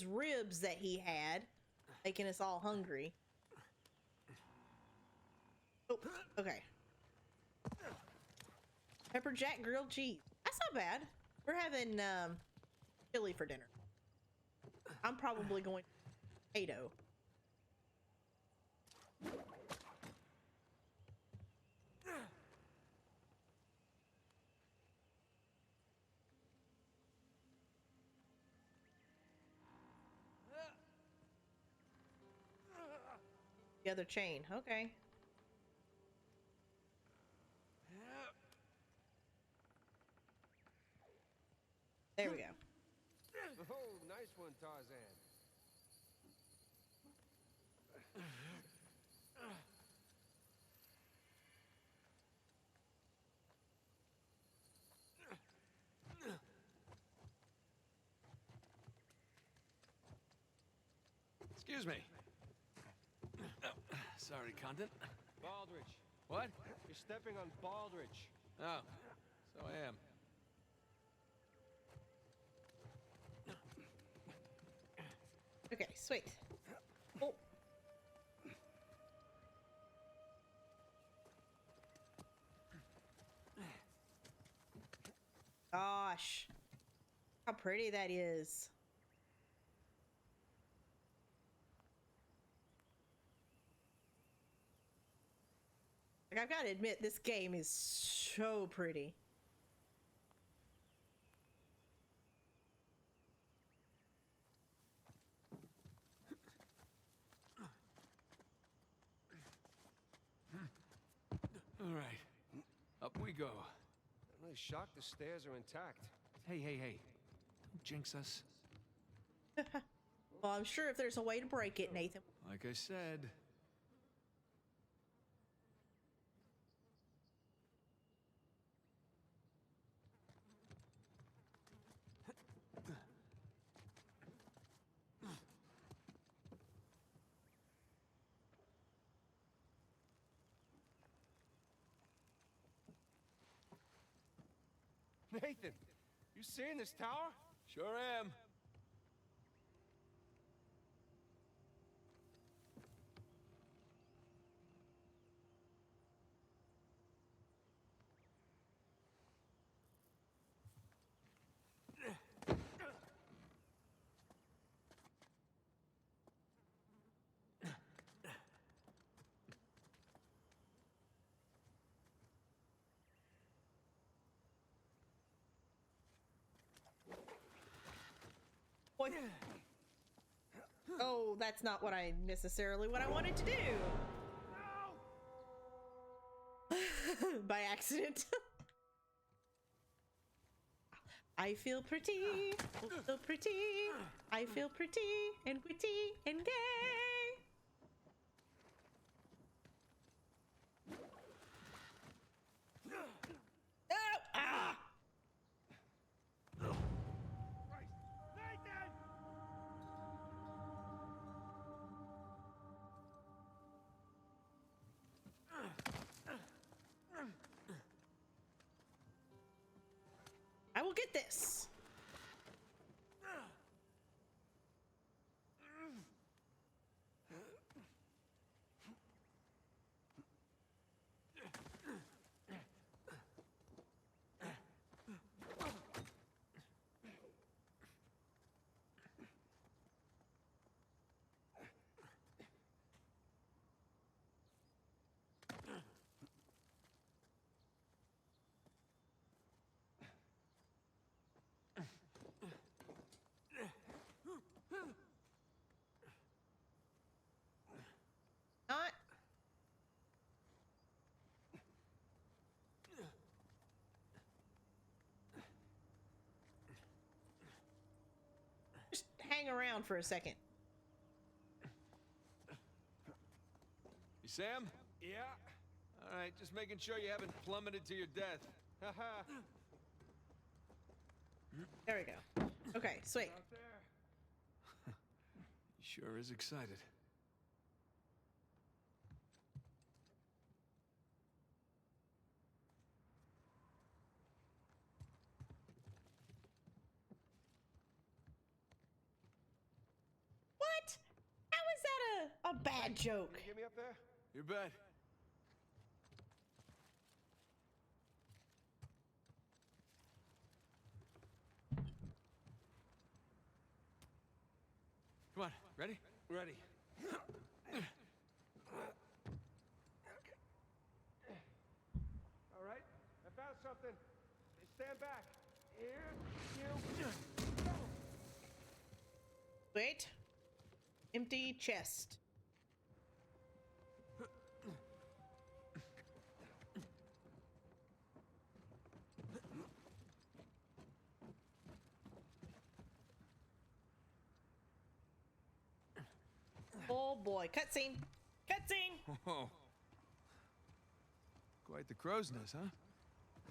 ribs that he had, making us all hungry. Oh, okay. Pepper jack grilled cheese. That's not bad. We're having chili for dinner. I'm probably going potato. The other chain. Okay. There we go. Oh, nice one, Tarzan. Excuse me. Oh, sorry, content. Baldrige. What? You're stepping on Baldrige. Oh, so I am. Okay, sweet. Oh. Gosh. How pretty that is. Like, I've got to admit, this game is so pretty. All right, up we go. I'm really shocked the stairs are intact. Hey, hey, hey. Don't jinx us. Well, I'm sure if there's a way to break it, Nathan. Like I said. Nathan, you seeing this tower? Sure am. What? Oh, that's not what I wanted to do. By accident. I feel pretty, so pretty. I feel pretty and witty and gay. Oh, ah! I will get this. around for a second. You Sam? Yeah. All right, just making sure you haven't plummeted to your death. Haha. There we go. Okay, sweet. He sure is excited. What? How is that a bad joke? Get me up there? You bet. Come on, ready? Ready. All right, I found something. Stand back. Here you go. Wait. Empty chest. Oh boy, cutscene. Cutscene. Oh. Quite the crow's nest, huh?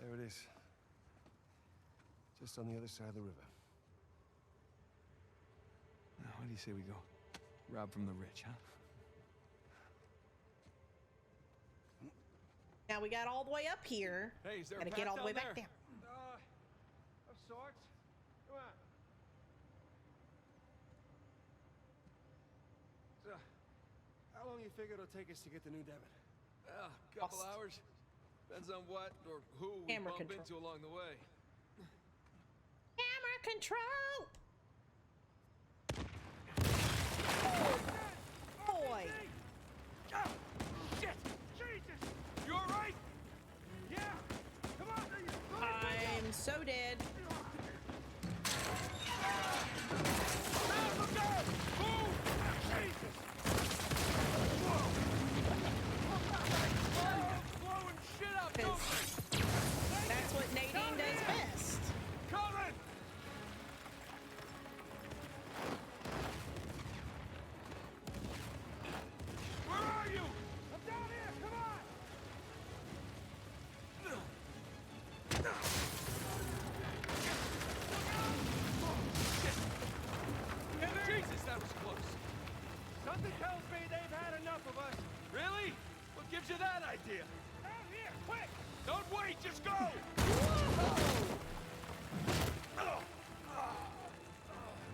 There it is. Just on the other side of the river. Now, what do you say we go? Rob from the rich, huh? Now we got all the way up here. Hey, is there Gotta a get path all the way down back there? down. Of sorts. Come on. So, How long you figure it'll take us to get to New Devon? a couple hours. Depends on what or who we Camera bump control. into along the way. Camera control. Oh boy. Oh, shit! Jesus! You all right? Yeah. Come on. I'm so dead. Look out! Move! Jesus! Blowing shit up! That's what Nadine does best. Coming! Where are you? I'm down here. Come on! Jesus, that was close. Something tells me they've had enough of us. Really? What gives you that idea? Down here, quick! Don't wait, just go!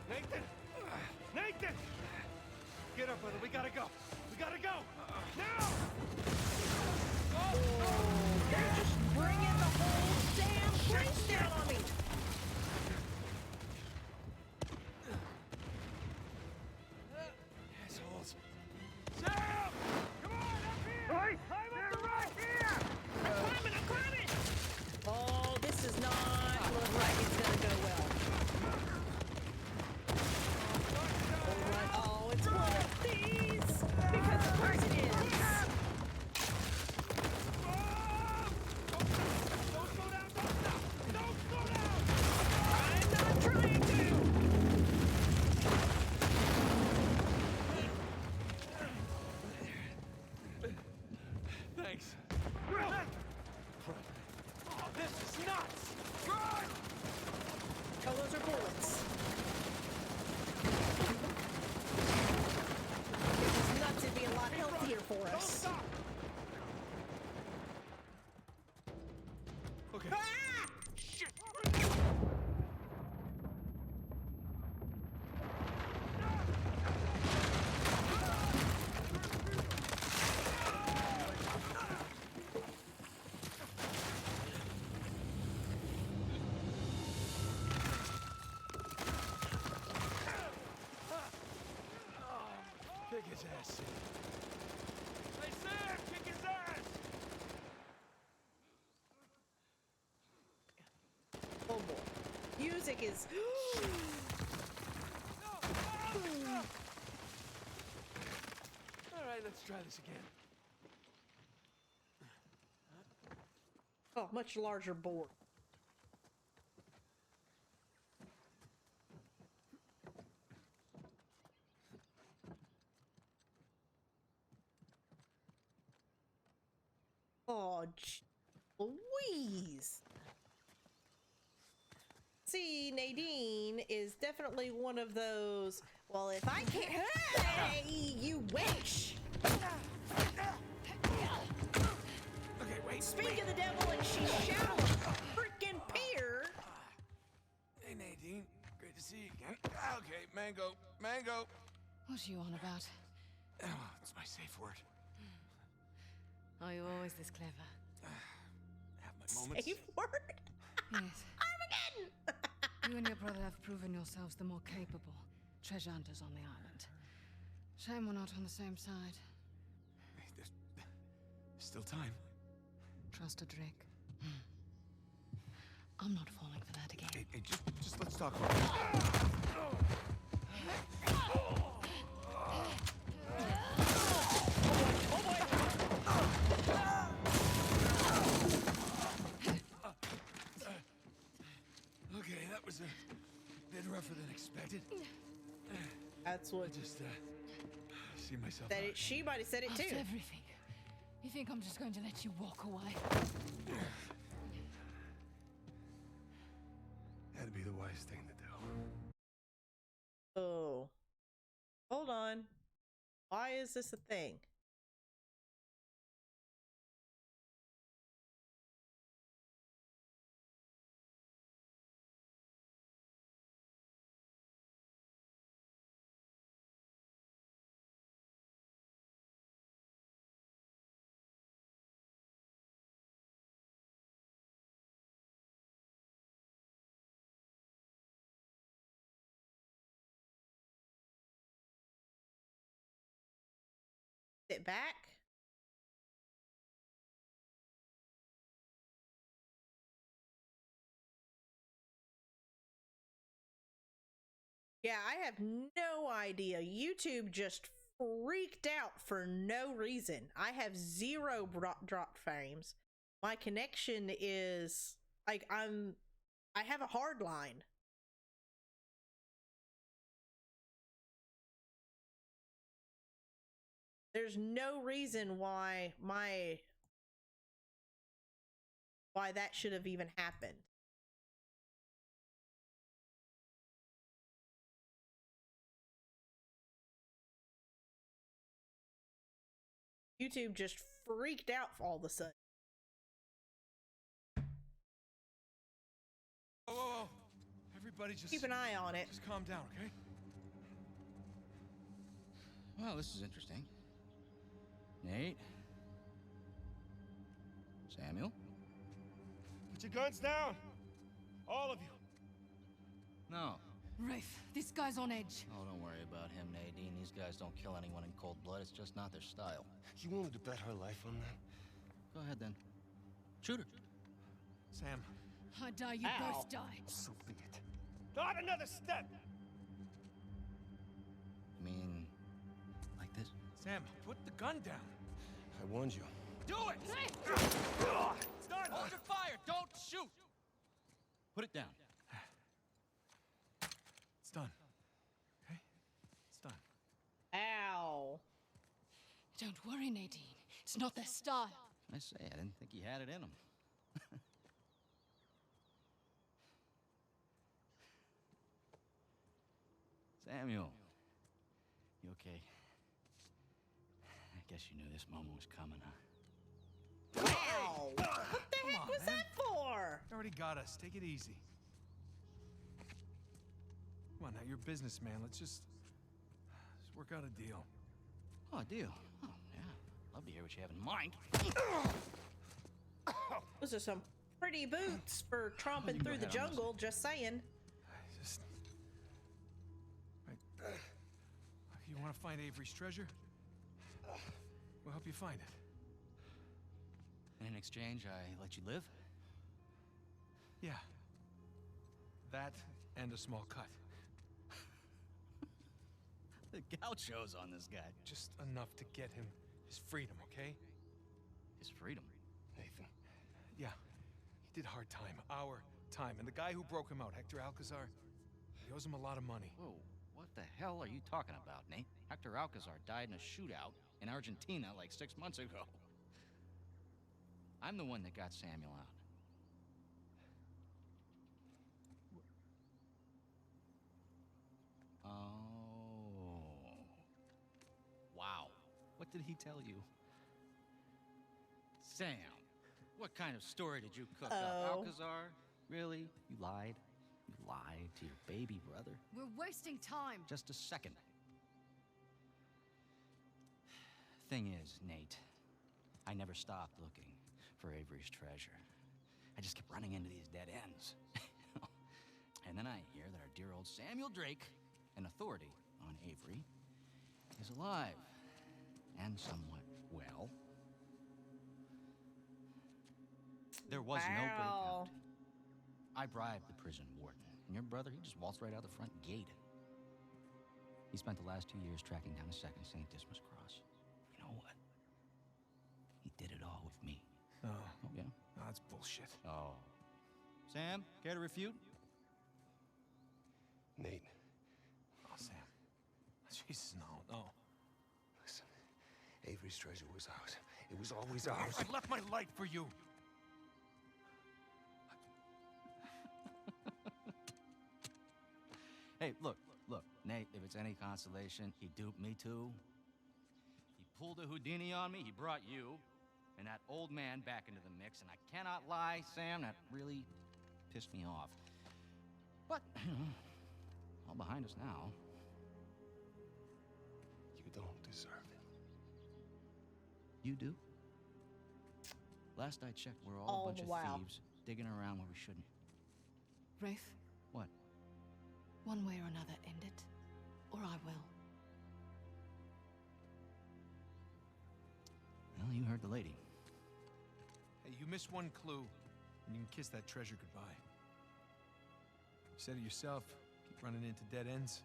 Nathan! Nathan! Get up, brother. We gotta go. We gotta go. Now! They're just bringing the whole damn place down on me. Assholes. Sam! Come on, up here! Right! They're right here! I'm climbing! Oh, this does not look like it's gonna go well. Oh, it's one of these! Because of course it is! Don't slow down! Don't stop! Don't slow down! I'm not trying to! Thanks. Oh, this is nuts! Run! Oh, those are bullets. If it's nuts, it'd be a lot healthier for Don't us. stop! Okay. Ah! Shit! Kick his ass. Hey, Sam! Kick his ass! Oh boy. Music is. All right, let's try this again. Oh, much larger board. Oh, Louise. See, Nadine is definitely one of those. Well, if I can't, hey, you witch! Okay, wait. Speak of the devil, and she shall freaking peer. Hey, Nadine. Great to see you again. Okay, Mango. Mango. What are you on about? Oh, it's my safe word. Are you always this clever? Have my moments. Safe word. Yes. Armageddon. You and your brother have proven yourselves the more capable treasure hunters on the island. Shame we're not on the same side. Hey, there's still time. Trust a Drake. I'm not falling for that again. Hey, just let's talk about it. Okay, that was a bit rougher than expected. That's what. I just see myself. That it, she might have said it After too. everything, you think I'm just going to let you walk away? That'd be the wise thing to do. Oh, hold on. Why is this a thing? Sit back. Yeah, I have no idea. YouTube just freaked out for no reason. I have zero dropped frames. My connection is like I have a hard line. There's no reason why that should have even happened. YouTube just freaked out all of a sudden. Whoa. Everybody just Keep an eye on it. Just calm down, okay? Well, this is interesting. Nate? Samuel? Put your guns down! All of you! No. Rafe, this guy's on edge. Oh, don't worry about him, Nadine. These guys don't kill anyone in cold blood. It's just not their style. You willing to bet her life on that? Go ahead, then. Shoot her. Sam. I die, you Ow. both die. So be it. Not another step! You mean... like this? Sam, put the gun down. I warned you. Do it! Rafe! It's done! Hold your fire! Don't shoot! Put it down. It's done. Okay? It's done. Ow. Don't worry, Nadine. It's not their style. I say, I didn't think he had it in him. Samuel. You okay? I guess you knew this moment was coming, huh? Wow. What the heck was that for? You already got us. Take it easy. Come on, now you're a businessman. Let's work out a deal. Oh, a deal. Oh, yeah. Love to hear what you have in mind. Those are some pretty boots for tromping You go through the ahead on this. jungle, just saying. Just... Right. You want to find Avery's treasure? We'll help you find it. And in exchange, I let you live? Yeah. That and a small cut. The gauchos on this guy. Just enough to get him his freedom, okay? His freedom. Nathan. Yeah. He did hard time. Our time. And the guy who broke him out, Hector Alcazar, he owes him a lot of money. Whoa, what the hell are you talking about, Nate? Hector Alcazar died in a shootout in Argentina like 6 months ago. I'm the one that got Samuel out. Oh. Wow. What did he tell you? Sam, what kind of story did you cook up? Alcazar? Really? You lied? You lied to your baby brother? We're wasting time. Just a second. Thing is, Nate, I never stopped looking for Avery's treasure. I just kept running into these dead ends. And then I hear that our dear old Samuel Drake, an authority on Avery, is alive and somewhat well. There was no breakout. I bribed the prison warden, and your brother, he just waltzed right out the front gate. He spent the last 2 years tracking down a second St. Dismas cross. You know what? He did it all with me. Oh. Oh, yeah? No, that's bullshit. Oh. Sam, care to refute? Nate. Oh, Sam. Jesus, no. Listen, Avery's treasure was ours. It was always ours. I left my light for you. Hey, look, Nate, if it's any consolation, he duped me too. He pulled a Houdini on me, he brought you and that old man back into the mix, and I cannot lie, Sam, that really pissed me off. But, all behind us now. You don't deserve it. You do? Last I checked, we're all a bunch of thieves digging around where we shouldn't. Rafe? What? One way or another, end it, or I will. Well, you heard the lady. Hey, you missed one clue, and you can kiss that treasure goodbye. You said it yourself, keep running into dead ends.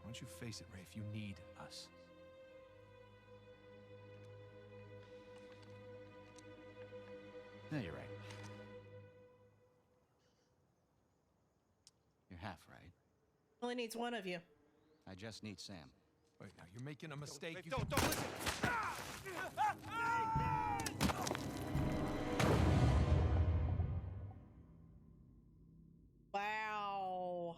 Why don't you face it, Rafe? You need us. No, you're right. You're half right. Only needs one of you. I just need Sam. Wait, now you're making a mistake. Don't listen! Wow.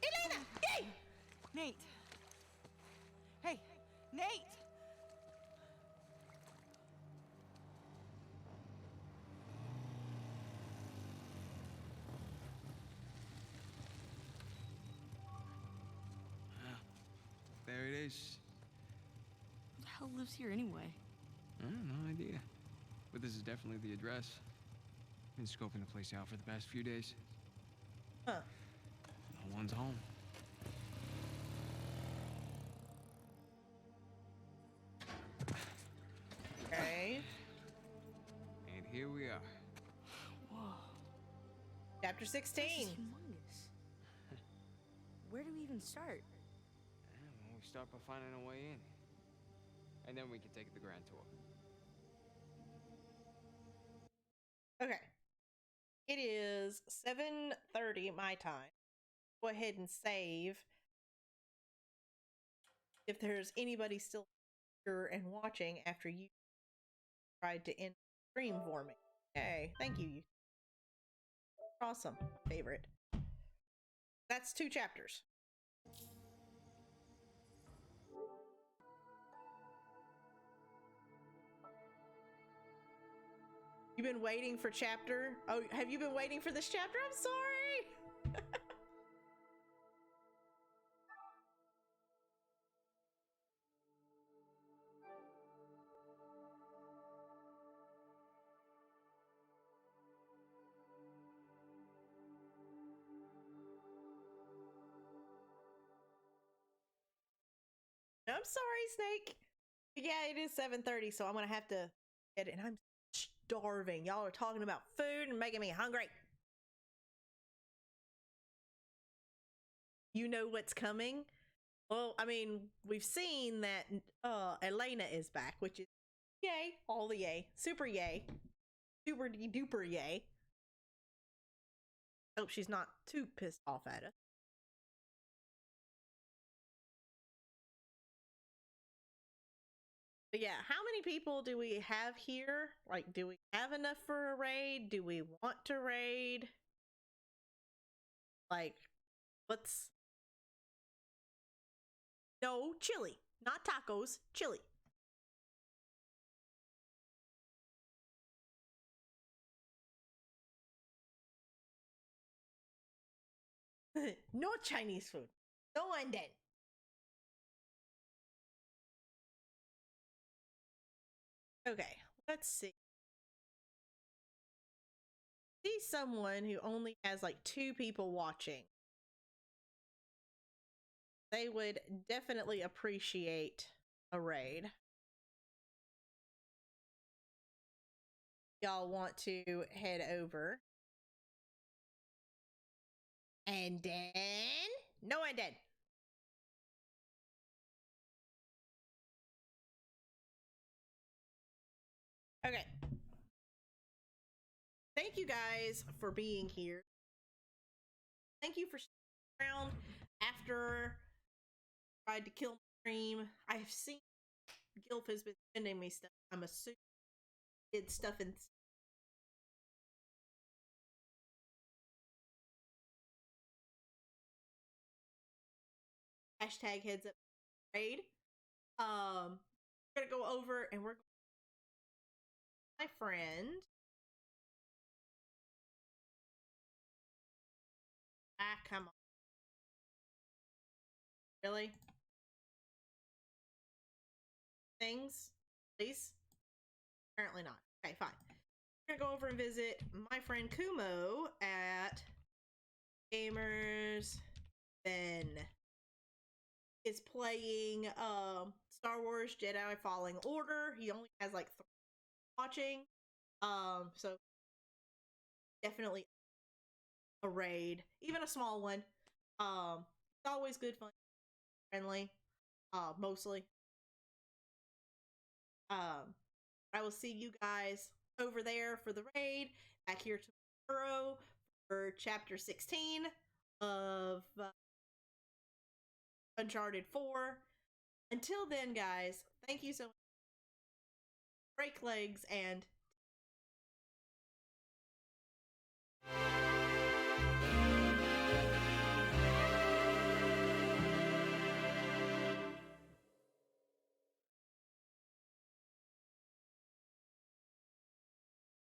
Elena! Yay! Nate! Hey, Nate! There it is. Who the hell lives here anyway? No idea. But this is definitely the address. Been scoping the place out for the past few days. Huh. No one's home. Okay. And here we are. Whoa. Chapter 16. This is humongous. Where do we even start? Well, we start by finding a way in. And then we can take the grand tour. Okay. It is 7:30 my time. Go ahead and save. If there's anybody still here and watching after you tried to end the stream for me. Okay, thank you. Awesome. Favorite. That's 2 chapters. You've been waiting for chapter? Oh, have you been waiting for this chapter? I'm sorry. I'm sorry, Snake. Yeah, it is 7:30, so I'm gonna have to get it. And I'm starving. Y'all are talking about food and making me hungry. You know what's coming? Well, I mean, we've seen that Elena is back, which is yay, all the yay, super duper yay. Hope she's not too pissed off at us. But yeah, how many people do we have here? Like, do we have enough for a raid? Do we want to raid? Like, what's... No, chili. Not tacos, chili. No Chinese food. No Anden. Okay, let's see. See someone who only has like 2 people watching. They would definitely appreciate a raid. Y'all want to head over. And then... No, and then. Okay. Thank you guys for being here. Thank you for sticking around after I tried to kill my stream. I've seen Gilf has been sending me stuff. I'm assuming he did stuff in... Hashtag heads up raid. We're gonna go over and we're my friend. Ah, come on. Really? Things? Please? Apparently not. Okay, fine. We're gonna go over and visit my friend Kumo at Gamers Ben. Is playing Star Wars Jedi Falling Order. He only has like 3 watching. So definitely a raid, even a small one. It's always good fun, friendly, mostly. I will see you guys over there for the raid. Back here tomorrow for chapter 16 of Uncharted 4. Until then, guys, thank you so much. Break legs and